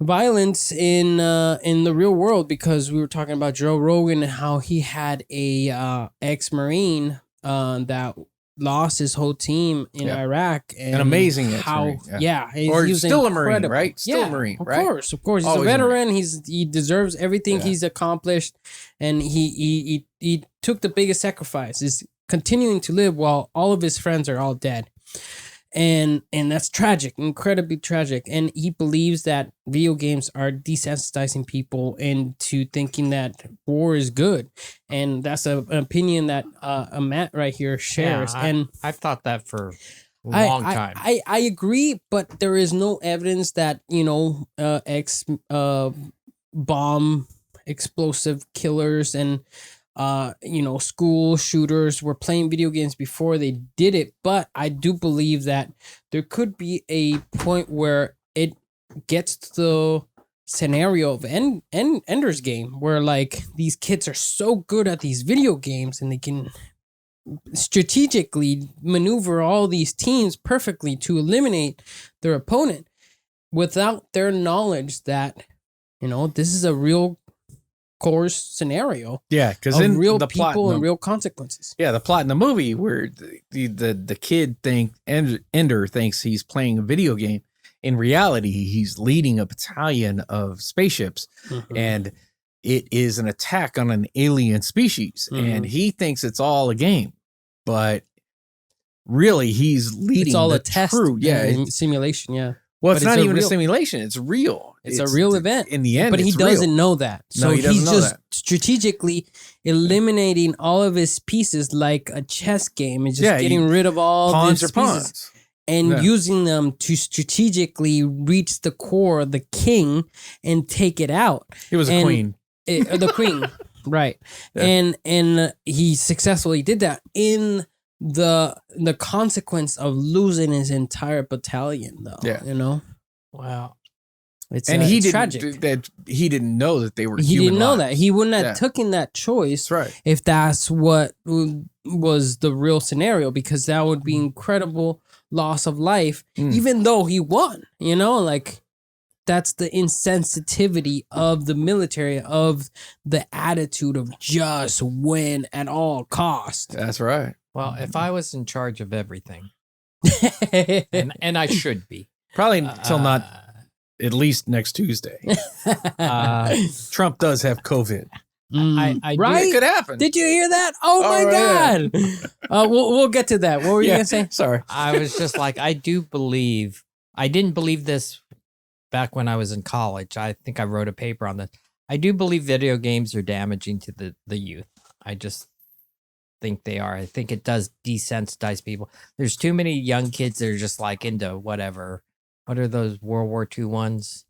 violence in the real world, because we were talking about Joe Rogan and how he had a ex-Marine that lost his whole team in Iraq, and An amazing how ex-Marine, or he was still a Marine, incredible. right? Still a Marine, of right? course he's Always a a veteran. He deserves everything he's accomplished, and he took the biggest sacrifice, is continuing to live while all of his friends are all dead. And that's tragic, incredibly tragic. And he believes that video games are desensitizing people into thinking that war is good. And that's an opinion that Matt right here shares. And I've thought that for a long time. I agree, but there is no evidence that, bomb explosive killers and school shooters were playing video games before they did it. But I do believe that there could be a point where it gets to the scenario of Ender's Game, where like these kids are so good at these video games and they can strategically maneuver all these teams perfectly to eliminate their opponent without their knowledge that, this is a real course scenario. Yeah, because in real the people plot, and real consequences. Yeah, the plot in the movie where the kid Ender thinks he's playing a video game. In reality, he's leading a battalion of spaceships, and it is an attack on an alien species, and he thinks it's all a game, but really he's leading. It's all the a test, simulation. Yeah. Well, it's But not it's even a real- simulation; it's real. It's a real event. In the end, but he it's doesn't real. know that. So No, he doesn't he's know just that. strategically eliminating all of his pieces like a chess game, and just getting rid of all pawns his are pieces pawns. and using them to strategically reach the core of the king and take it out. He was a queen. The queen, right? Yeah. And he successfully did that in the consequence of losing his entire battalion, though. Yeah. Wow. It's He it's didn't tragic. he didn't know that they were. He human didn't know lives. that. He wouldn't have Yeah. taken that choice That's right. if that's what was the real scenario, because that would be incredible loss of life, even though he won. Like that's the insensitivity of the military, of the attitude of just win at all cost. That's right. Well, if I was in charge of everything, and I should be, Probably until not at least next Tuesday. Trump does have COVID. I right? It could happen. Did you hear that? Oh my right, God. We'll get to that. What were you going to say? Sorry. I was just like, I didn't believe this back when I was in college. I think I wrote a paper on this. I do believe video games are damaging to the youth. I just think they are. I think it does desensitize people. There's too many young kids that are just like into whatever. What are those World War II ones?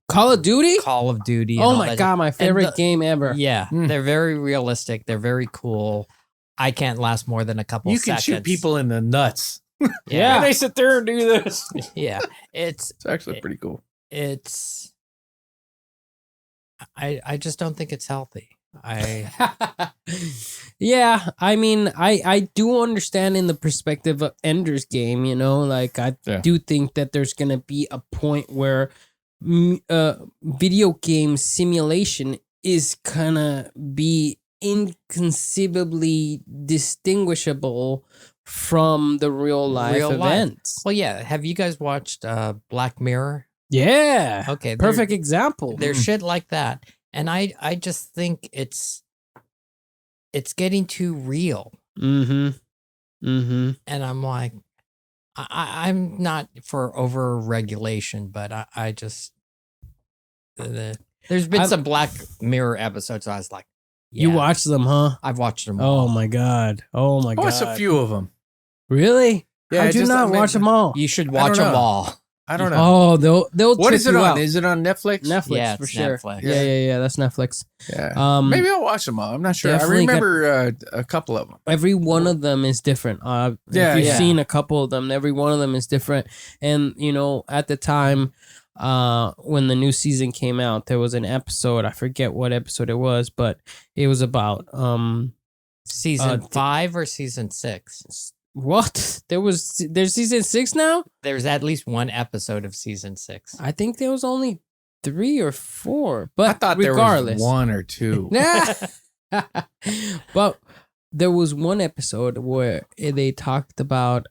Call of Duty? Call of Duty. Oh my God, my favorite game ever. Yeah, they're very realistic. They're very cool. I can't last more than a couple seconds. You can shoot people in the nuts. Yeah. And they sit there and do this. Yeah. It's actually pretty cool. I just don't think it's healthy. Yeah, I mean, I do understand in the perspective of Ender's Game, you know, like I do think that there's gonna be a point where video game simulation is gonna be inconceivably distinguishable from the real life events. Well, yeah. Have you guys watched Black Mirror? Yeah. Okay. Perfect example. There's shit like that. And I just think it's getting too real. And I'm like, I'm not for over regulation, but I just there's been some Black Mirror episodes. I was like, you watched them, huh? I've watched them all. Oh my God. Oh my God. I watched a few of them. Really? Yeah. I do not watch them all. You should watch them all. I don't know. Oh, they'll what is it on? out. Is it on Netflix? Netflix, yeah, for sure. Netflix. Yeah. That's Netflix. Yeah. Maybe I'll watch them all. I'm not sure. I remember a couple of them. Every one of them is different. If you've seen a couple of them, every one of them is different. And, you know, at the time when the new season came out, there was an episode. I forget what episode it was, but it was about season 5 or season 6. What? There's season 6 now? There's at least one episode of season 6. I think there was only 3 or 4. But I thought regardless, there was 1 or 2. But there was one episode where they talked about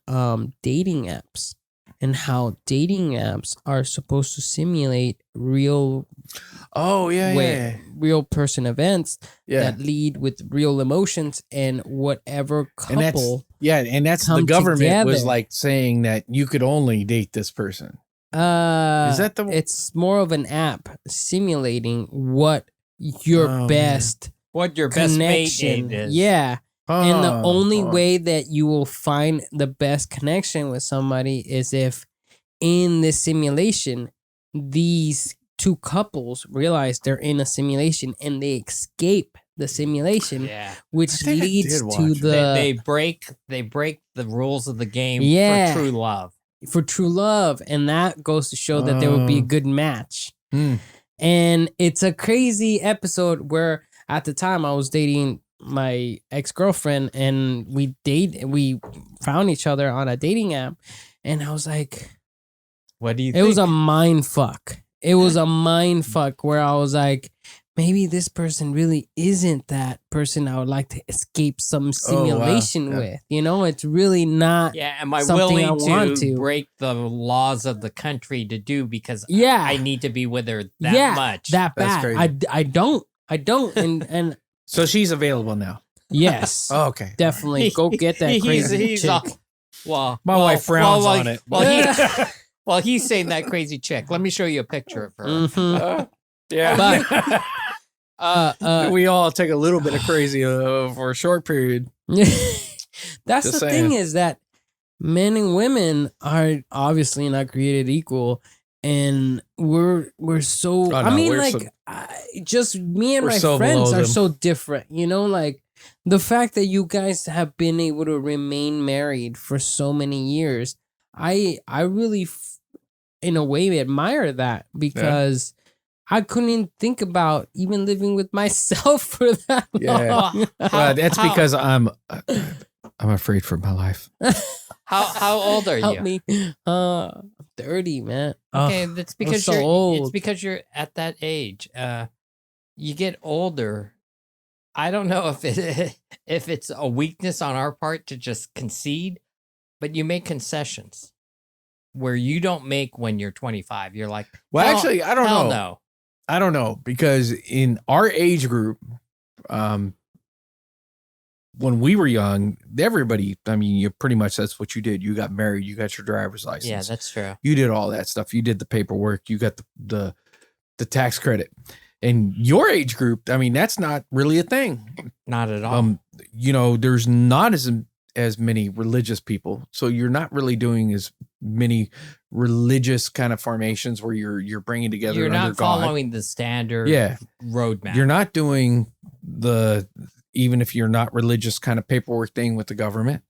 dating apps and how dating apps are supposed to simulate real real person events that lead with real emotions and whatever couple. And that's the government together. Was like saying that you could only date this person. Is that the? It's more of an app simulating what your best connection is. Yeah. And the only way that you will find the best connection with somebody is if in this simulation, these two couples realize they're in a simulation and they escape the simulation, which leads to they break the rules of the game for true love. For true love. And that goes to show that there would be a good match. And it's a crazy episode where at the time I was dating my ex-girlfriend and we found each other on a dating app and I was like, what do you think? It was a mind fuck. It was a mind fuck where I was like, maybe this person really isn't that person I would like to escape some simulation with. You know, it's really not am I willing to break the laws of the country to do because I need to be with her that much. That bad. I don't. And so she's available now. Yes. Oh, okay. Definitely. Go get that crazy chick. My wife frowns on it. Well, he's saying that crazy chick. Let me show you a picture of her. But, we all take a little bit of crazy for a short period. That's the thing is that men and women are obviously not created equal. And we're so, just me and my friends are so different, you know, like the fact that you guys have been able to remain married for so many years. I really, in a way, admire that because I couldn't think about even living with myself for that long. That's because I'm afraid for my life. How old are you? Help me. 30, man. Okay, that's because you're old. It's because you're at that age. You get older. I don't know if it's a weakness on our part to just concede, but you make concessions where you don't make when you're 25. You're like, well, actually, I don't know. No. I don't know because in our age group, when we were young, everybody, I mean, you pretty much, that's what you did. You got married, you got your driver's license. Yeah, that's true. You did all that stuff. You did the paperwork, you got the tax credit. In your age group, I mean, that's not really a thing. Not at all. there's not as many religious people, so you're not really doing as many religious kind of formations where you're bringing together. You're not following God. the standard roadmap. You're not doing even if you're not religious kind of paperwork thing with the government.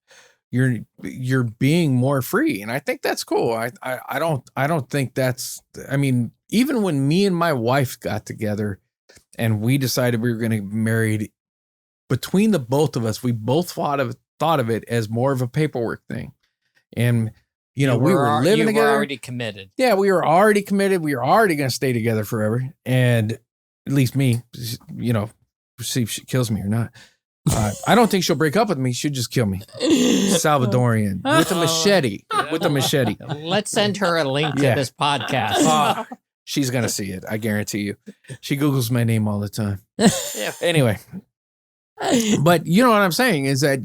You're being more free, and I think that's cool. I don't think that's. I mean, even when me and my wife got together, and we decided we were going to get married, between the both of us, we both thought of it as more of a paperwork thing, and we were living together. We were already committed. Yeah, we were already committed. We were already going to stay together forever, and at least me, see if she kills me or not. I don't think she'll break up with me. She'll just kill me. Salvadorian with a machete. With a machete. Let's send her a link to this podcast. She's gonna see it. I guarantee you. She Googles my name all the time. Anyway, but you know what I'm saying is that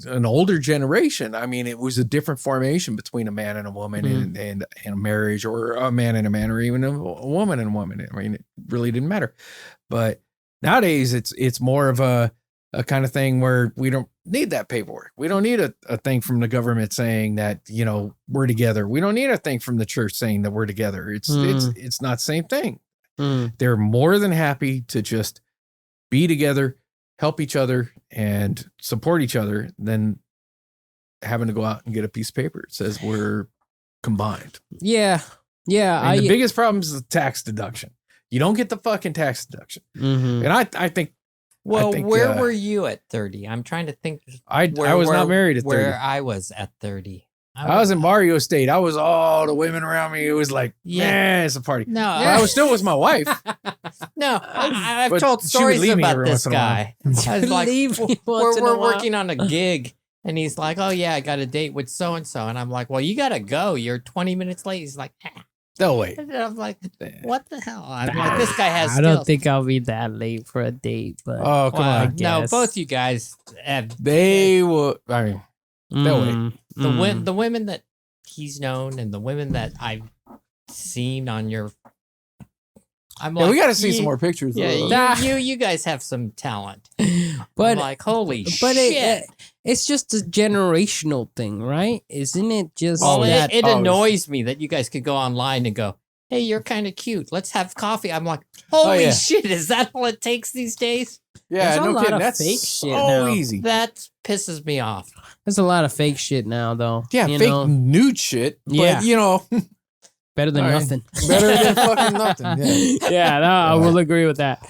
an older generation. I mean, it was a different formation between a man and a woman, and a marriage, or a man and a man, or even a woman and a woman. I mean, it really didn't matter, but. Nowadays, it's more of a kind of thing where we don't need that paperwork. We don't need a thing from the government saying that, we're together. We don't need a thing from the church saying that we're together. It's not the same thing. They're more than happy to just be together, help each other, and support each other than having to go out and get a piece of paper that says we're combined. Yeah. And the biggest problem is the tax deduction. You don't get the fucking tax deduction. And I think. Well, where were you at 30? I'm trying to think. I was not married at 30. Where I was at 30. I was in Mario State. I was all the women around me. It was like, man, it's a party. No, I was still with my wife. No, I've told stories about this guy. I was like, we're working on a gig. And he's like, oh, yeah, I got a date with so-and-so. And I'm like, well, you got to go. You're 20 minutes late. He's like, no way. And I'm like, what the hell? I'm like, this guy has skills. I don't think I'll be that late for a date, but come on. No, both you guys have. They will. I mean, they'll wait. The women that he's known and the women that I've seen on your. I'm like, we got to see some more pictures. Yeah, you guys have some talent. But I'm like, holy shit. It's just a generational thing, right? Isn't it just it annoys me that you guys could go online and go, hey, you're kind of cute. Let's have coffee. I'm like, holy shit, is that all it takes these days? Yeah, no kidding. That's fake shit now. Easy. That pisses me off. There's a lot of fake shit now, though. Yeah, fake nude shit. But, better than nothing. Better than fucking nothing. Yeah, I will agree with that.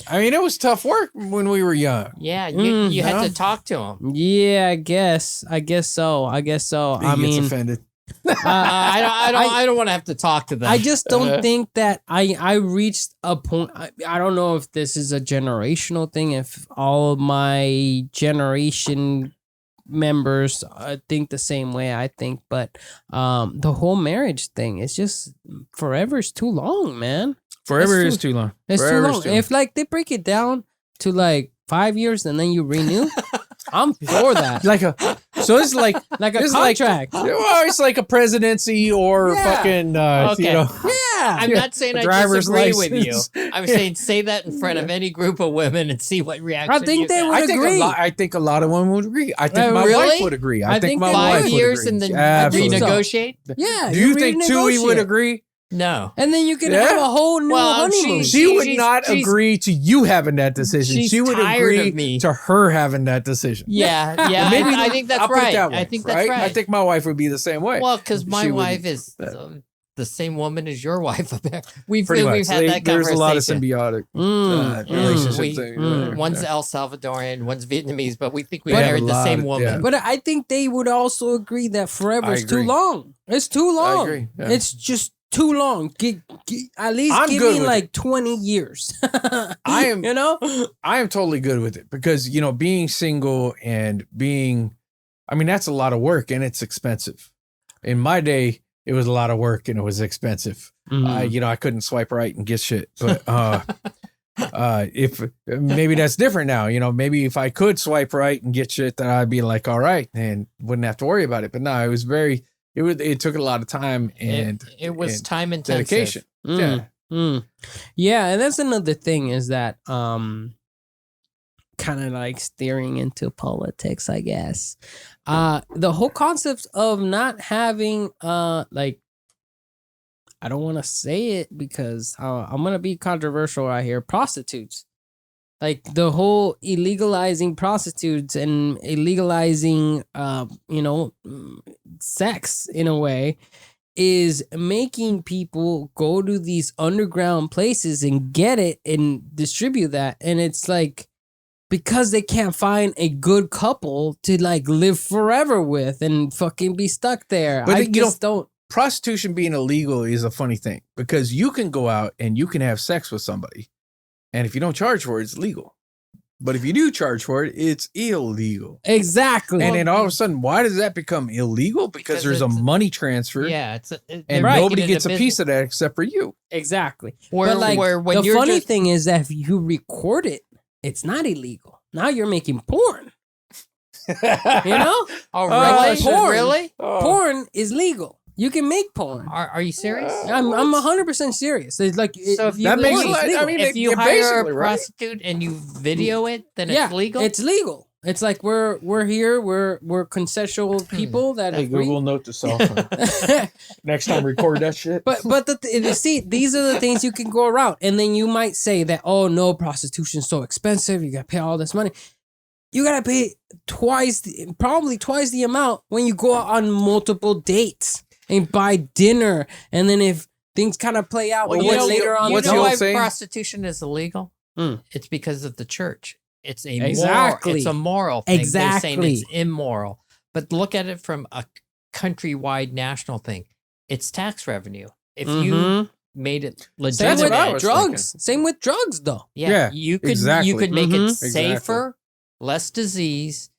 I mean, it was tough work when we were young. Yeah, you had to talk to him. Yeah, I guess so. He gets offended. I don't want to have to talk to them. I just don't think that I reached a point. I don't know if this is a generational thing. If all of my generation members think the same way I think, but the whole marriage thing is just forever is too long, man. Forever is too long. It's too long. If they break it down to 5 years and then you renew, I'm for that. So it's like a contract. It's like a presidency or fucking okay. I'm not saying I disagree with you. I'm saying say that in front of any group of women and see what reaction. I think they would agree. I think a lot of women would agree. I think my wife would agree. I think my 5 wife would years agree. and then renegotiate. Yeah. Do you think Tui would agree? No. And then you could have a whole new honeymoon. She would not agree to you having that decision. She would agree to her having that decision. Yeah. Maybe I think that's right. I think that's right. I think my wife would be the same way. Well, because my wife is the same woman as your wife. We've had that conversation. There's a lot of symbiotic relationship thing. One's El Salvadorian, one's Vietnamese, but we think we married the same woman. Yeah. But I think they would also agree that forever is too long. It's too long. I agree. Yeah. It's just too long. At least give me 20 years. I am totally good with it because, being single and that's a lot of work and it's expensive. In my day, it was a lot of work and it was expensive. I couldn't swipe right and get shit. But if maybe that's different now, maybe if I could swipe right and get shit, then I'd be like, all right, and wouldn't have to worry about it. But no, it was it took a lot of time and it was time intensive. Dedication. Yeah, and that's another thing is that kind of like steering into politics, I guess. The whole concept of not having like, I don't want to say it because I'm gonna be controversial right here. Prostitutes, like the whole illegalizing prostitutes and illegalizing, sex in a way, is making people go to these underground places and get it and distribute that. And it's like, because they can't find a good couple to like live forever with and fucking be stuck there. But I you just don't. Prostitution being illegal is a funny thing because you can go out and you can have sex with somebody. And if you don't charge for it, it's legal. But if you do charge for it, it's illegal. Exactly. And then all of a sudden, why does that become illegal? Because there's a money transfer. Yeah. And nobody gets a piece of that except for you. Exactly. Where, but like, when the funny thing is that if you record it, it's not illegal. Now you're making porn. You know? Oh, really? Porn. Really? Porn is legal. You can make porn. Are you serious? I'm 100% serious. It's like, so if you, that makes I mean, if you hire a prostitute and you video it, then it's legal? It's legal. It's like we're here, we're consensual people that hey, agree. Google note to self. Next time record that shit. But see, these are the things you can go around. And then you might say that, oh no, prostitution's so expensive, you gotta pay all this money. You gotta pay probably twice the amount when you go out on multiple dates and buy dinner. And then if things kind of play out later on. You know why prostitution is illegal? It's because of the church. It's a moral thing. Exactly. They're saying it's immoral. But look at it from a countrywide national thing. It's tax revenue. If you made it legitimate. Same with drugs. Same with drugs, though. Yeah, you could make it safer, less disease.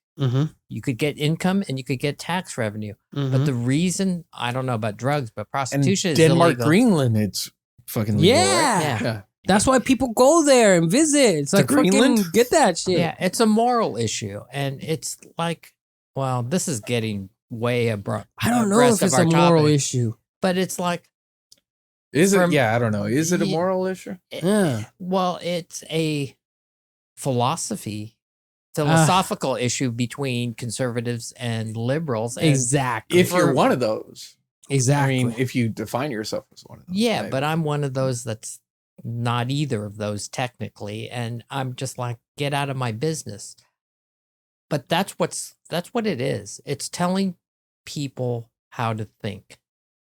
You could get income and you could get tax revenue. But the reason, I don't know about drugs, but prostitution is Denmark, illegal. Greenland, it's fucking legal. Yeah. That's why people go there and visit. It's like fucking get that shit. Yeah, it's a moral issue. And it's like, well, this is getting way abrupt. I don't know if it's a moral issue. But it's like. Is it? Yeah, I don't know. Is it a moral issue? Yeah. Well, it's a philosophical issue between conservatives and liberals. And exactly. If you're one of those. Exactly. I mean, if you define yourself as one of those. Yeah, maybe. But I'm one of those that's not either of those technically. And I'm just like, get out of my business. But that's what it is. It's telling people how to think.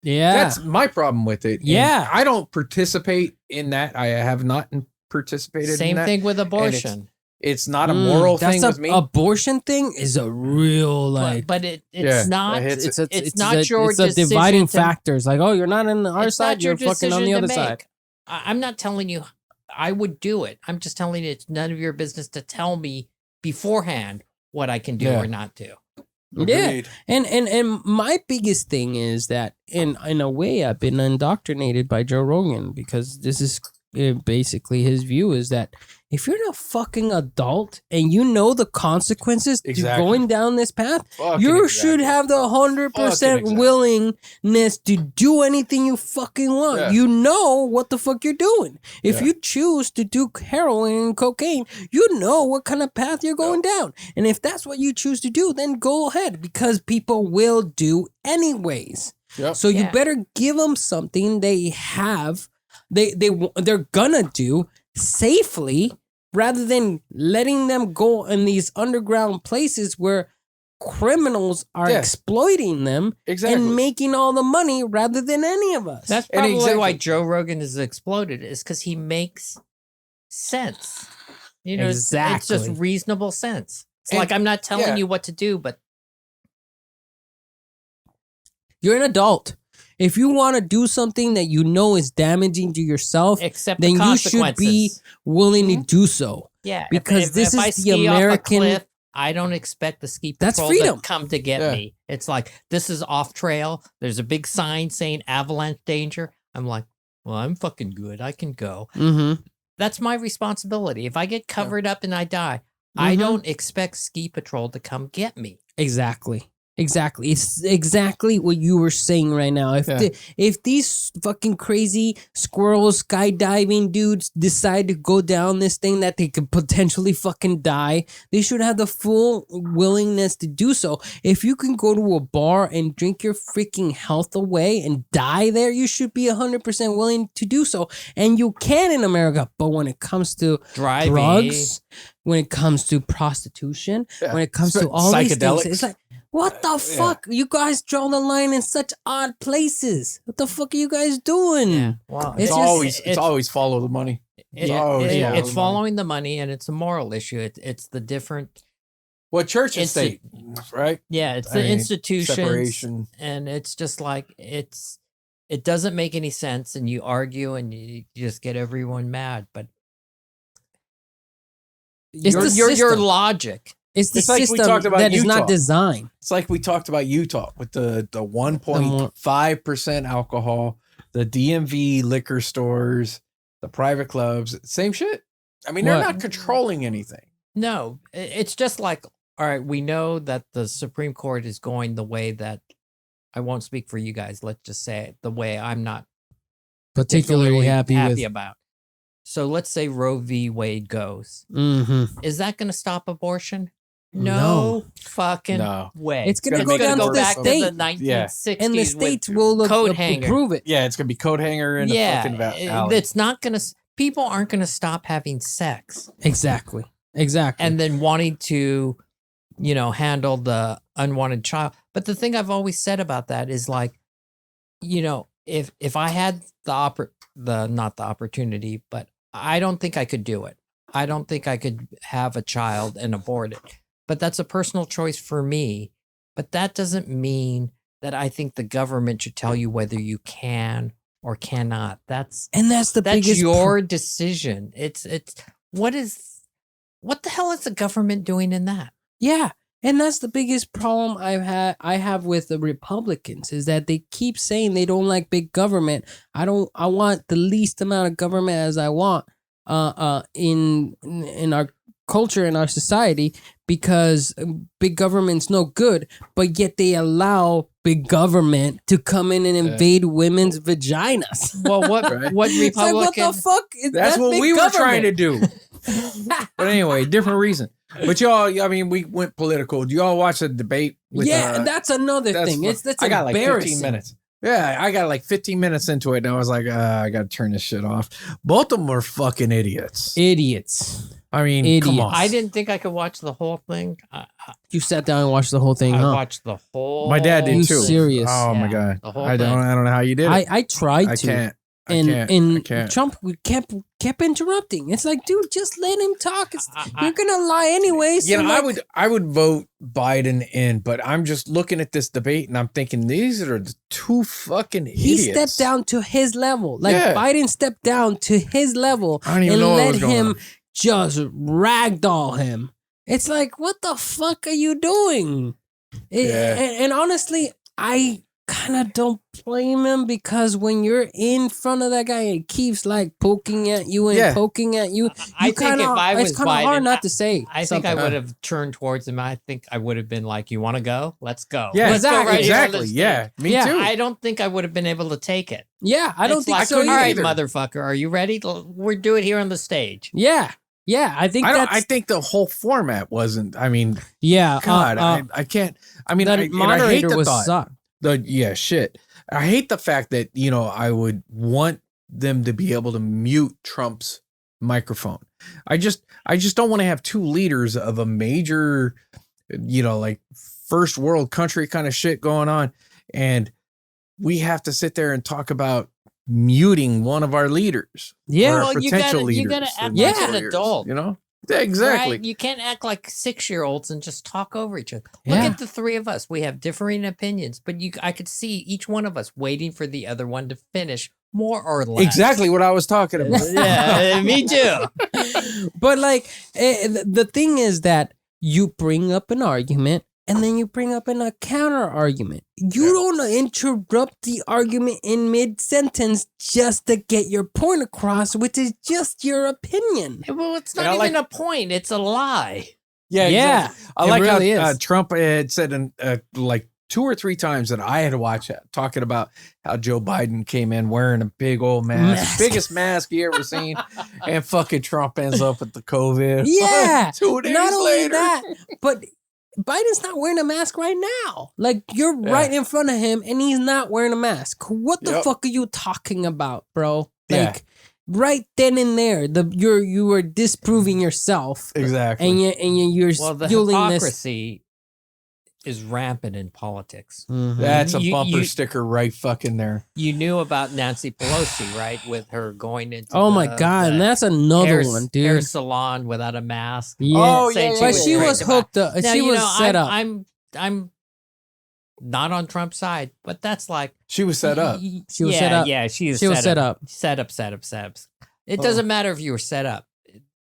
Yeah. That's my problem with it. Yeah. And I don't participate in that. I have not participated in that. Same thing with abortion. It's not a moral thing with me. Abortion thing is a real like, but it's not. It's not your decision. It's a dividing factors. Like, oh, you're not on our side. You're fucking on the other side. I'm not telling you I would do it. I'm just telling you it's none of your business to tell me beforehand what I can do or not do. Agreed. Yeah, and my biggest thing is that in a way I've been indoctrinated by Joe Rogan because this is basically his view is that if you're not fucking adult and you know the consequences to going down this path, you should have the 100% willingness to do anything you fucking want. Yeah. You know what the fuck you're doing. If you choose to do heroin and cocaine, you know what kind of path you're going down. And if that's what you choose to do, then go ahead because people will do anyways. Yep. So you better give them something they have. They're gonna do safely rather than letting them go in these underground places where criminals are exploiting them and making all the money rather than any of us. That's probably why Joe Rogan has exploded is because he makes sense. You know, it's just reasonable sense. It's like I'm not telling you what to do, but you're an adult. If you want to do something that you know is damaging to yourself, then you should be willing to do so. Yeah, because this is the American. Cliff, I don't expect the ski patrol to come to get me. It's like this is off trail. There's a big sign saying avalanche danger. I'm like, well, I'm fucking good. I can go. That's my responsibility. If I get covered up and I die, I don't expect ski patrol to come get me. Exactly. Exactly. It's exactly what you were saying right now. If these fucking crazy squirrel skydiving dudes decide to go down this thing that they could potentially fucking die, they should have the full willingness to do so. If you can go to a bar and drink your freaking health away and die there, you should be 100% willing to do so. And you can in America. But when it comes to drugs, when it comes to prostitution, when it comes to all these things, it's like, what the fuck? You guys draw the line in such odd places. What the fuck are you guys doing? Yeah. Well, it's always follow the money. It's following the money, and it's a moral issue. It's the different. Well, church and state, right? Yeah, it's the institutions, separation, and it's just like it doesn't make any sense, and you argue, and you just get everyone mad. But your logic. It's the system that is not designed. It's like we talked about Utah with the 1.5% alcohol, the DMV liquor stores, the private clubs. Same shit. I mean, they're not controlling anything. No, it's just like, all right, we know that the Supreme Court is going the way that, I won't speak for you guys. Let's just say it the way I'm not particularly happy about. So let's say Roe v. Wade goes. Mm-hmm. Is that going to stop abortion? No fucking way. It's going to go down to the state. To the 1960s and the states will approve it. Yeah, it's going to be coat hanger in the fucking alley. It's not going to. People aren't going to stop having sex. Exactly. And then wanting to, handle the unwanted child. But the thing I've always said about that is like, if I had not the opportunity, but I don't think I could do it. I don't think I could have a child and abort it. But that's a personal choice for me. But that doesn't mean that I think the government should tell you whether you can or cannot. That's your decision. It's what the hell is the government doing in that? Yeah. And that's the biggest problem I have with the Republicans is that they keep saying they don't like big government. I want the least amount of government as I want in our culture, in our society, because big government's no good, but yet they allow big government to come in and invade women's vaginas. Well, what Republican? It's like, what the fuck? That's what we were trying to do. But anyway, different reason. But y'all, I mean, we went political. Do y'all watch the debate? That's another thing. That's I got like 15 minutes. Yeah, I got like 15 minutes into it, and I was like, I got to turn this shit off. Both of them are fucking idiots. I mean, come on. I didn't think I could watch the whole thing. You sat down and watched the whole thing, I watched the whole. My dad did too. Serious? Oh my god! I don't know how you did it. I tried I to. can't. Trump kept interrupting. It's like, dude, just let him talk. You're gonna lie anyways. I would vote Biden in, but I'm just looking at this debate and I'm thinking these are the two fucking idiots. He stepped down to his level. Biden stepped down to his level and let him just ragdoll him. It's like, what the fuck are you doing? And honestly, I kind of don't blame him, because when you're in front of that guy and he keeps like poking at you and poking at you, I think if I was it's kind of hard not to say. I think I would have turned towards him. I think I would have been like, "You want to go? Let's go." Yeah, Let's go right exactly. Yeah, me too. I don't think I would have been able to take it. Yeah, I don't think so. All right, motherfucker, are you ready? We're doing it here on the stage. Yeah, I think I think the whole format wasn't. I mean, God, I can't. I mean, the moderator was sucked. Shit. I hate the fact that, I would want them to be able to mute Trump's microphone. I just don't want to have two leaders of a major, like first world country kind of shit going on. And we have to sit there and talk about muting one of our leaders. Yeah. Well, you gotta act like an adult. Yeah, exactly. Right? You can't act like 6-year-olds and just talk over each other. Look at the three of us. We have differing opinions, but I could see each one of us waiting for the other one to finish, more or less. Exactly what I was talking about. Yeah, me too. But like, the thing is that you bring up an argument and then you bring up a counter argument. You don't interrupt the argument in mid-sentence just to get your point across, which is just your opinion. Well, it's not even a point. It's a lie. Yeah, Yeah, exactly. I like really how is. Trump had said in like 2 or 3 times that I had to watch it, talking about how Joe Biden came in wearing a big old mask. Biggest mask you ever seen, and fucking Trump ends up with the COVID. Yeah, 2 days not only later. that, but Biden's not wearing a mask right now. Like you're right in front of him, and he's not wearing a mask. What the fuck are you talking about, bro? Like right then and there, you are disproving yourself Exactly, and you're the fueling hypocrisy is rampant in politics. Mm-hmm. That's a bumper sticker right fucking there. You knew about Nancy Pelosi, right? With her going into my god, and that's another one, dude. Hair salon without a mask. Yeah, but she was hooked up. She was set up. I'm not on Trump's side, but that's like she was set up. She was set up. Yeah, she was set up. Set up. It doesn't matter if you were set up.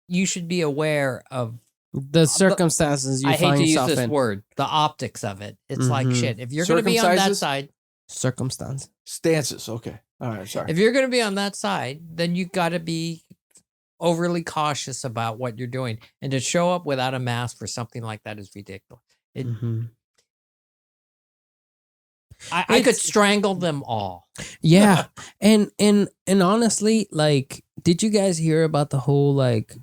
You should be aware of the circumstances you find yourself in. I hate to use this word. The optics of it. It's like shit. If you're going to be on that side, stances. Okay, all right. Sorry. If you're going to be on that side, then you got to be overly cautious about what you're doing, and to show up without a mask for something like that is ridiculous. I could strangle them all. Yeah. and honestly, like, did you guys hear about the whole like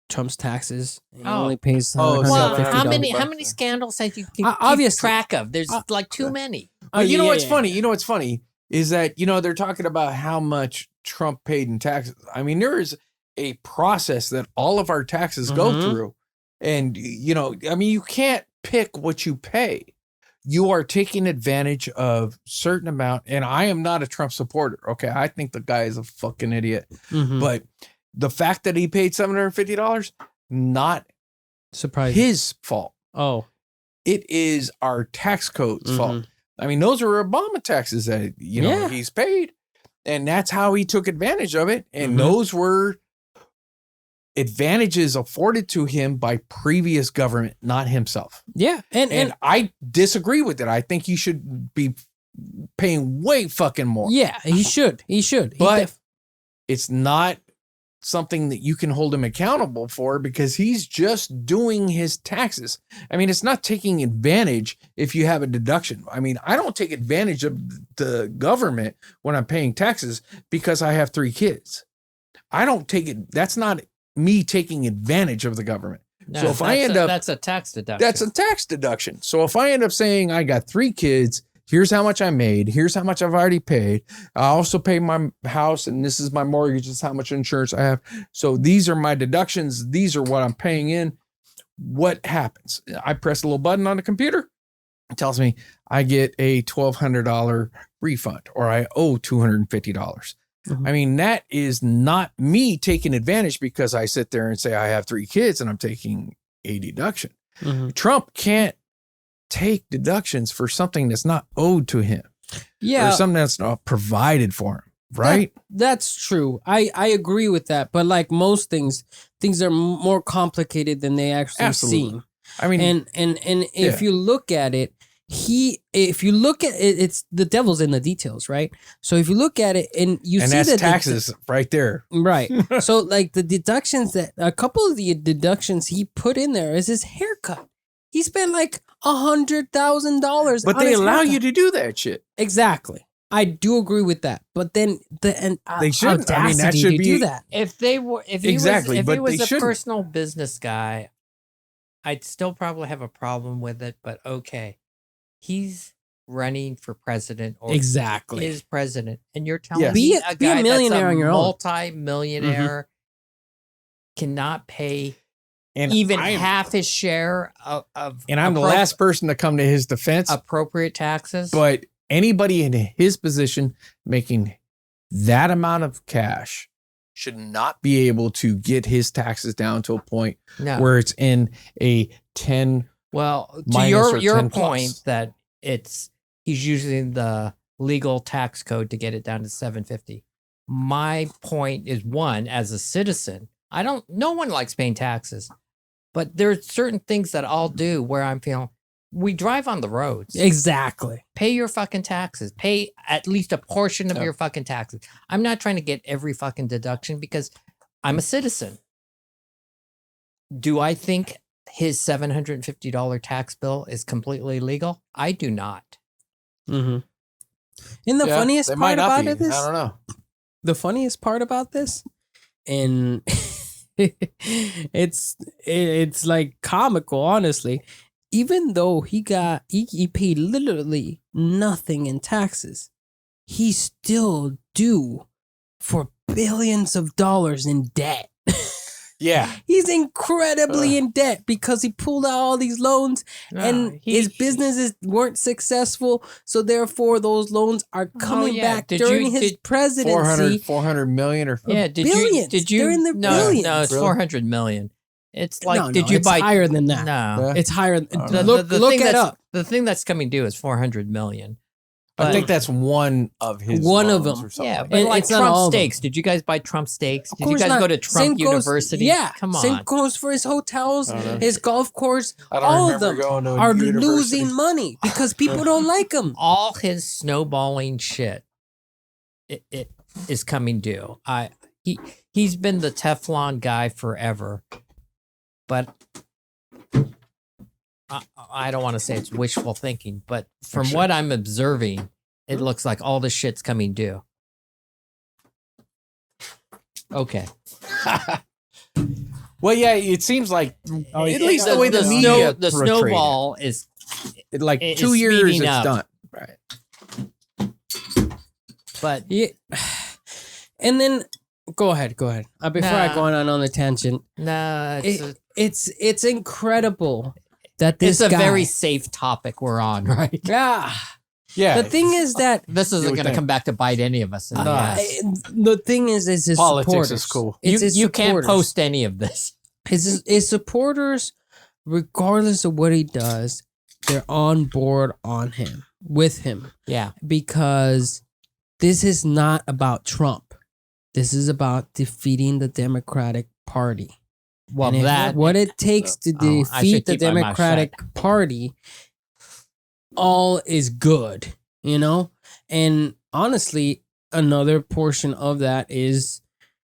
Trump's taxes? He only pays $150. How many scandals have you keep track of? There's like too many. You know what's funny? You know what's funny is that they're talking about how much Trump paid in taxes. I mean, there is a process that all of our taxes go through, and you can't pick what you pay. You are taking advantage of certain amount, and I am not a Trump supporter. Okay, I think the guy is a fucking idiot. But the fact that he paid $750, not surprising, his fault. Oh, it is our tax code's fault. I mean, those are Obama taxes that he's paid, and that's how he took advantage of it. And those were advantages afforded to him by previous government, not himself. Yeah. And I disagree with it. I think he should be paying way fucking more. Yeah, he should. But it's not something that you can hold him accountable for, because he's just doing his taxes. I mean, it's not taking advantage if you have a deduction. I mean, I don't take advantage of the government when I'm paying taxes because I have 3 kids. I don't take it. That's not me taking advantage of the government. No, so if I end up, that's a tax deduction. That's a tax deduction. So if I end up saying I got 3 kids, here's how much I made, here's how much I've already paid. I also pay my house, and this is my mortgage, this is how much insurance I have. So these are my deductions. These are what I'm paying in. What happens? I press a little button on the computer. It tells me I get a $1,200 refund, or I owe $250. I mean, that is not me taking advantage because I sit there and say I have 3 kids and I'm taking a deduction. Trump can't take deductions for something that's not owed to him. Yeah. Or something that's not provided for him. Right? That's true. I agree with that. But like most things are more complicated than they actually seem. I mean, and if you look at it, it's the devil's in the details, right? So if you look at it and see that's the taxes right there, right? So like the deductions a couple of the deductions he put in there is his haircut. He spent like $100,000, but they allow you to do that shit. Exactly, I do agree with that. But then they shouldn't. I mean, that should be do that. If he was a personal business guy, I'd still probably have a problem with it. But okay. He's running for president, or is president, and you're telling me a guy millionaire on your own, multi-millionaire, cannot pay even half his share of and I'm the last person to come to his defense. Appropriate taxes, but anybody in his position making that amount of cash should not be able to get his taxes down to a point where it's in a 10. Well, to your point that he's using the legal tax code to get it down to $750. My point is, one, as a citizen, no one likes paying taxes, but there's certain things that I'll do where I'm feeling, we drive on the roads. Exactly. Pay your fucking taxes. Pay at least a portion of your fucking taxes. I'm not trying to get every fucking deduction because I'm a citizen. Do I think his $750 tax bill is completely legal? I do not. Mm-hmm. And the funniest part about it is, I don't know. The funniest part about this, and it's like comical, honestly. Even though he paid literally nothing in taxes, he's still due for billions of dollars in debt. Yeah. He's incredibly in debt because he pulled out all these loans and his businesses weren't successful. So therefore those loans are coming back during his presidency. 400 million or billions. They're in the billions. No, it's 400 million. It's like, it's higher than that. No. It's higher. Look it up. The thing that's coming due is 400 million. I think that's one of his. One of them. Yeah, but like Trump steaks. Did you guys buy Trump steaks? Did you guys go to Trump University? Yeah, come on. Same goes for his hotels, his golf course. All of them are losing money because people don't like him. All his snowballing shit, it is coming due. He's been the Teflon guy forever, but I don't want to say it's wishful thinking, but from what I'm observing, it looks like all the shit's coming due. Okay. Well, yeah, it seems like at least the way the media the snowball is like 2 years it's done. Right. But yeah. And then go ahead. Before I go on the tangent. No, it's incredible. That it's a very safe topic we're on, right? Yeah. Yeah. The thing is that this isn't going to come back to bite any of us. The thing is his politics supporters. Is cool. You can't post any of this. His supporters, regardless of what he does, they're on board with him. Yeah. Because this is not about Trump. This is about defeating the Democratic Party. Well, what it takes to defeat the Democratic Party, all is good, And honestly, another portion of that is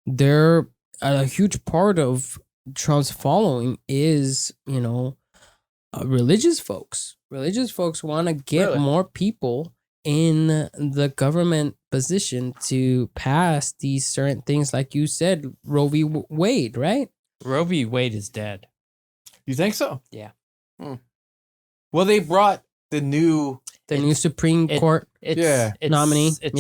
a huge part of Trump's following is, religious folks. Religious folks want to get more people in the government position to pass these certain things, like you said, Roe v. Wade, right? Roe v. Wade is dead. You think so? Yeah. Well, they brought the new Supreme Court nominee. And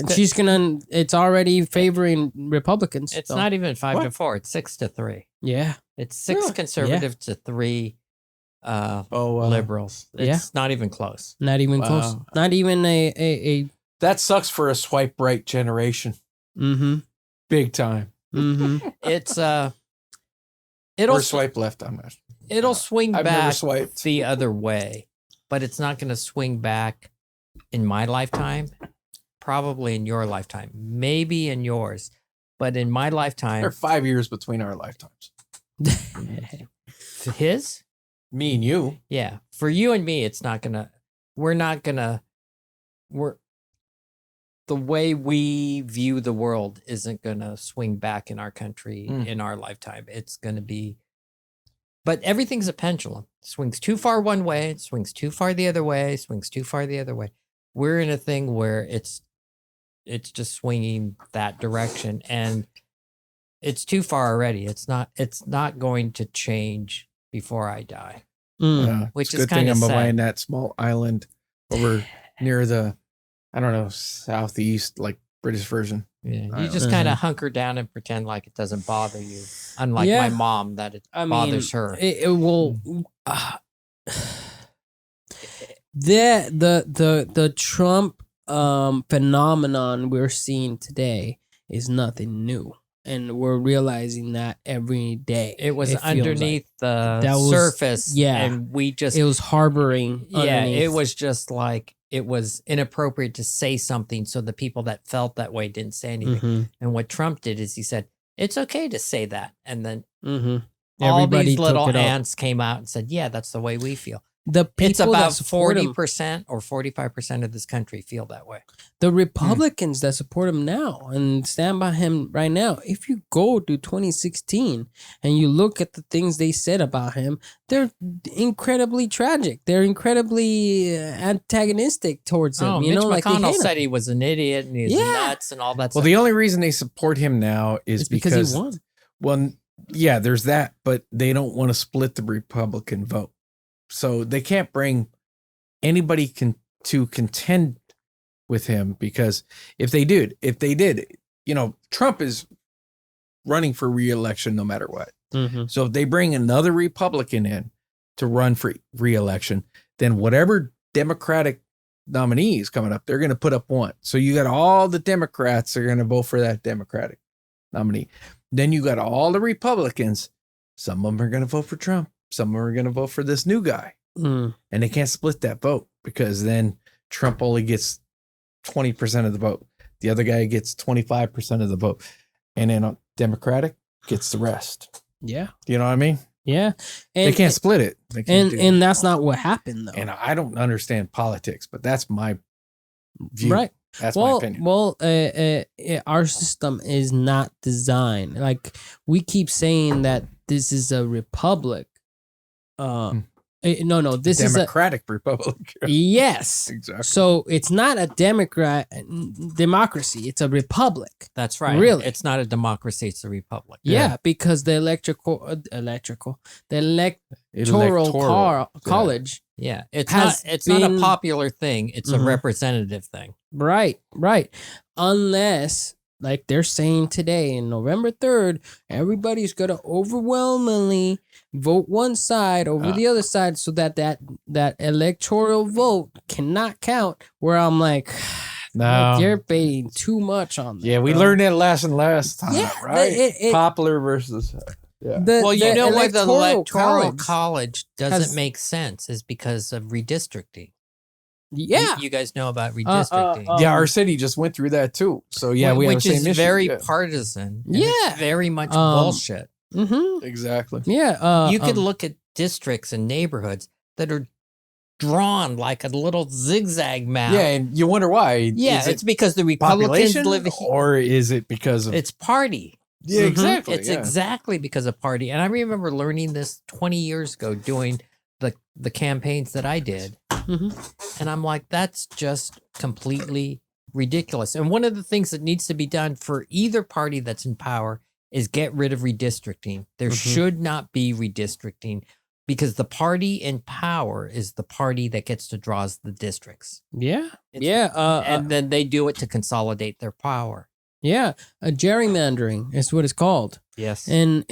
she's it's already favoring Republicans. It's not even 5-4. It's 6-3. Yeah. It's 6 conservatives to 3 liberals. It's not even close. Not even close. Not even a that sucks for a swipe right generation. Mm-hmm. Big time. Mm-hmm. It's or swipe left. I'm not. It'll swing I've back never swiped the other way, but it's not going to swing back in my lifetime. Probably in your lifetime, maybe in yours, but in my lifetime, there are 5 years between our lifetimes. His, me and you, yeah. For you and me, it's not gonna. We're not gonna. The way we view the world isn't going to swing back in our country in our lifetime. It's going to be, but everything's a pendulum. It swings too far one way, it swings too far the other way, swings too far the other way. We're in a thing where it's just swinging that direction, and it's too far already. It's not going to change before I die. Which is kind of sad. I'm behind that small island over near the, I don't know, southeast, like British version. Yeah, you just kind of hunker down and pretend like it doesn't bother you. Unlike my mom, that it bothers her. It will. The Trump phenomenon we're seeing today is nothing new, and we're realizing that every day. It was underneath the surface, and it was harboring. Underneath. It was just like. It was inappropriate to say something, so the people that felt that way didn't say anything. Mm-hmm. And what Trump did is he said, it's okay to say that. And then all these little ants came out and said, yeah, that's the way we feel. the people it's about that 40% or 45% of this country feel that way. The Republicans that support him now and stand by him right now, if you go to 2016 and you look at the things they said about him, they're incredibly tragic. They're incredibly antagonistic towards him. Oh, you Mitch know, like McConnell said he was an idiot and he was nuts and all that stuff. Well, the only reason they support him now is it's because he won. Well, yeah, there's that, but they don't want to split the Republican vote. So they can't bring anybody to contend with him, because if they did, you know, Trump is running for re-election no matter what. Mm-hmm. So if they bring another Republican in to run for re-election, then whatever Democratic nominee is coming up, they're going to put up one. So you got all the Democrats are going to vote for that Democratic nominee. Then you got all the Republicans. Some of them are going to vote for Trump. Some of them are going to vote for this new guy. And they can't split that vote, because then Trump only gets 20% of the vote. The other guy gets 25% of the vote. And then Democratic gets the rest. Yeah. You know what I mean? Yeah. And, they can't split it. They can't and that's not what happened, though. And I don't understand politics, but that's my view. Right. That's my opinion. Well, our system is not designed. Like, we keep saying that this is a republic. No, this is a Democratic Republic. Yes, exactly. So it's not a democracy; it's a republic. That's right. Really, it's not a democracy; it's a republic. Yeah, because the electoral college. Yeah, it's not a popular thing; it's a representative thing. Right. Unless, like they're saying today, in November 3rd, everybody's gonna overwhelmingly vote one side over the other side, so that electoral vote cannot count. Where I'm like, no, you're baiting too much on that. Yeah, we learned that lesson last time, right? Popular versus. Yeah. Well, you know why the electoral college doesn't make sense is because of redistricting. Yeah, you guys know about redistricting. Yeah, our city just went through that too. So yeah, we have the same issue. Which is very partisan. It's very much bullshit. Mm-hmm. Exactly. Yeah. You could look at districts and neighborhoods that are drawn like a little zigzag map. Yeah, and you wonder why. Yeah, it's because the Republicans live here. Or is it because of... It's party. Yeah, exactly. It's exactly because of party. And I remember learning this 20 years ago doing the campaigns that I did. Mm-hmm. And I'm like, that's just completely ridiculous. And one of the things that needs to be done for either party that's in power is get rid of redistricting. There should not be redistricting, because the party in power is the party that gets to draw the districts. Yeah. And then they do it to consolidate their power. Yeah. Gerrymandering is what it's called. Yes. And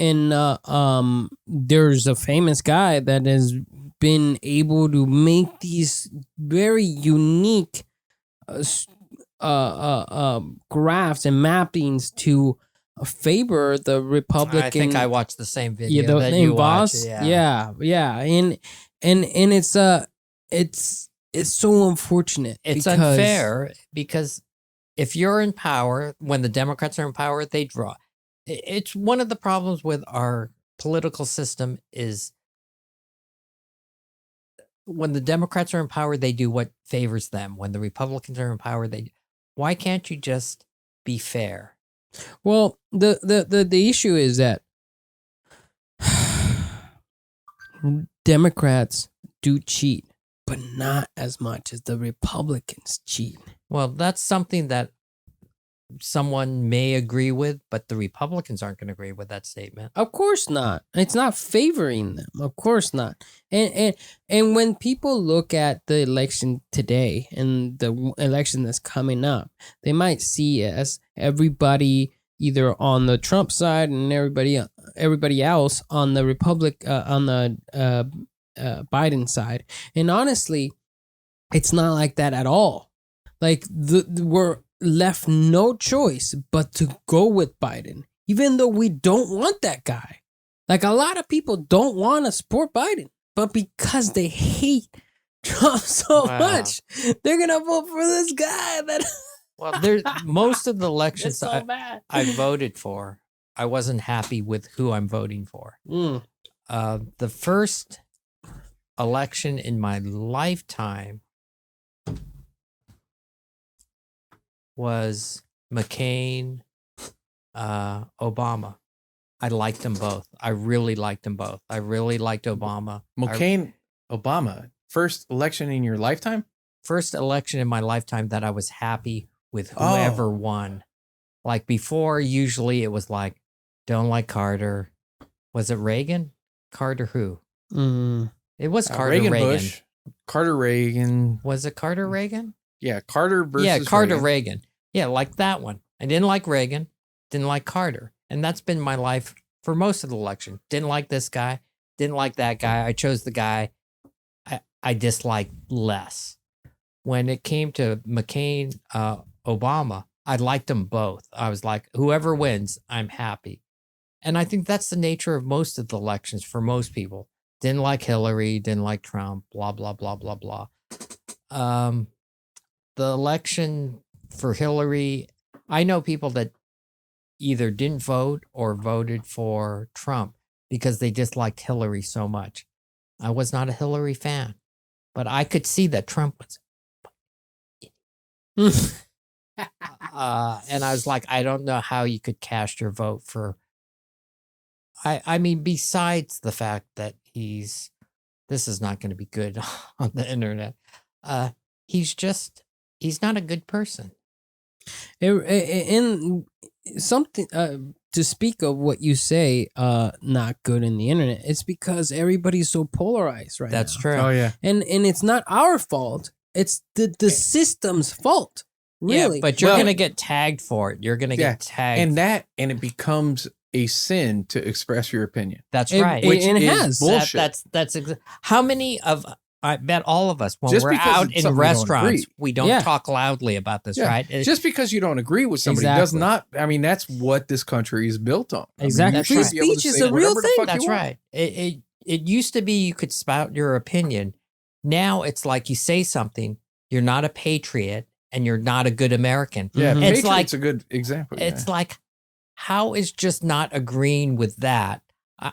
there's a famous guy that has been able to make these very unique graphs and mappings to favor the Republican. I think I watched the same video. Yeah, that the you boss. watched. Yeah. And it's so unfortunate. It's unfair, because if you're in power, when the Democrats are in power, they draw. It's one of the problems with our political system is when the Democrats are in power, they do what favors them. When the Republicans are in power, why can't you just be fair? Well, the issue is that Democrats do cheat, but not as much as the Republicans cheat. Well, that's something that someone may agree with, but the Republicans aren't going to agree with that statement. Of course not. It's not favoring them. Of course not. And when people look at the election today and the election that's coming up, they might see as everybody either on the Trump side and everybody else on the Biden side. And honestly, it's not like that at all. Like we're left no choice but to go with Biden, even though we don't want that guy. Like, a lot of people don't want to support Biden, but because they hate Trump so much, they're gonna vote for this guy. Well, there's most of the elections so I voted for, I wasn't happy with who I'm voting for. The first election in my lifetime was McCain, Obama. I liked them both. I really liked them both. I really liked Obama. McCain, Obama, first election in your lifetime? First election in my lifetime that I was happy with whoever won. Like before, usually it was like, don't like Carter. Was it Reagan? Carter who? It was Carter Reagan. Bush. Carter Reagan. Was it Carter Reagan? Yeah, Carter versus Yeah, Carter Reagan. Yeah, like that one. I didn't like Reagan. Didn't like Carter. And that's been my life for most of the election. Didn't like this guy. Didn't like that guy. I chose the guy I disliked less. When it came to McCain, Obama, I liked them both. I was like, whoever wins, I'm happy. And I think that's the nature of most of the elections for most people. Didn't like Hillary, didn't like Trump, blah, blah, blah, blah, blah. The election for Hillary, I know people that either didn't vote or voted for Trump because they disliked Hillary so much. I was not a Hillary fan, but I could see that Trump was. And I was like, I don't know how you could cast your vote for. I mean, besides the fact that this is not going to be good on the internet. He's not a good person. In something to speak of what you say, not good in the internet, it's because everybody's so polarized right now. That's true. Oh yeah. And it's not our fault. It's the system's fault. Really. Yeah, but you're gonna get tagged for it. You're gonna get tagged. And it becomes a sin to express your opinion. That's right. Which it has bullshit. How many of I bet all of us when we're out in restaurants, we don't talk loudly about this, right? Just because you don't agree with somebody does not. I mean, that's what this country is built on. Exactly. Free speech is a real thing. That's right. It used to be you could spout your opinion. Now it's like you say something, you're not a patriot and you're not a good American. Yeah, it's Patriot's a good example. It's like, how is just not agreeing with that?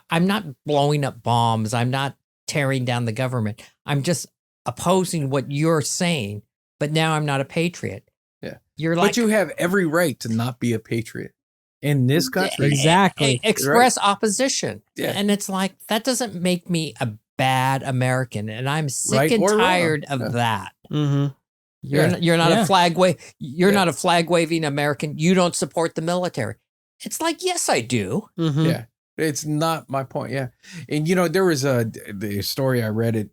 I'm not blowing up bombs. I'm not tearing down the government. I'm just opposing what you're saying, but now I'm not a patriot. Yeah. But you have every right to not be a patriot in this country. Exactly. Express opposition. Yeah. And it's like, that doesn't make me a bad American. And I'm sick and tired of that. Mm-hmm. You're not a flag not a flag waving American. You don't support the military. It's like, yes, I do. Mm-hmm. Yeah. It's not my point. Yeah. And, there was the story, I read it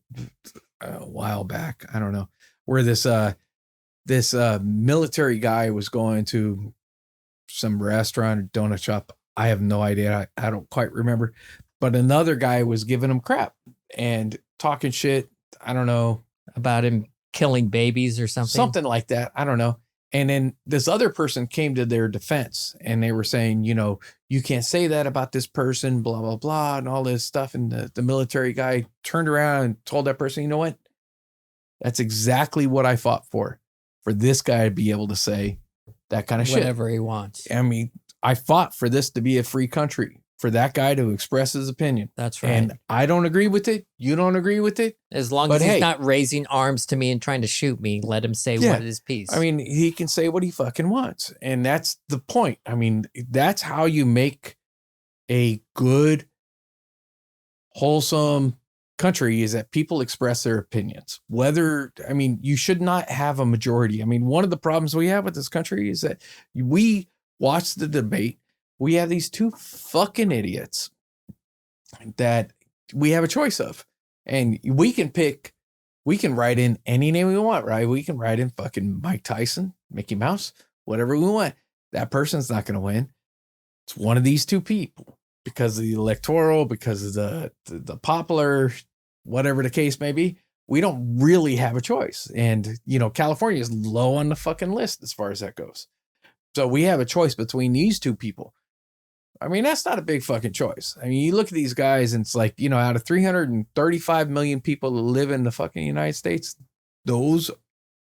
a while back. I don't know, where this military guy was going to some restaurant or donut shop. I have no idea. I don't quite remember, but another guy was giving him crap and talking shit. I don't know, about him killing babies or something like that. I don't know. And then this other person came to their defense and they were saying, you can't say that about this person, blah, blah, blah, and all this stuff. And the military guy turned around and told that person, you know what? That's exactly what I fought for this guy to be able to say that kind of shit. Whatever he wants. I mean, I fought for this to be a free country, for that guy to express his opinion. That's right. And I don't agree with it. You don't agree with it. As long as he's not raising arms to me and trying to shoot me, let him say what is peace. I mean, he can say what he fucking wants. And that's the point. I mean, that's how you make a good, wholesome country, is that people express their opinions. You should not have a majority. I mean, one of the problems we have with this country is that we watch the debate. We have these two fucking idiots that we have a choice of. And we can write in any name we want, right? We can write in fucking Mike Tyson, Mickey Mouse, whatever we want. That person's not going to win. It's one of these two people because of the electoral, because of the popular, whatever the case may be. We don't really have a choice. And, California is low on the fucking list as far as that goes. So we have a choice between these two people. I mean, that's not a big fucking choice. I mean, you look at these guys and it's like, out of 335 million people that live in the fucking United States, those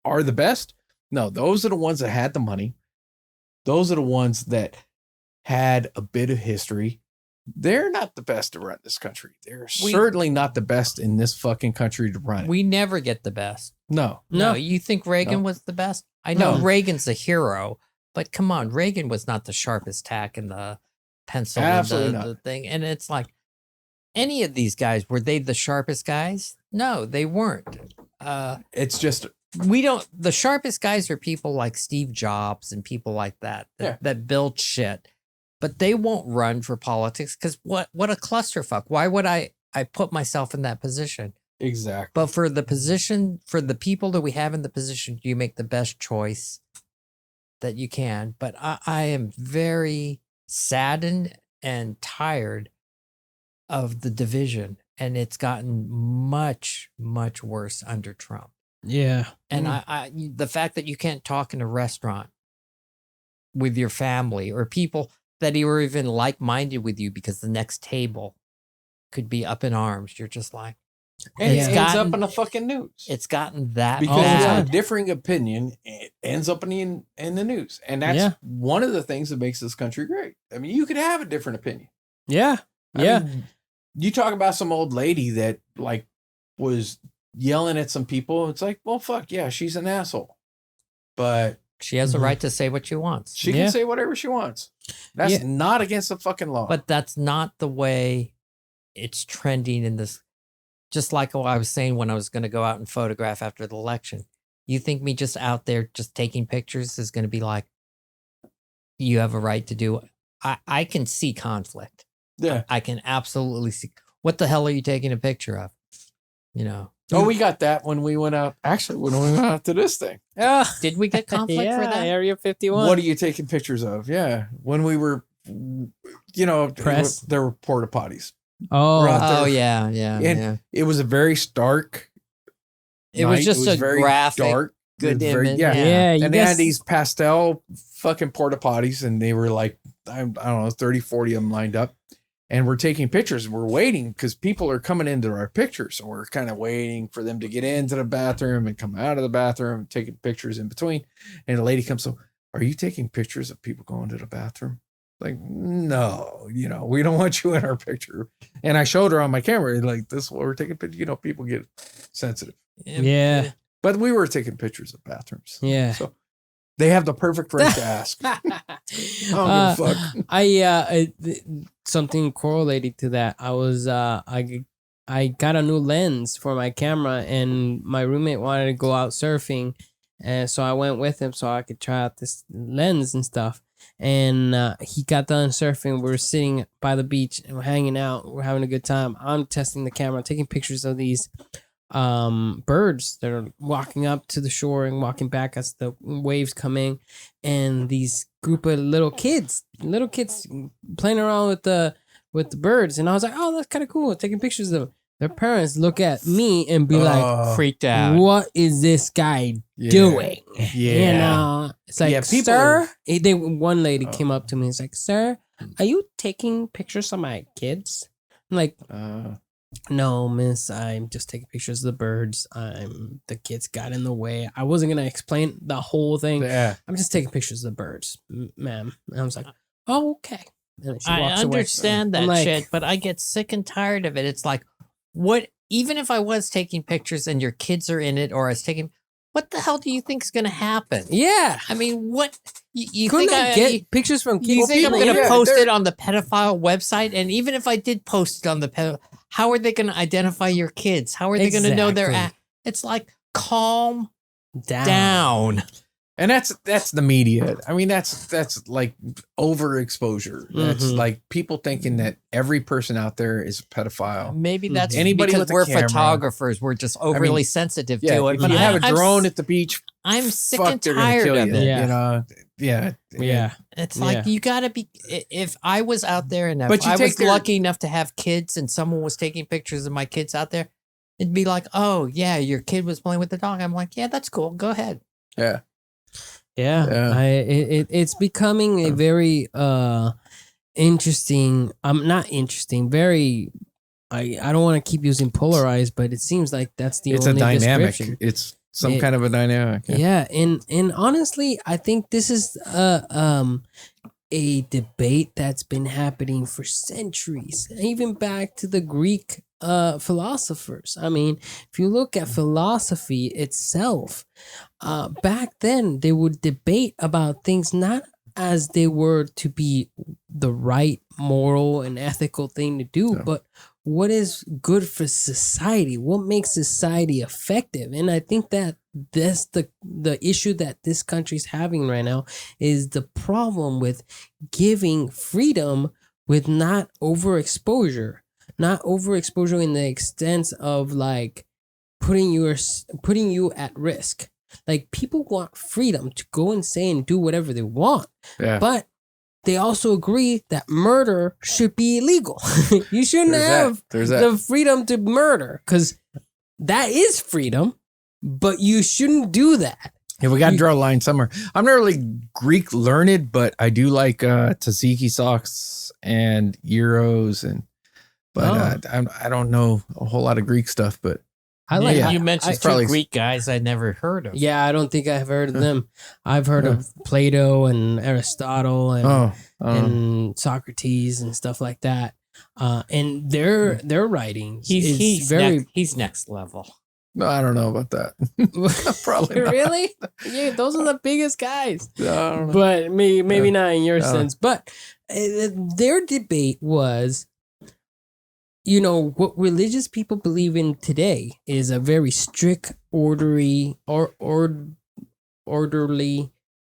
are the best. No, those are the ones that had the money. Those are the ones that had a bit of history. they're not the best to run this country. They're certainly not the best in this fucking country to run it. We never get the best. No. You think Reagan was the best? I know Reagan's a hero, but come on, Reagan was not the sharpest tack in the pencil. Absolutely the thing. And it's like, any of these guys, were they the sharpest guys? No, they weren't. It's just the sharpest guys are people like Steve Jobs and people like that build shit, but they won't run for politics because what a clusterfuck. Why would I put myself in that position? Exactly. But for the position, for the people that we have in the position, you make the best choice that you can. But I am very saddened and tired of the division, and it's gotten much, much worse under Trump. Yeah. And the fact that you can't talk in a restaurant with your family or people that are even like-minded with you because the next table could be up in arms. You're just like, and it ends up in the fucking news. It's gotten that because bad. it's a differing opinion. It ends up in the news, and that's one of the things that makes this country great. I mean, you could have a different opinion. Yeah, I mean, you talk about some old lady that like was yelling at some people. It's like, well, fuck yeah, she's an asshole, but she has the right to say what she wants. She can say whatever she wants. That's not against the fucking law. But that's not the way it's trending in this. Just like what I was saying when I was going to go out and photograph after the election. You think me just out there just taking pictures is going to be like, you have a right to do it? I can see conflict. Yeah. I can absolutely see. What the hell are you taking a picture of? You know? Oh, we got that when we went out. Actually, when we went out to this thing. Did we get conflict for that? Area 51. What are you taking pictures of? Yeah. When we were, press. There were porta potties. Oh, yeah. It was a very stark. It was just a very graphic, dark, good image. And they had these pastel fucking porta potties, and they were like, I don't know, 30, 40 of them lined up. And we're taking pictures. We're waiting because people are coming into our pictures. So we're kind of waiting for them to get into the bathroom and come out of the bathroom, taking pictures in between. And a lady comes, so are you taking pictures of people going to the bathroom? Like, no, we don't want you in our picture. And I showed her on my camera, like, this is what we're taking pictures. People get sensitive. Yeah. But we were taking pictures of bathrooms. Yeah. So they have the perfect right to ask. I don't give a fuck. Something correlated to that. I was, I got a new lens for my camera, and my roommate wanted to go out surfing. And so I went with him so I could try out this lens and stuff. And he got done surfing. We were sitting by the beach and we're hanging out. We're having a good time. I'm testing the camera, taking pictures of these birds that are walking up to the shore and walking back as the waves come in. And these group of little kids playing around with the birds. And I was like, oh, that's kind of cool. Taking pictures of them. Their parents look at me and be like, freaked out. What is this guy doing? Yeah. It's like, sir, one lady came up to me and was like, sir, are you taking pictures of my kids? I'm like, no, miss, I'm just taking pictures of the birds. The kids got in the way. I wasn't going to explain the whole thing. Yeah. I'm just taking pictures of the birds, ma'am. And I was like, oh, okay. And she walks I understand away. that shit, but I get sick and tired of it. It's like, even if I was taking pictures and your kids are in it, or I was taking, what the hell do you think is going to happen? Yeah. I mean, what you couldn't think get pictures from kids? You think I'm going to post it on the pedophile website? And even if I did post it on the pedophile, how are they going to identify your kids? How are they going to know their It's like, calm down. And that's the media. I mean, that's like overexposure. That's like people thinking that every person out there is a pedophile. Maybe that's anybody because we're camera. Photographers. We're just overly sensitive to it. If you have a drone at the beach, I'm sick and tired of it. Yeah. It's like, you got to be, if I was out there and if I was lucky enough to have kids and someone was taking pictures of my kids out there, it'd be like, oh, yeah, your kid was playing with the dog. I'm like, yeah, that's cool. Go ahead. Yeah. Yeah. It's becoming a very interesting, not interesting, very, I don't want to keep using polarized, but it seems like that's the only dynamic. description. It's some kind of a dynamic. Yeah. And honestly, I think this is a debate that's been happening for centuries, even back to the Greek philosophers. I mean, if you look at philosophy itself, back then they would debate about things not as they were to be the right moral and ethical thing to do, but what is good for society, what makes society effective. And I think that that's the issue that this country's having right now, is the problem with giving freedom with not overexposure in the extent of like putting you at risk. Like, people want freedom to go and say and do whatever they want, but they also agree that murder should be illegal. You shouldn't have the freedom to murder, because that is freedom, but you shouldn't do that. Yeah, we got to draw a line somewhere. I'm not really Greek learned, but I do like tzatziki sauce and gyros, but I don't know a whole lot of Greek stuff, but you mentioned two Greek guys I never heard of. Yeah, I don't think I've heard of them. I've heard of Plato and Aristotle and Socrates and stuff like that. And their writing he's next level. No, I don't know about that. Probably not. Really? Yeah, those are the biggest guys. No, I don't know. But maybe not in your sense. But their debate was, you know, what religious people believe in today is a very strict, orderly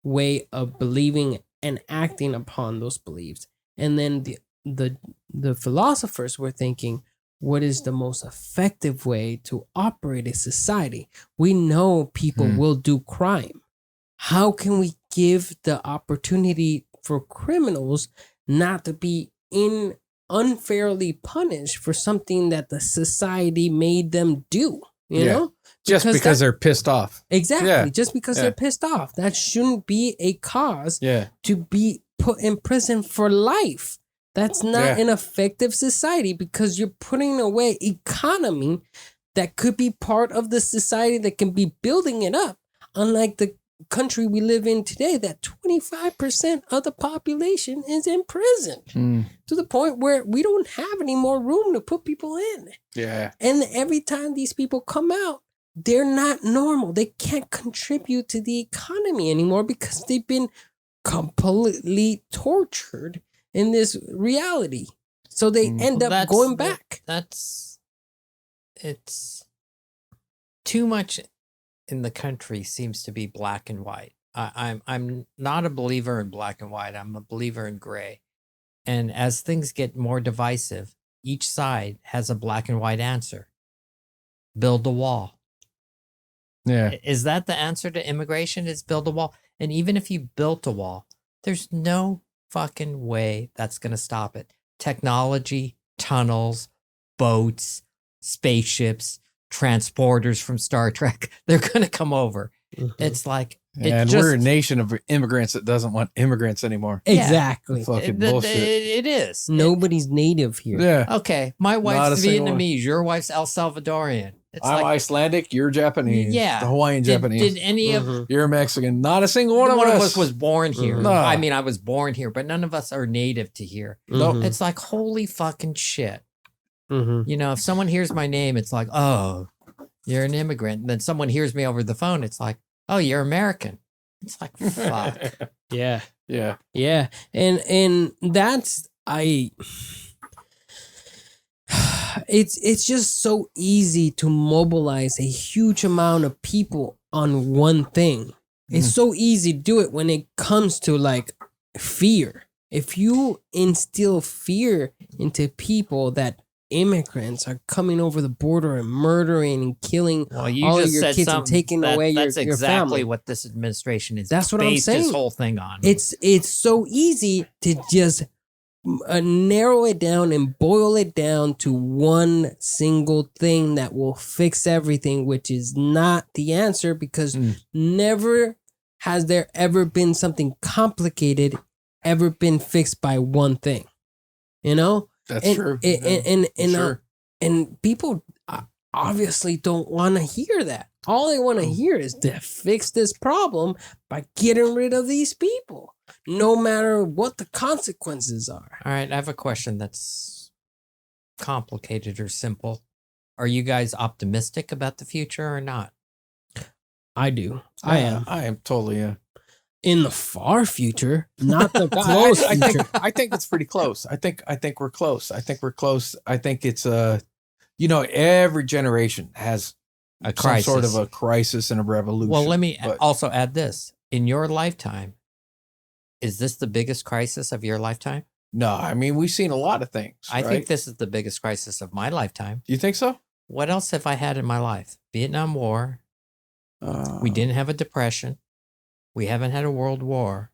way of believing and acting upon those beliefs. And then the philosophers were thinking, what is the most effective way to operate a society? We know people will do crime. How can we give the opportunity for criminals not to be unfairly punished for something that the society made them do, you know? Just because they're pissed off. Exactly. Yeah. Just because they're pissed off. That shouldn't be a cause to be put in prison for life. That's not an effective society, because you're putting away economy that could be part of the society that can be building it up. Unlike the country we live in today, that 25% of the population is in prison to the point where we don't have any more room to put people in. Yeah. And every time these people come out, they're not normal. They can't contribute to the economy anymore because they've been completely tortured in this reality. So they end up going back. It's too much in the country seems to be black and white. I'm not a believer in black and white. I'm a believer in gray. And as things get more divisive, each side has a black and white answer. Build a wall. Yeah. Is that the answer to immigration? Is build a wall? And even if you built a wall, there's no fucking way that's going to stop it. Technology, tunnels, boats, spaceships, transporters from Star Trek, they're going to come over. It's like, we're a nation of immigrants that doesn't want immigrants anymore. Exactly. Fucking bullshit. It is. Nobody's native here. Yeah. Okay. My wife's Vietnamese. Your wife's El Salvadorian. I'm Icelandic. You're Japanese. Yeah. The Hawaiian Japanese. Did any of... You're Mexican. Not a single one of us was born here. No. I mean, I was born here, but none of us are native to here. Nope. It's like, holy fucking shit. You know, if someone hears my name, it's like, oh, you're an immigrant. And then someone hears me over the phone, it's like, oh, you're American. It's like, fuck. Yeah. Yeah. Yeah. And that's, it's just so easy to mobilize a huge amount of people on one thing. It's so easy to do it when it comes to like fear. If you instill fear into people that immigrants are coming over the border and murdering and killing all of your kids and taking away your family. That's exactly what this administration is. That's what I'm saying. This whole thing on. It's so easy to just narrow it down and boil it down to one single thing that will fix everything, which is not the answer, because never has there ever been something complicated ever been fixed by one thing. You know? That's true. And people obviously don't want to hear that. All they want to hear is to fix this problem by getting rid of these people. no matter what the consequences are. All right, I have a question that's complicated or simple. Are you guys optimistic about the future or not? I do. I am. I am totally. In the far future, not the close future. I think it's pretty close. I think we're close. I think we're close. I think it's every generation has A crisis. some sort of a crisis and a revolution. Well, let me also add this. In your lifetime, is this the biggest crisis of your lifetime? No, I mean, we've seen a lot of things. I think this is the biggest crisis of my lifetime. You think so? What else have I had in my life? Vietnam War. We didn't have a depression. We haven't had a world war.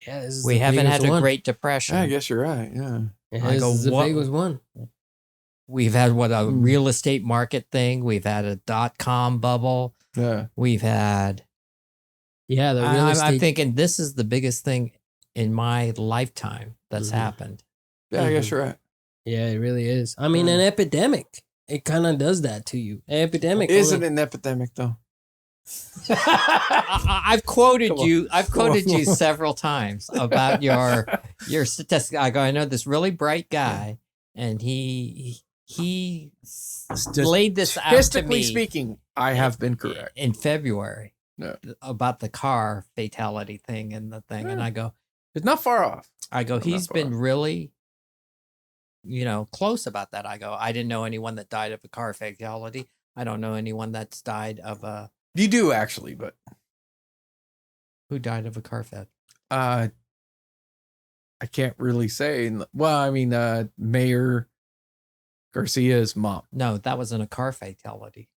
Yeah, this is we the haven't had biggest a one. Great Depression. Yeah, I guess you're right. Yeah. Yeah, I this go, is the what- biggest one. We've had a real estate market thing. We've had a .com bubble. Yeah. We've had. Yeah, the real estate. I'm thinking this is the biggest thing in my lifetime that's happened. Yeah, I guess you're right. Yeah, it really is. I mean, an epidemic. It kind of does that to you. An epidemic. Isn't an epidemic though? I've quoted you. I've quoted you several times about your statistics. I know this really bright guy, and he laid this out to Statistically me speaking, I have been correct. in February No. about the car fatality thing and the thing, and I go, It's not far off. he's been really, close about that. I go, I didn't know anyone that died of a car fatality. I don't know anyone that's died of a. You do actually, but Who died of a car fatality? I can't really say. Well, I mean, Mayor Garcia's mom. No, that wasn't a car fatality.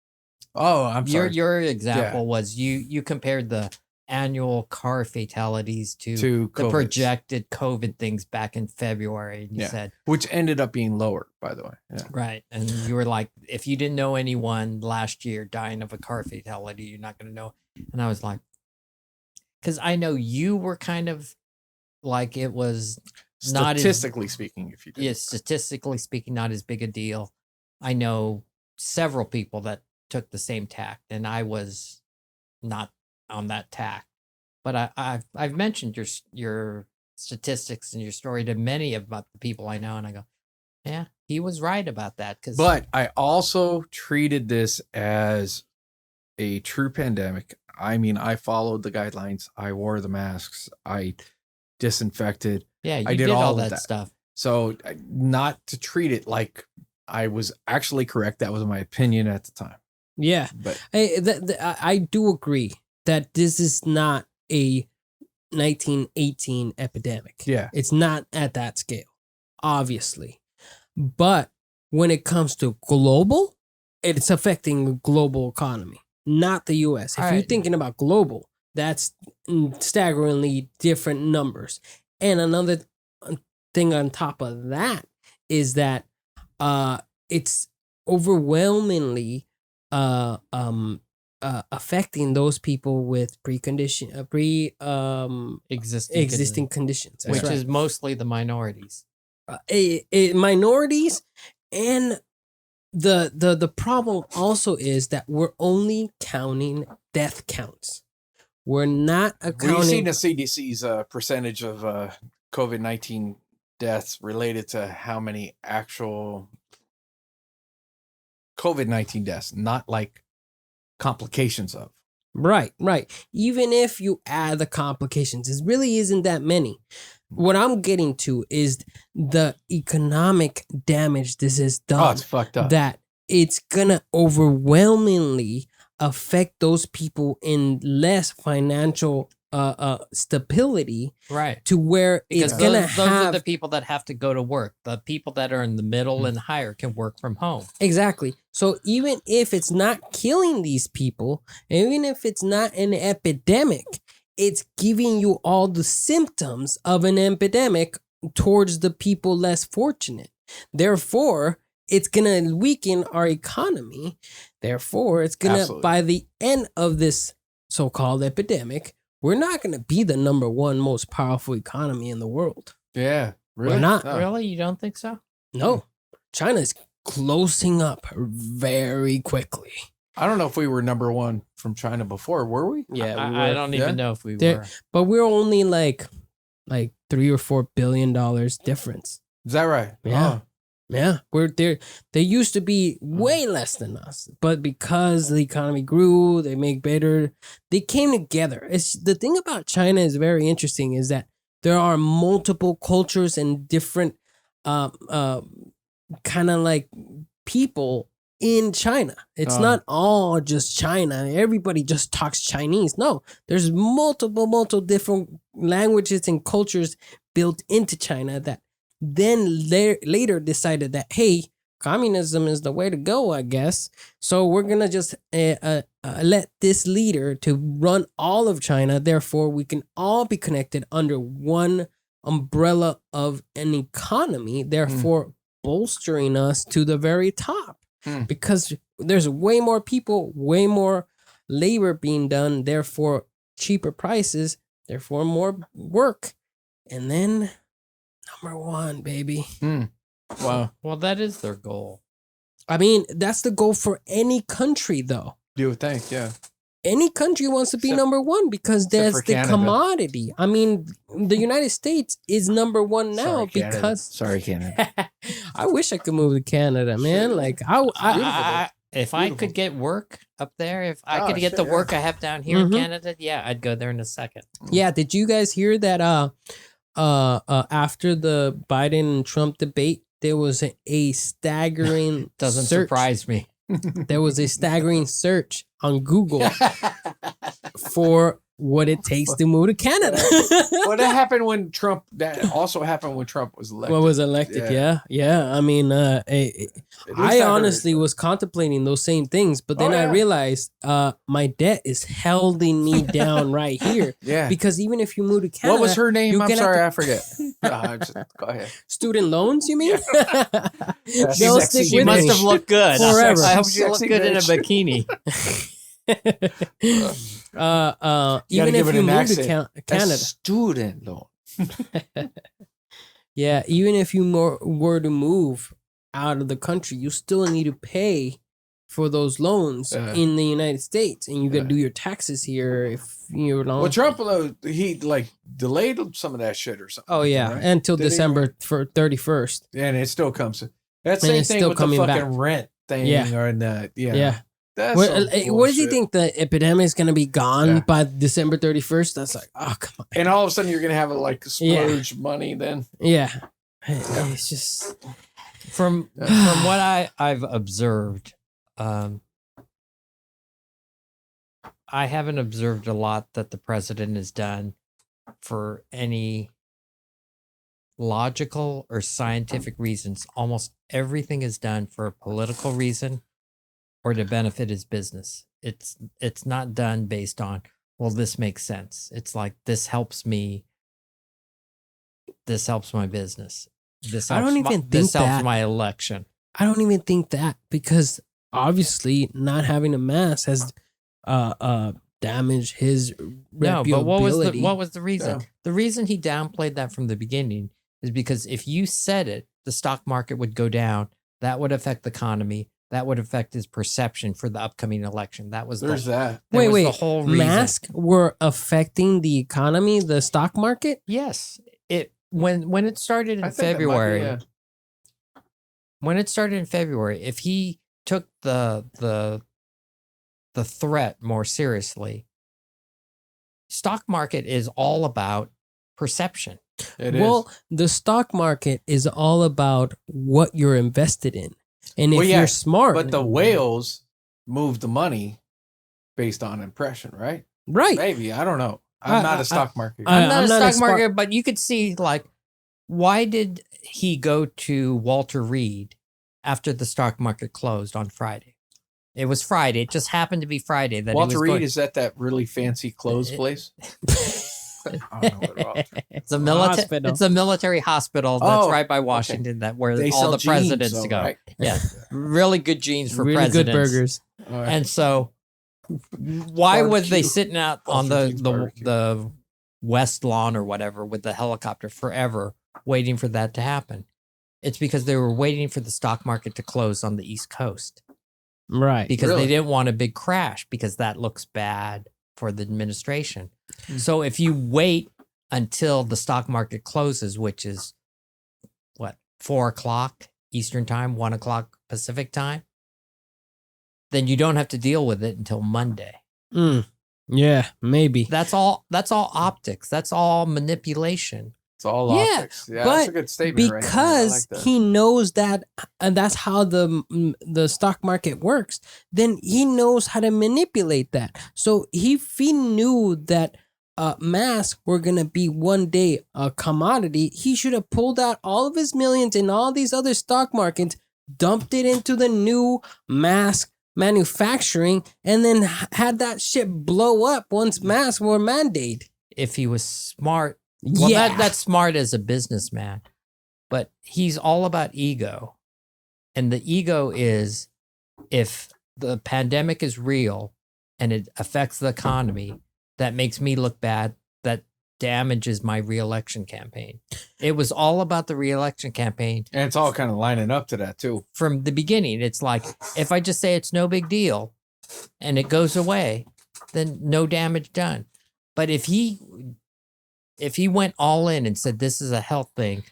Oh, I'm sorry. Your example was you compared the annual car fatalities to to the COVID, projected COVID things back in February. And you said, which ended up being lower, by the way. Yeah. right. And you were like, if you didn't know anyone last year dying of a car fatality, you're not going to know. And I was like, because I know you were kind of like it was not Statistically speaking, if you did. statistically speaking, not as big a deal. I know several people that took the same tact, and I was not on that tack. But I've mentioned your statistics and your story to many of the people I know, and I go, yeah, he was right about that. But I also treated this as a true pandemic. I mean, I followed the guidelines. I wore the masks. I disinfected. yeah, you I did all all of that that. stuff. So not to treat it like I was actually correct. That was my opinion at the time. Yeah, But I do agree that this is not a 1918 epidemic. yeah, It's not at that scale, obviously. But when it comes to global, it's affecting the global economy, not the US. If All you're right. thinking about global, that's staggeringly different numbers. And another thing on top of that is that it's overwhelmingly affecting those people with existing conditions. That's which right. is mostly the minorities. Minorities, and the problem also is that we're only counting death counts. We're not we've seen accounting. the CDC's percentage of COVID-19 deaths related to how many actual COVID-19 deaths, not like complications of. Right. Even if you add the complications, it really isn't that many. What I'm getting to is the economic damage this has done. Oh, it's fucked up. That it's gonna overwhelmingly affect those people in less financial stability, Right. to where Because it's gonna those are have the people that have to go to work. The people that are in the middle and higher can work from home. exactly. So even if it's not killing these people, even if it's not an epidemic, it's giving you all the symptoms of an epidemic towards the people less fortunate. Therefore, it's going to weaken our economy. Therefore, it's going to, Absolutely. by the end of this so-called epidemic, we're not going to be the number one most powerful economy in the world. Yeah, really? We're not. No. Really? You don't think so? No. China's closing up very quickly. I don't know if we were number one from China before, were we? Yeah, I don't even know if we There- were. but we're only like like $3 or $4 billion difference. Is that right? Yeah. Oh. Yeah, we're there. They used to be way less than us, but because the economy grew, they make better. They came together. It's the thing about China is very interesting is that there are multiple cultures and different, kind of like people in China. It's not all just China. Everybody just talks Chinese. No, there's multiple different languages and cultures built into China that then later decided that, hey, communism is the way to go, I guess. So we're going to just let this leader to run all of China. Therefore, we can all be connected under one umbrella of an economy, therefore bolstering us to the very top. Because there's way more people, way more labor being done, therefore cheaper prices, therefore more work. And then number one, baby. Wow. Well, that is their goal. I mean, that's the goal for any country, though. You would think, yeah. Any country wants to be number one because that's the commodity. I mean, the United States is number one now because... Sorry, Canada. I wish I could move to Canada, man. Like, if I could get work up there, if I could get the work I have down here in Canada, yeah, I'd go there in a second. Yeah, did you guys hear that after the Biden and Trump debate, there was a staggering Doesn't search. surprise me. There was a staggering search on Google for what it takes to move to Canada. Well, that happened when Trump. That also happened when Trump was elected. Well, was elected, yeah. I mean, I honestly was contemplating those same things, but then I realized my debt is holding me down right here. Yeah. Because even if you move to Canada, what was her name? I'm sorry, I forget. Go ahead. Student loans, you mean? They'll stick She must have looked good forever. I hope she looked good in a bikini. Even if you move to Canada, student loan. Yeah, even if you were to move out of the country, you still need to pay for those loans in the United States, and you got to do your taxes here if you're long. Well, Trump, he delayed some of that shit or something. Oh yeah, right? Until December 31st. And it still comes. That same thing with the fucking rent thing. Or yeah. What does he think the epidemic is going to be gone by December 31st? That's like, oh, come on. And all of a sudden you're going to have splurge money then. Yeah. It's just from what I've observed, I haven't observed a lot that the president has done for any logical or scientific reasons. Almost everything is done for a political reason or to benefit his business. It's not done based on, well, this makes sense. It's like, this helps me. This helps my business. This helps my election. I don't even think that, because obviously not having a mask has damaged his reputability. No, but what was the reason? Yeah. The reason he downplayed that from the beginning is because if you said it, the stock market would go down. That would affect the economy. That would affect his perception for the upcoming election. That was wait. The whole reason. Masks were affecting the economy, the stock market. Yes, when it started in February. When it started in February, if he took the threat more seriously, stock market is all about perception. The stock market is all about what you're invested in. And if you're smart. But the whales move the money based on impression, right? Right. Maybe. I don't know. I'm not a stock market. I'm not a stock market, but you could see, like, why did he go to Walter Reed after the stock market closed on Friday? It was Friday. It just happened to be Friday. That Walter Reed, is that really fancy clothes place? I don't know what it's a military hospital that's right by Washington, where all the presidents go. Right? Yeah, really good jeans for presidents. Really good burgers. Right. And so, why was they sitting out on the West Lawn or whatever with the helicopter forever, waiting for that to happen? It's because they were waiting for the stock market to close on the East Coast, right? Because they didn't want a big crash, because that looks bad for the administration. So if you wait until the stock market closes, which is what, 4:00 Eastern time, 1:00 Pacific time, then you don't have to deal with it until Monday. Yeah, maybe. That's all optics. That's all manipulation. It's all optics. Yeah, but that's a good statement. Because he knows that, and that's how the stock market works, then he knows how to manipulate that. So if he knew that masks were gonna be one day a commodity, he should have pulled out all of his millions in all these other stock markets, dumped it into the new mask manufacturing, and then had that shit blow up once masks were mandated. If he was smart. Well, that's smart as a businessman, but he's all about ego. And the ego is, if the pandemic is real and it affects the economy, that makes me look bad, that damages my reelection campaign. It was all about the reelection campaign. And it's all kind of lining up to that too. From the beginning, it's like, if I just say it's no big deal and it goes away, then no damage done. But if he went all in and said this is a health thing,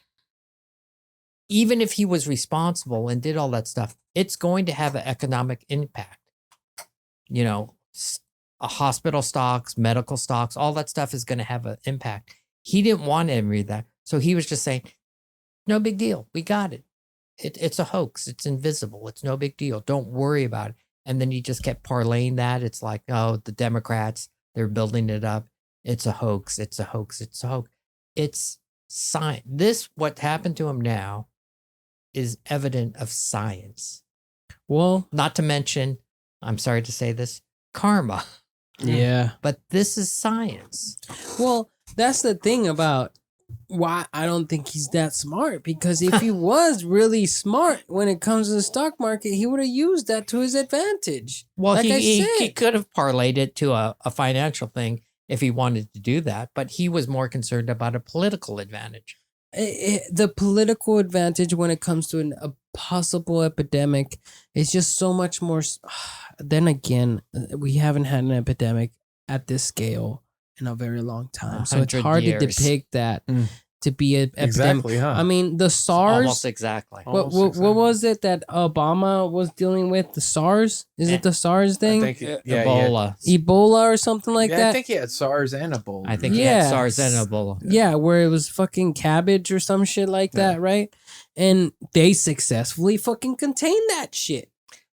even if he was responsible and did all that stuff, it's going to have an economic impact. You know, hospital stocks, medical stocks, all that stuff is going to have an impact. He didn't want any of that. So he was just saying, no big deal. We got it. It's a hoax. It's invisible. It's no big deal. Don't worry about it. And then he just kept parlaying that. It's like, oh, the Democrats, they're building it up. It's a hoax. It's a hoax. It's a hoax. It's science. What happened to him now is evident of science. Well, not to mention, I'm sorry to say this, karma. Yeah. But this is science. Well, that's the thing about why I don't think he's that smart, because if he was really smart when it comes to the stock market, he would have used that to his advantage. Well, like he could have parlayed it to a financial thing if he wanted to do that, but he was more concerned about a political advantage. The political advantage when it comes to a possible epidemic is just so much more. Then again, we haven't had an epidemic at this scale in a very long time, so it's hard to depict that to be an epidemic. Exactly, huh? I mean, the SARS. Almost exactly. What was it that Obama was dealing with? The SARS? Is it the SARS thing? I think Ebola. Ebola or something like that? I think he had SARS and Ebola. I think he had SARS and Ebola. Yeah, where it was fucking cabbage or some shit like that, right? And they successfully fucking contained that shit.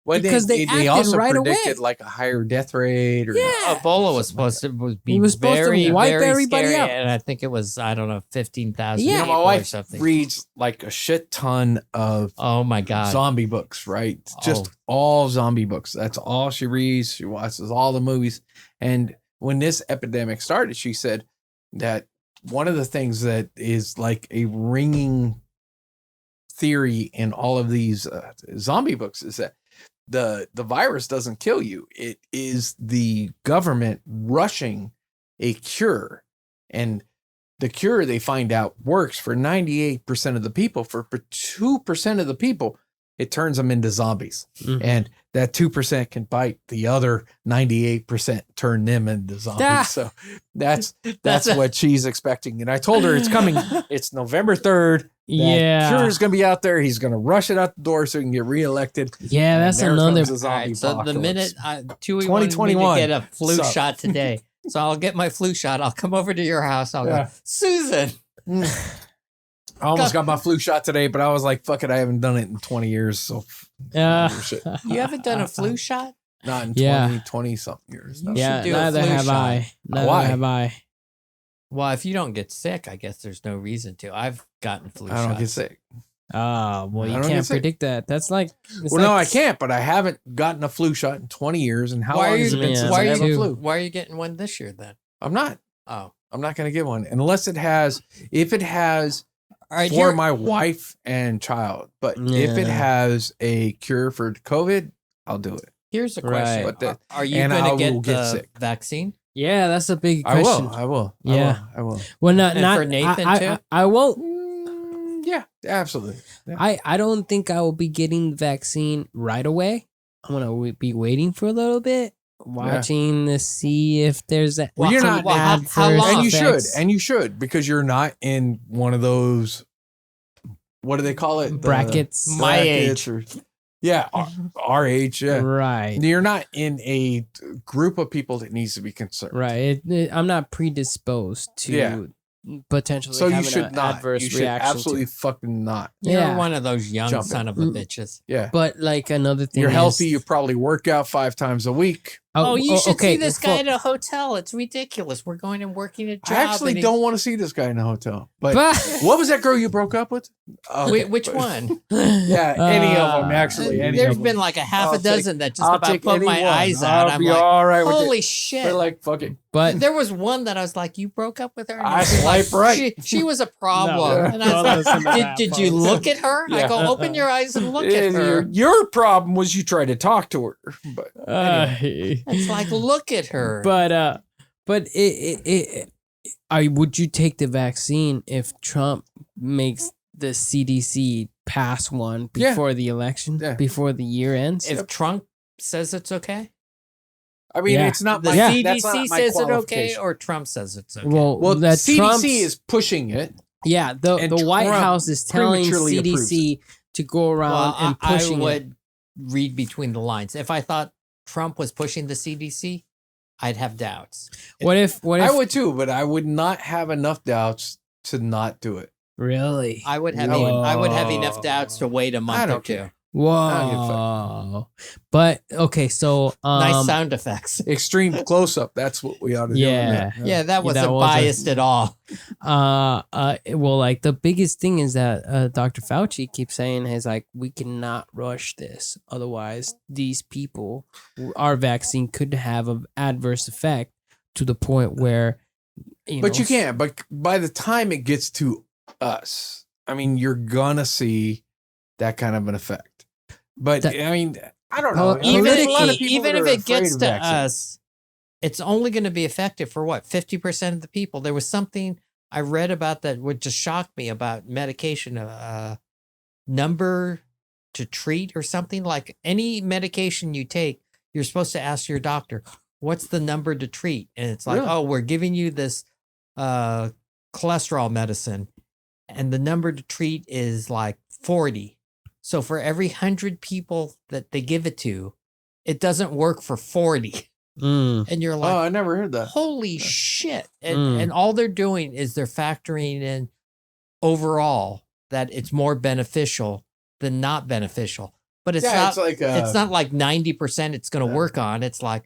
Well, because they acted also right predicted away. like a higher death rate. Or Ebola was supposed to be to wipe everybody scary, out. and I think it was, I don't know, 15,000 Yeah. people my wife or something. reads like a shit ton of Oh my God. zombie books, right? Just all zombie books. That's all she reads. She watches all the movies. And when this epidemic started, she said that one of the things that is like a ringing theory in all of these zombie books is that the virus doesn't kill you. It is the government rushing a cure, and the cure they find out works for 98% of the people. For 2% of the people, it turns them into zombies. Mm-hmm. And that 2% can bite the other 98%, turn them into zombies. So that's what she's expecting. And I told her it's coming. It's November 3rd. Yeah. Cure is going to be out there. He's going to rush it out the door so he can get reelected. Yeah, that's another. All right, so the minute Chewy wanted me to get a flu shot today, so I'll get my flu shot. I'll come over to your house. I'll go, Susan. I almost got my flu shot today, but I was like, fuck it. I haven't done it in 20 years. So you haven't done a flu shot? Not in 20 something years. No. Yeah, neither have I. Why? Have I. Well, if you don't get sick, I guess there's no reason to. I've gotten flu shots. I don't get sick. Oh, well, you can't predict that. That's like. No, I can't, but I haven't gotten a flu shot in 20 years. And how long has it been since I had a flu? Why are you getting one this year then? I'm not. Oh. I'm not going to get one unless it has, if it has for my wife and child. But if it has a cure for COVID, I'll do it. Here's a question. But are you going to get the vaccine? Yeah, that's a big question. I will. Yeah. I will. Well, not for Nathan too? I won't. Yeah, absolutely. Yeah. I don't think I will be getting the vaccine right away. I'm going to be waiting for a little bit. watching to see if there's a Well, you're not how long? and you should because you're not in one of those. What do they call it? Brackets. My age. Our age. Yeah, Right. You're not in a group of people that needs to be concerned. Right. I'm not predisposed to potentially So you having should an not. adverse You should reaction. absolutely fucking not. You're one of those young Jump son in. of a bitches. Yeah. But like another thing, You're is- healthy. You probably work out 5 times a week. Oh, you should okay, see this guy at a hotel. It's ridiculous. We're going and working a job. I actually don't want to see this guy in a hotel. But But- what was that girl you broke up with? Okay. Which one? Yeah, any of them actually. Any There's of been them. like a half I'll a dozen that just I'll about take put my anyone. eyes out. I'll I'm be like, all right with holy it. shit. They're like, fuck it. But There was one that I was like, you broke up with her? And I was like, swipe right. She was a problem. No. And I was Don't listen to like, that, did you folks. look at her? I Yeah. go, open your eyes and look at And her. your problem was you tried to talk to her. But It's like, look at her. but would you take the vaccine if Trump makes the CDC pass one before the election, before the year ends? If Trump says it's okay, I mean, Yeah. it's not the my that's CDC not my says it okay, qualification. or Trump says it's okay. well, Well, that CDC Trump's- is pushing it. yeah, the and White Trump House is telling prematurely CDC to go around Well, and I pushing it. would read between the lines. If I thought Trump was pushing the CDC, I'd have doubts. What if I would too, but I would not have enough doubts to not do it. really? I would have enough doubts to wait a month I or don't two. care. Whoa. But okay, so Nice sound effects. Extreme close up. That's what we ought to Yeah. do. Yeah, that wasn't wasn't- biased at all. well, like the biggest thing is that Dr. Fauci keeps saying is like we cannot rush this, otherwise these people, our vaccine could have an adverse effect to the point where, But you can't. But by the time it gets to us, I mean, you're gonna see that kind of an effect. But I mean, I don't know. Even There's a lot of if, people even that if are it afraid gets of to vaccines. us, it's only going to be effective for what, 50% of the people. There was something I read about that would just shock me about medication, number to treat or something. Like any medication you take, you're supposed to ask your doctor, what's the number to treat? And it's like, oh, we're giving you this cholesterol medicine, and the number to treat is like 40. So for every 100 people that they give it to, it doesn't work for 40. And you're like, Oh, I never heard that. holy shit. And all they're doing is they're factoring in overall that it's more beneficial than not beneficial. But it's not it's not like 90% it's going to work on. It's like,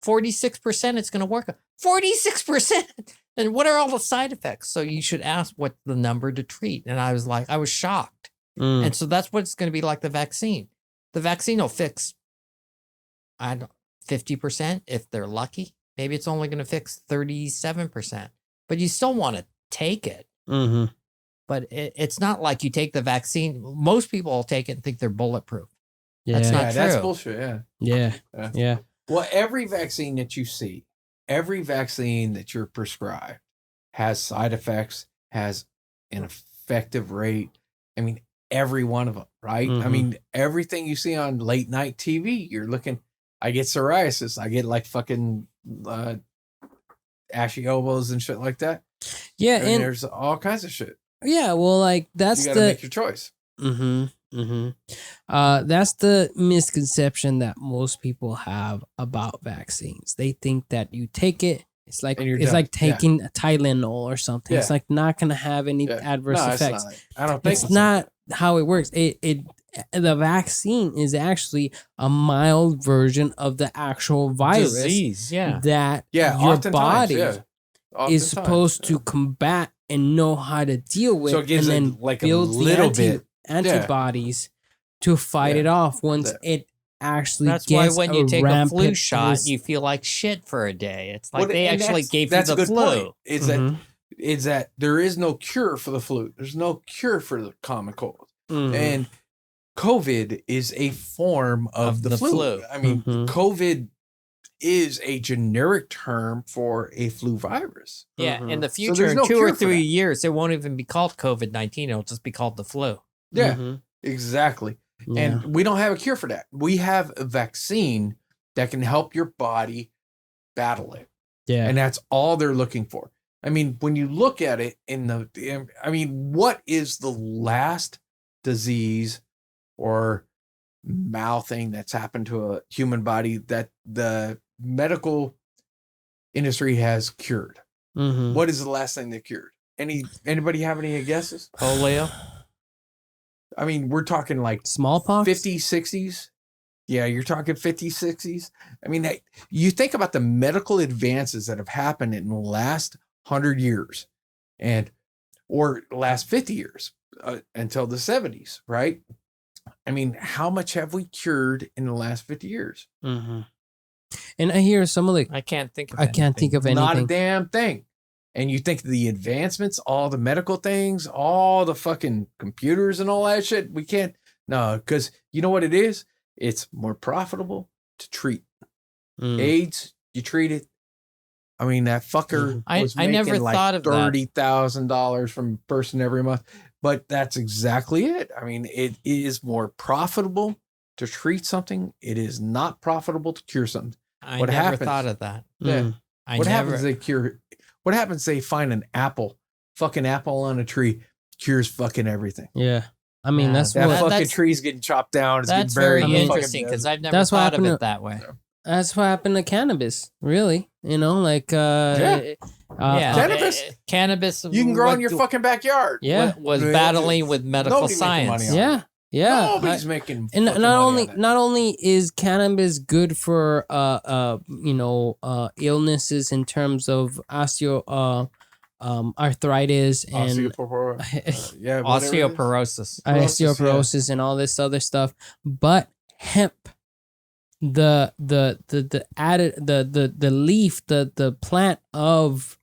46% it's going to work on. 46%. And what are all the side effects? So you should ask what's the number to treat. And I was shocked. And so that's what it's going to be like the vaccine. The vaccine will fix, 50% if they're lucky. Maybe it's only going to fix 37%. But you still want to take it. Mm-hmm. But it's not like you take the vaccine. Most people will take it and think they're bulletproof. Yeah. That's not That's true. bullshit. Yeah. Well, every vaccine that you see, every vaccine that you're prescribed has side effects, has an effective rate. I mean, every one of them, right? I mean, everything you see on late night TV, you're looking, I get psoriasis. I get like fucking ashy elbows and shit like that. Yeah. And there's all kinds of shit. Yeah. Well, like that's You got to make your choice. That's the misconception that most people have about vaccines. They think that you take it, it's like taking a Tylenol or something. It's like not gonna have any adverse effects. I don't think it's not how it works. The vaccine is actually a mild version of the actual virus Disease, that your body is supposed to combat and know how to deal with, So it gives and it then like a builds little the bit. antibodies to fight it off once it actually That's why gets when you take a rampant flu shot, res- you feel like shit for a day. It's like Well, they and actually gave you that's the a good flu. point. Is that there is no cure for the flu. There's no cure for the common cold. And COVID is a form of the flu. I mean, COVID is a generic term for a flu virus. Yeah, in the So future, there's in no 2 or cure for 3 that. years, it won't even be called COVID-19. It'll just be called the flu. Yeah, exactly. And we don't have a cure for that. We have a vaccine that can help your body battle it. Yeah. And that's all they're looking for. I mean, when you look at it what is the last disease or mal thing that's happened to a human body that the medical industry has cured? Mm-hmm. What is the last thing they cured? Anybody have any guesses? Polio. I mean, we're talking like Smallpox? 50s, 60s. Yeah, you're talking 50s, 60s. I mean, you think about the medical advances that have happened in the last 100 years or last 50 years until the 70s, right? I mean, how much have we cured in the last 50 years? Mm-hmm. And I hear some of the... I can't think of anything. Not a damn thing. And you think the advancements, all the medical things, all the fucking computers and all that shit, we can't. No, because you know what it is? It's more profitable to treat. AIDS, you treat it. I mean, that fucker was making never like thought of $30,000 from person every month. But that's exactly it. I mean, it is more profitable to treat something. It is not profitable to cure something. I never thought of that. Yeah. What happens? They cure. What happens? They find an fucking apple on a tree, cures fucking everything. Yeah. I mean, that fucking tree's getting chopped down. It's that's getting buried. Very interesting because I've never thought of it that way. That's what happened to cannabis, really. You know, like cannabis. You can grow in your fucking backyard. Yeah, was battling with medical science. Yeah. Nobody's making. And not only is cannabis good for illnesses in terms of arthritis and osteoporosis and all this other stuff, but hemp, the leaf, the plant of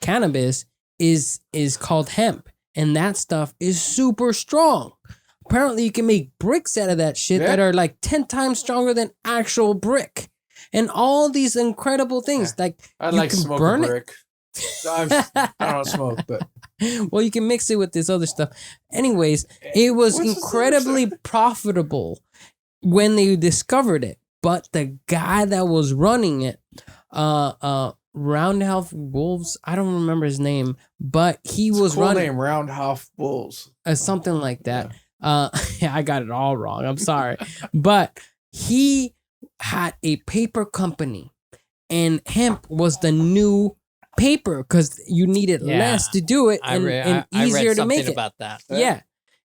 cannabis is called hemp, and that stuff is super strong. Apparently, you can make bricks out of that shit that are like 10 times stronger than actual brick, and all these incredible things. Like I like can smoke burn a brick. I don't smoke, but well, you can mix it with this other stuff. Anyways, it was incredibly profitable when they discovered it. But the guy that was running it, Roundhouse Wolves, I don't remember his name, but he was running name Roundhouse Wolves, something like that. Yeah. I got it all wrong. I'm sorry. But he had a paper company, and hemp was the new paper because you needed less to do it and easier to make it. About that. Yeah.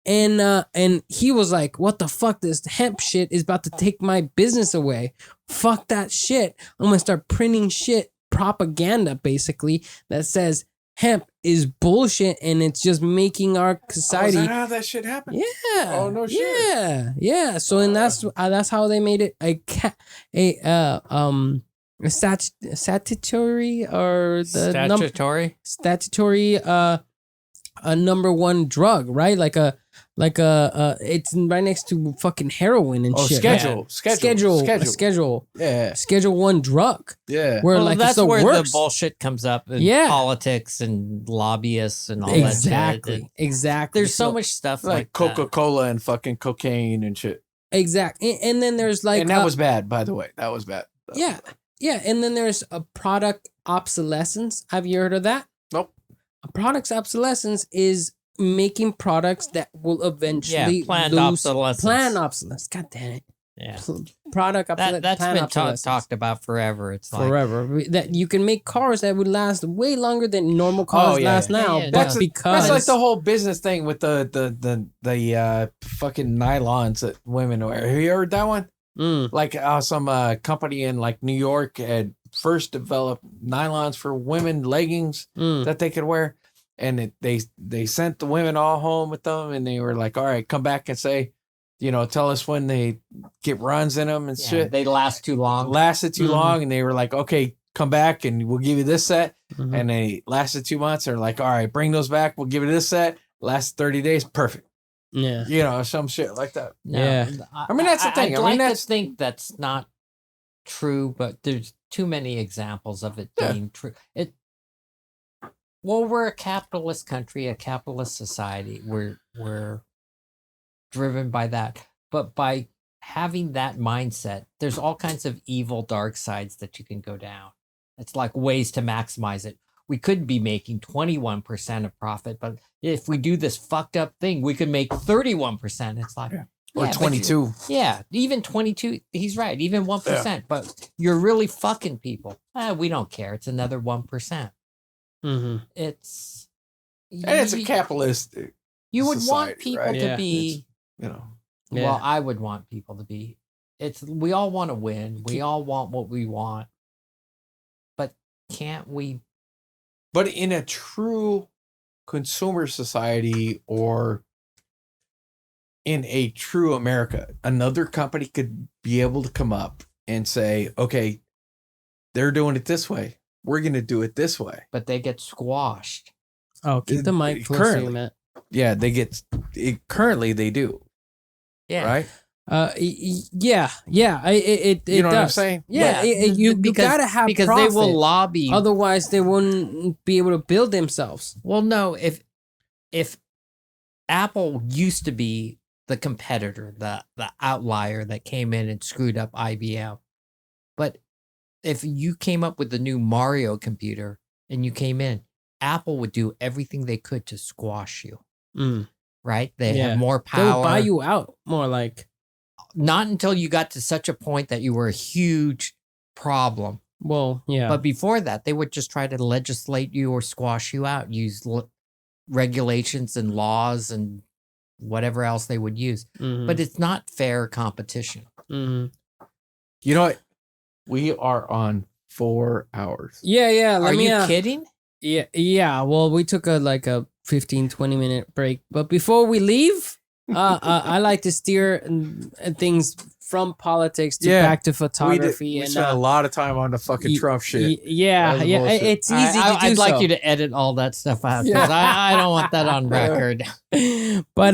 And he was like, what the fuck? This hemp shit is about to take my business away. Fuck that shit. I'm going to start printing shit, propaganda basically, that says hemp is bullshit and it's just making our society. Is that how that shit happened? Yeah. Oh no shit. Yeah. So and that's how they made it a statutory or the statutory a number one drug, right? Like a it's right next to fucking heroin and shit. Schedule. Yeah. Schedule 1 drug. Yeah. Where that's where works. the bullshit comes up in politics and lobbyists and all that shit. Exactly. There's so much stuff like Coca-Cola and fucking cocaine and shit. Exactly. And then there's like and that was bad, by the way. That was bad. Yeah. And then there's a product obsolescence. Have you heard of that? Nope. A product's obsolescence is making products that will eventually planned obsolescence. Planned obsolescence. God damn it. Yeah. Product obsolescence. That's been talked about forever. It's forever. That you can make cars that would last way longer than normal cars last now. Yeah, but because that's like the whole business thing with the fucking nylons that women wear. Have you heard that one? Like some company in like New York had first developed nylons for women leggings that they could wear, and they sent the women all home with them, and they were like, all right, come back and say, tell us when they get runs in them and shit. They lasted too long, and they were like, okay, come back and we'll give you this set. And they lasted 2 months. They're like, all right, bring those back, we'll give you this set. Last 30 days, perfect. Yeah. Some shit like that. Yeah. I mean, that's the thing. I'd like to think that's not true, but there's too many examples of it being true. We're a capitalist country, a capitalist society. We're driven by that. But by having that mindset, there's all kinds of evil dark sides that you can go down. It's like ways to maximize it. We could be making 21% of profit, but if we do this fucked up thing, we could make 31%. It's like, or 22. Even 22. He's right. Even 1%, but you're really fucking people. We don't care. It's another 1%. Mm-hmm. It's a capitalist. You would society, want people right? to be, well, I would want people to be. We all want to win. We all want what we want, but can't we? But in a true consumer society or in a true America, another company could be able to come up and say, okay, they're doing it this way. We're going to do it this way. But they get squashed. Oh, keep the mic closer, Matt. Yeah, currently they do. Yeah. Right? Yeah. It you know does. what I'm saying? Yeah, you gotta have because profit. they will lobby. Otherwise, they wouldn't be able to build themselves. Well, no. If Apple used to be the competitor, the outlier that came in and screwed up IBM, but if you came up with the new Mario computer and you came in, Apple would do everything they could to squash you. Right? They have more power. They'll buy you out more like. Not until you got to such a point that you were a huge problem. Well, yeah. But before that, they would just try to legislate you or squash you out, use regulations and laws and whatever else they would use. Mm-hmm. But it's not fair competition. Mm-hmm. You know what? We are on 4 hours. Yeah. Are you kidding? Yeah. Well, we took a 15, 20-minute break. But before we leave, I like to steer things from politics to back to photography. We spent a lot of time on the fucking Trump shit. Yeah. It's easy to do. I'd like you to edit all that stuff out because I don't want that on record. But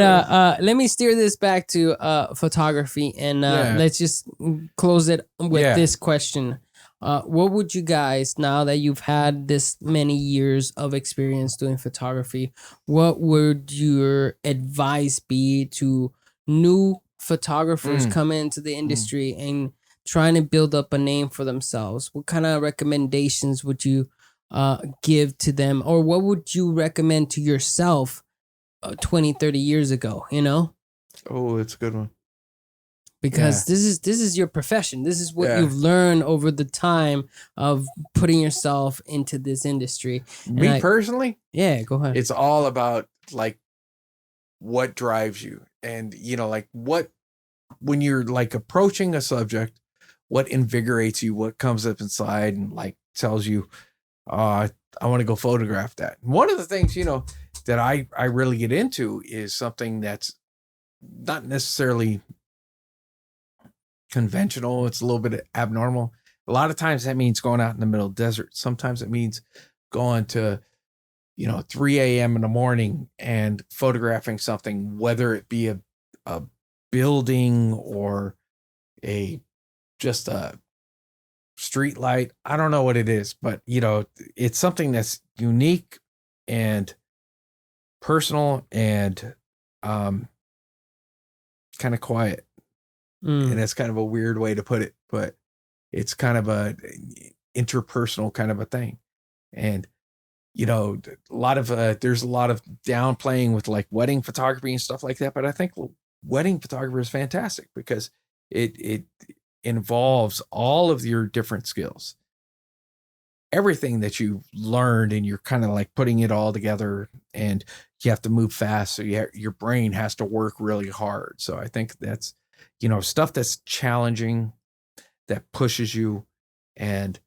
let me steer this back to photography, and let's just close it with this question. What would you guys, now that you've had this many years of experience doing photography, what would your advice be to new photographers coming into the industry and trying to build up a name for themselves? What kind of recommendations would you give to them? Or what would you recommend to yourself 20, 30 years ago, Oh, that's a good one. Because this is your profession. This is what you've learned over the time of putting yourself into this industry. Me personally? Yeah, go ahead. It's all about like what drives you and when you're like approaching a subject, what invigorates you, what comes up inside and like tells you, I want to go photograph that. One of the things, that I really get into is something that's not necessarily conventional. It's a little bit abnormal. A lot of times that means going out in the middle of the desert. Sometimes it means going to 3 a.m. in the morning and photographing something, whether it be a building or just a street light. I don't know what it is, but it's something that's unique and personal and kind of quiet. And that's kind of a weird way to put it, but it's kind of a interpersonal kind of a thing. And there's a lot of downplaying with like wedding photography and stuff like that. But I think wedding photography is fantastic because it involves all of your different skills, everything that you've learned, and you're kind of like putting it all together, and you have to move fast. So your brain has to work really hard. So I think that's, stuff that's challenging, that pushes you, and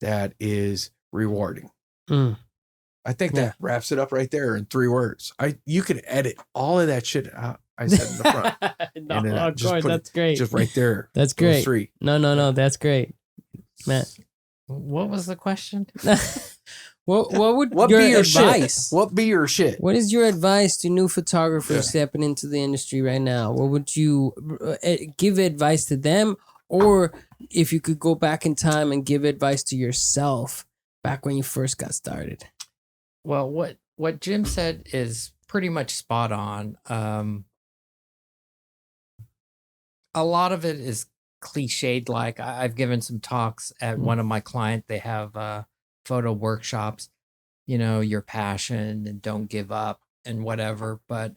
that is rewarding. I think that wraps it up right there in 3 words. You could edit all of that shit out I said in the front. Of course, that's great. Just right there. That's great. No, that's great. Matt. What was the question? What would your advice? What be your shit? What is your advice to new photographers stepping into the industry right now? What would you give advice to them? Or if you could go back in time and give advice to yourself back when you first got started? Well, what Jim said is pretty much spot on. a lot of it is cliched. Like I've given some talks at one of my clients. They have photo workshops, your passion and don't give up and whatever. But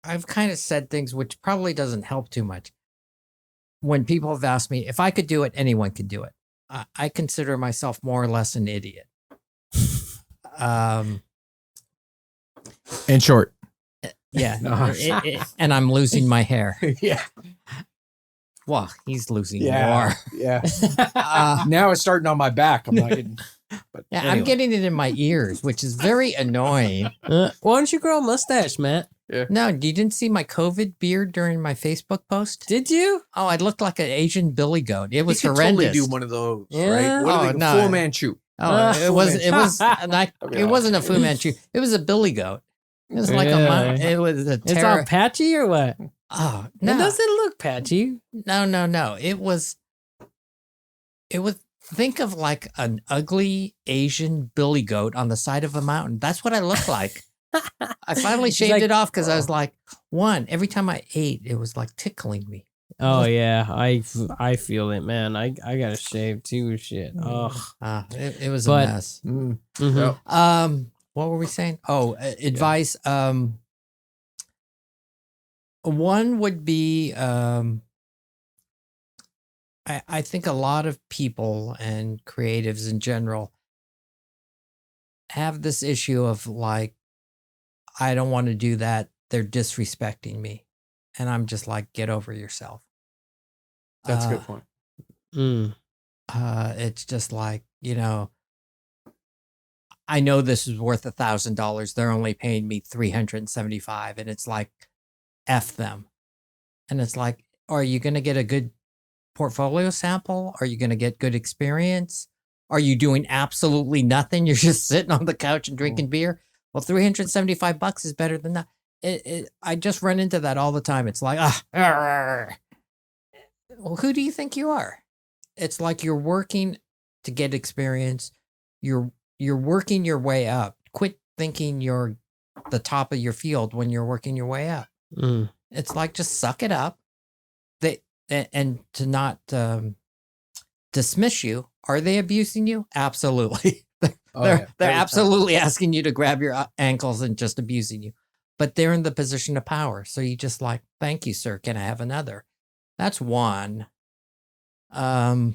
I've kind of said things which probably doesn't help too much. When people have asked me if I could do it, anyone could do it. I consider myself more or less an idiot. In short. Yeah. And I'm losing my hair. Yeah. Well, he's losing more. Yeah. Now it's starting on my back. I'm not getting. But yeah, anyway. I'm getting it in my ears, which is very annoying. Why don't you grow a mustache, Matt? Yeah. No, you didn't see my COVID beard during my Facebook post? Did you? Oh, I looked like an Asian billy goat. It was You could horrendous. totally do one of those, Yeah. right? What are they? no. Full Manchu. Oh, it wasn't a Fu Yeah. Manchu. It was a billy goat. It was like it was a It's all patchy or what? Oh, It no. doesn't look patchy. No. It was think of like an ugly Asian billy goat on the side of a mountain. That's what I look like. I finally shaved it off because I was like, every time I ate, it was like tickling me. Oh yeah, I feel it, man. I gotta shave too. Shit. Oh, It was But- a mess. mhm. What were we saying? Oh, advice. One would be, I think a lot of people and creatives in general have this issue of like, I don't want to do that. They're disrespecting me. And I'm just like, get over yourself. That's a good point. Mm. It's just like, I know this is worth $1,000. They're only paying me $375. And it's like, F them. And it's like, are you going to get a good portfolio sample? Are you going to get good experience? Are you doing absolutely nothing? You're just sitting on the couch and drinking beer? Well, $375 is better than that. I just run into that all the time. It's like, well, who do you think you are? It's like you're working to get experience. You're working your way up. Quit thinking you're the top of your field when you're working your way up. Mm. It's like, just suck it up. And to not dismiss you. Are they abusing you? Absolutely. They're absolutely asking you to grab your ankles and just abusing you. But they're in the position of power. So you just like, thank you, sir. Can I have another? That's one. And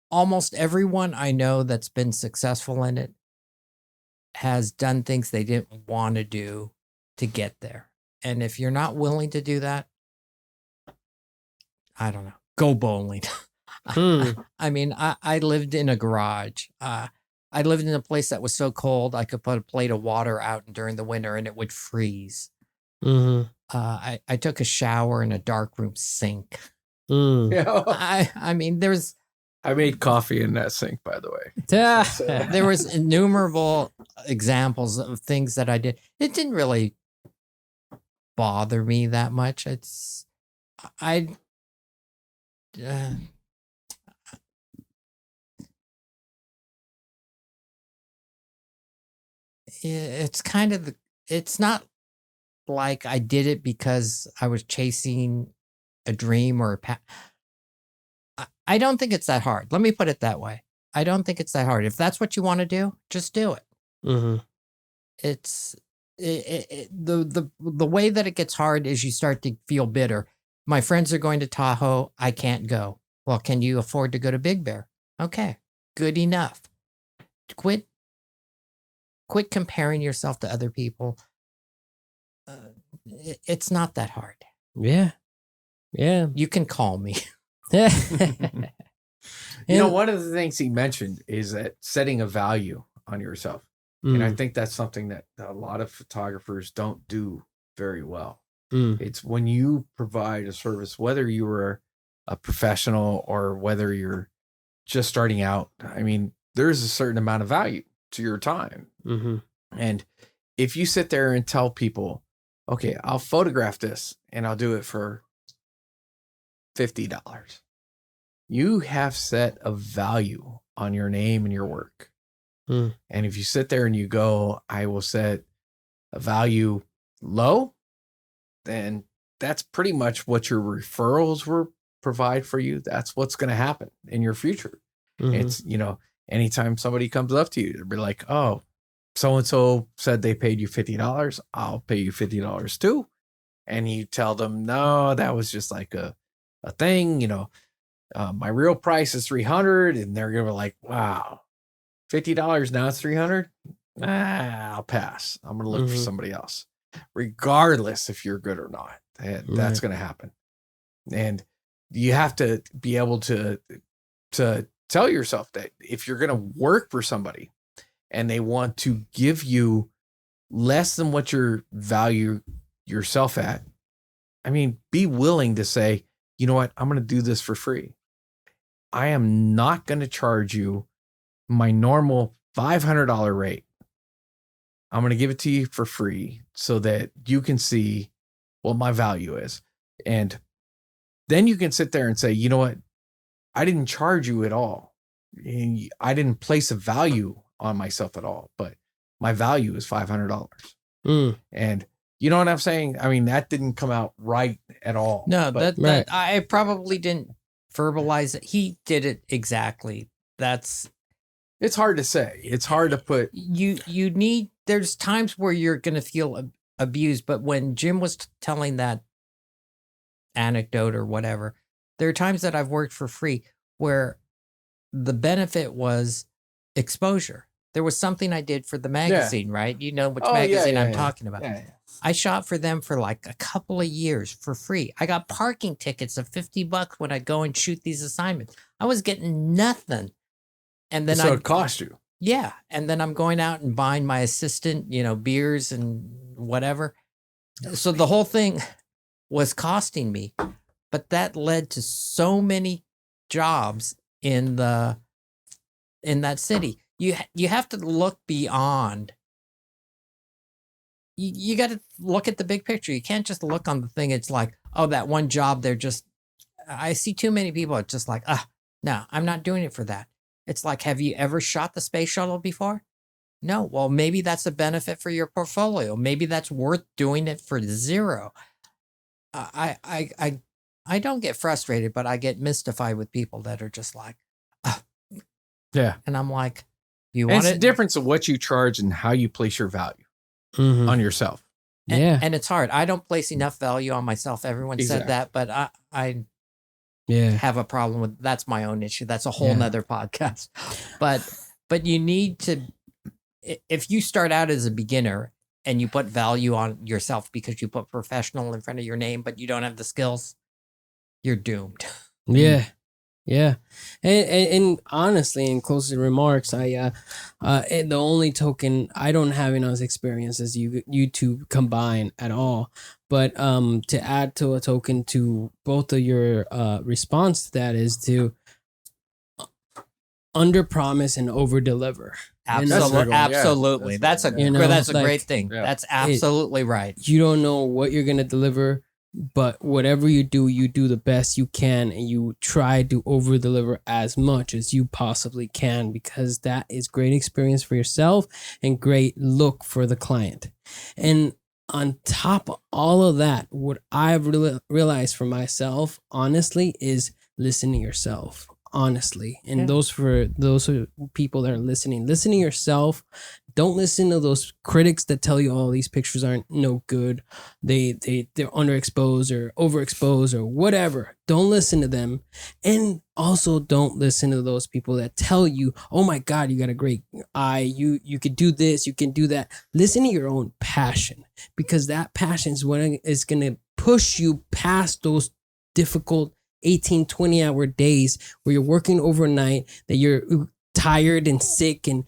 almost everyone I know that's been successful in it has done things they didn't want to do to get there. And if you're not willing to do that, I don't know, go bowling. I mean, I lived in a garage. I lived in a place that was so cold I could put a plate of water out during the winter and it would freeze. Mm-hmm. I took a shower in a darkroom sink. Mm. Yeah. I mean, I made coffee in that sink, by the way. there was innumerable examples of things that I did. It didn't really bother me that much. It's kind of it's not like I did it because I was chasing a dream or I don't think it's that hard. Let me put it that way. I don't think it's that hard. If that's what you want to do, just do it. Mm-hmm. The way that it gets hard is you start to feel bitter. My friends are going to Tahoe. I can't go. Well, can you afford to go to Big Bear? Okay, good enough. Quit comparing yourself to other people. It's not that hard. Yeah. Yeah. You can call me. You know, one of the things he mentioned is that setting a value on yourself. And I think that's something that a lot of photographers don't do very well. It's when you provide a service, whether you were a professional or whether you're just starting out. I mean, there's a certain amount of value to your time. Mm-hmm. And if you sit there and tell people, okay, I'll photograph this and I'll do it for $50, you have set a value on your name and your work. And if you sit there and you go, I will set a value low, then that's pretty much what your referrals will provide for you. That's what's going to happen in your future. It's, anytime somebody comes up to you, they'll be like, oh, so-and-so said they paid you $50. I'll pay you $50 too. And you tell them, no, that was just like a thing, my real price is $300. And they're going to be like, wow, $50 now it's $300. I'll pass. I'm going to look for somebody else, regardless if you're good or not. That's going to happen. And you have to be able to tell yourself that if you're going to work for somebody and they want to give you less than what you value yourself at, I mean, be willing to say, you know what, I'm going to do this for free. I am not going to charge you my normal $500 rate. I'm going to give it to you for free so that you can see what my value is. And then you can sit there and say, you know what, I didn't charge you at all. I didn't place a value on myself at all, but my value is $500. And you know what I'm saying? I mean, that didn't come out right at all. No, that I probably didn't verbalize it. He did it exactly. It's hard to say. It's hard to put. There's times where you're going to feel abused, but when Jim was telling that anecdote or whatever, there are times that I've worked for free where the benefit was exposure. There was something I did for the magazine, right? You know which magazine I'm talking about. Yeah. I shot for them for like a couple of years for free. I got parking tickets of $50 when I go and shoot these assignments. I was getting nothing. And then it cost you. Yeah. And then I'm going out and buying my assistant, beers and whatever. So the whole thing was costing me, but that led to so many jobs in that city. You have to look beyond. You got to look at the big picture. You can't just look on the thing. It's like, oh, that one job. I see too many people. It's just like, no, I'm not doing it for that. It's like, have you ever shot the space shuttle before? No. Well, maybe that's a benefit for your portfolio. Maybe that's worth doing it for zero. I don't get frustrated, but I get mystified with people that are just like, yeah. And I'm like, it's the difference of what you charge and how you place your value on yourself. And it's hard. I don't place enough value on myself. Everyone said that, but I have a problem with that's my own issue. That's a whole nother podcast. But you need to, if you start out as a beginner and you put value on yourself because you put professional in front of your name, but you don't have the skills, you're doomed. Yeah. Yeah. And honestly, in closing remarks, the only token, I don't have enough experience as you two combine at all. But to add to a token to both of your response to that is to under promise and over deliver. Absolutely. That's a great thing. Yeah. That's absolutely right. You don't know what you're going to deliver, but whatever you do the best you can, and you try to over deliver as much as you possibly can, because that is great experience for yourself and great look for the client. And on top of all of that, what I've realized for myself, honestly, is listen to yourself. Honestly, and those people that are listening to yourself. Don't listen to those critics that tell you, oh, these pictures aren't no good. They're underexposed or overexposed or whatever. Don't listen to them. And also don't listen to those people that tell you, oh my God, you got a great eye. You could do this, you can do that. Listen to your own passion, because that passion is what is going to push you past those difficult 18, 20-hour days where you're working overnight, that you're tired and sick and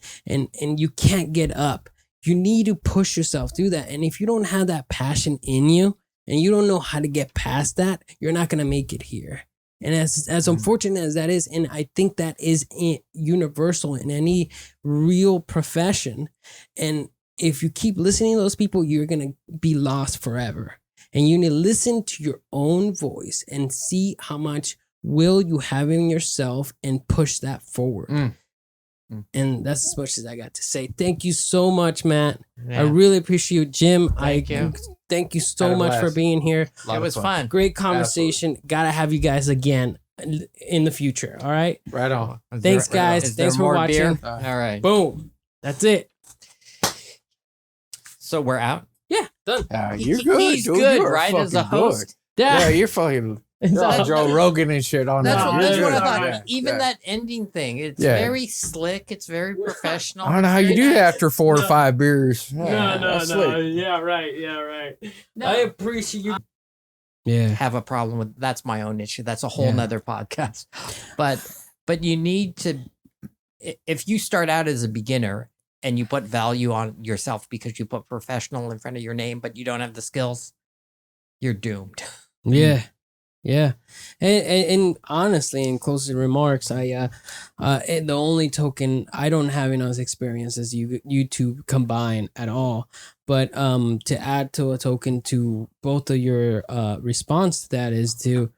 you can't get up. You need to push yourself through that. And if you don't have that passion in you and you don't know how to get past that, you're not going to make it here. And as unfortunate as that is, and I think that is universal in any real profession. And if you keep listening to those people, you're going to be lost forever. And you need to listen to your own voice and see how much will you have in yourself and push that forward. And that's as much as I got to say. Thank you so much, Matt. Yeah. I really appreciate you, Jim. Thank you. Thank you so much for being here. It was fun. Great conversation. Gotta have you guys again in the future. All right. Right on. Thanks, guys. Thanks for watching. All right. Boom. That's it. So we're out. Yeah, done. You're good. He's dude. good, You are right? As a fucking host. good. Yeah, you're fucking you're all Joe Rogan and shit on That's that. what I thought. Yeah, Even yeah. that ending thing, it's Yeah. very slick. It's very professional. I don't know how you Very do nice. that after 4 or 5 beers. No. That's slick. Yeah, right. Yeah, right. No. I appreciate you. Yeah. Have a problem with that's my own issue. That's a whole Yeah. nother podcast. But you need to, if you start out as a beginner and you put value on yourself because you put professional in front of your name, but you don't have the skills, you're doomed. Yeah. Yeah. And honestly, in closing remarks, and the only token, I don't have enough experience as you two combine at all. But to add to a token to both of your response to that is to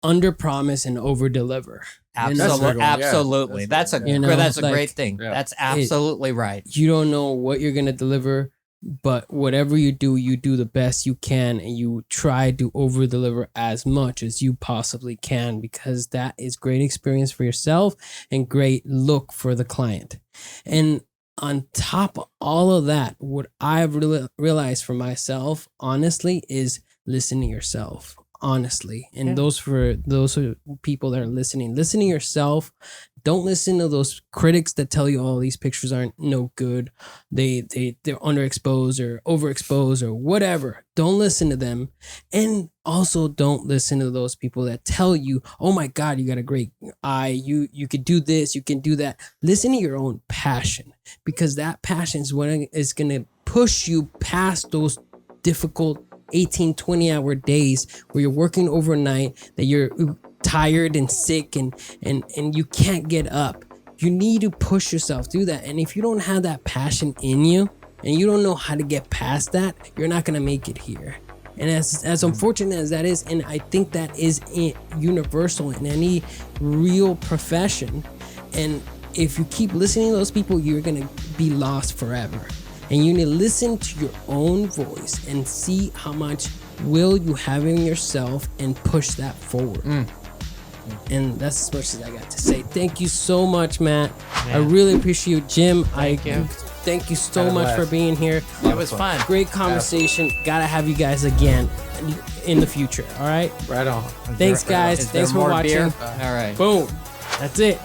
under promise and over deliver. Absolutely. Yeah. Absolutely. That's a like, great thing. Yeah. That's absolutely right. You don't know what you're gonna deliver, but whatever you do the best you can, and you try to over deliver as much as you possibly can, because that is great experience for yourself and great look for the client. And on top of all of that, what I've really realized for myself, honestly, is listen to yourself. Honestly, and those people that are listening, listen to yourself. Don't listen to those critics that tell you, oh, these pictures aren't no good. They're underexposed or overexposed or whatever. Don't listen to them. And also don't listen to those people that tell you, oh my God, you got a great eye. You could do this, you can do that. Listen to your own passion, because that passion is what is going to push you past those difficult 18, 20-hour days where you're working overnight, that you're tired and sick and you can't get up. You need to push yourself through that. And if you don't have that passion in you and you don't know how to get past that, you're not going to make it here. And as unfortunate as that is, and I think that is universal in any real profession, and if you keep listening to those people, you're going to be lost forever. And you need to listen to your own voice and see how much will you have in yourself and push that forward. And that's as much as I got to say. Thank you so much, Matt. I really appreciate you, Jim. Thank you so much for being here. It was fun. Great conversation. Gotta have you guys again in the future. All right. Right on. Thanks, guys. Thanks for watching. All right. Boom. That's it.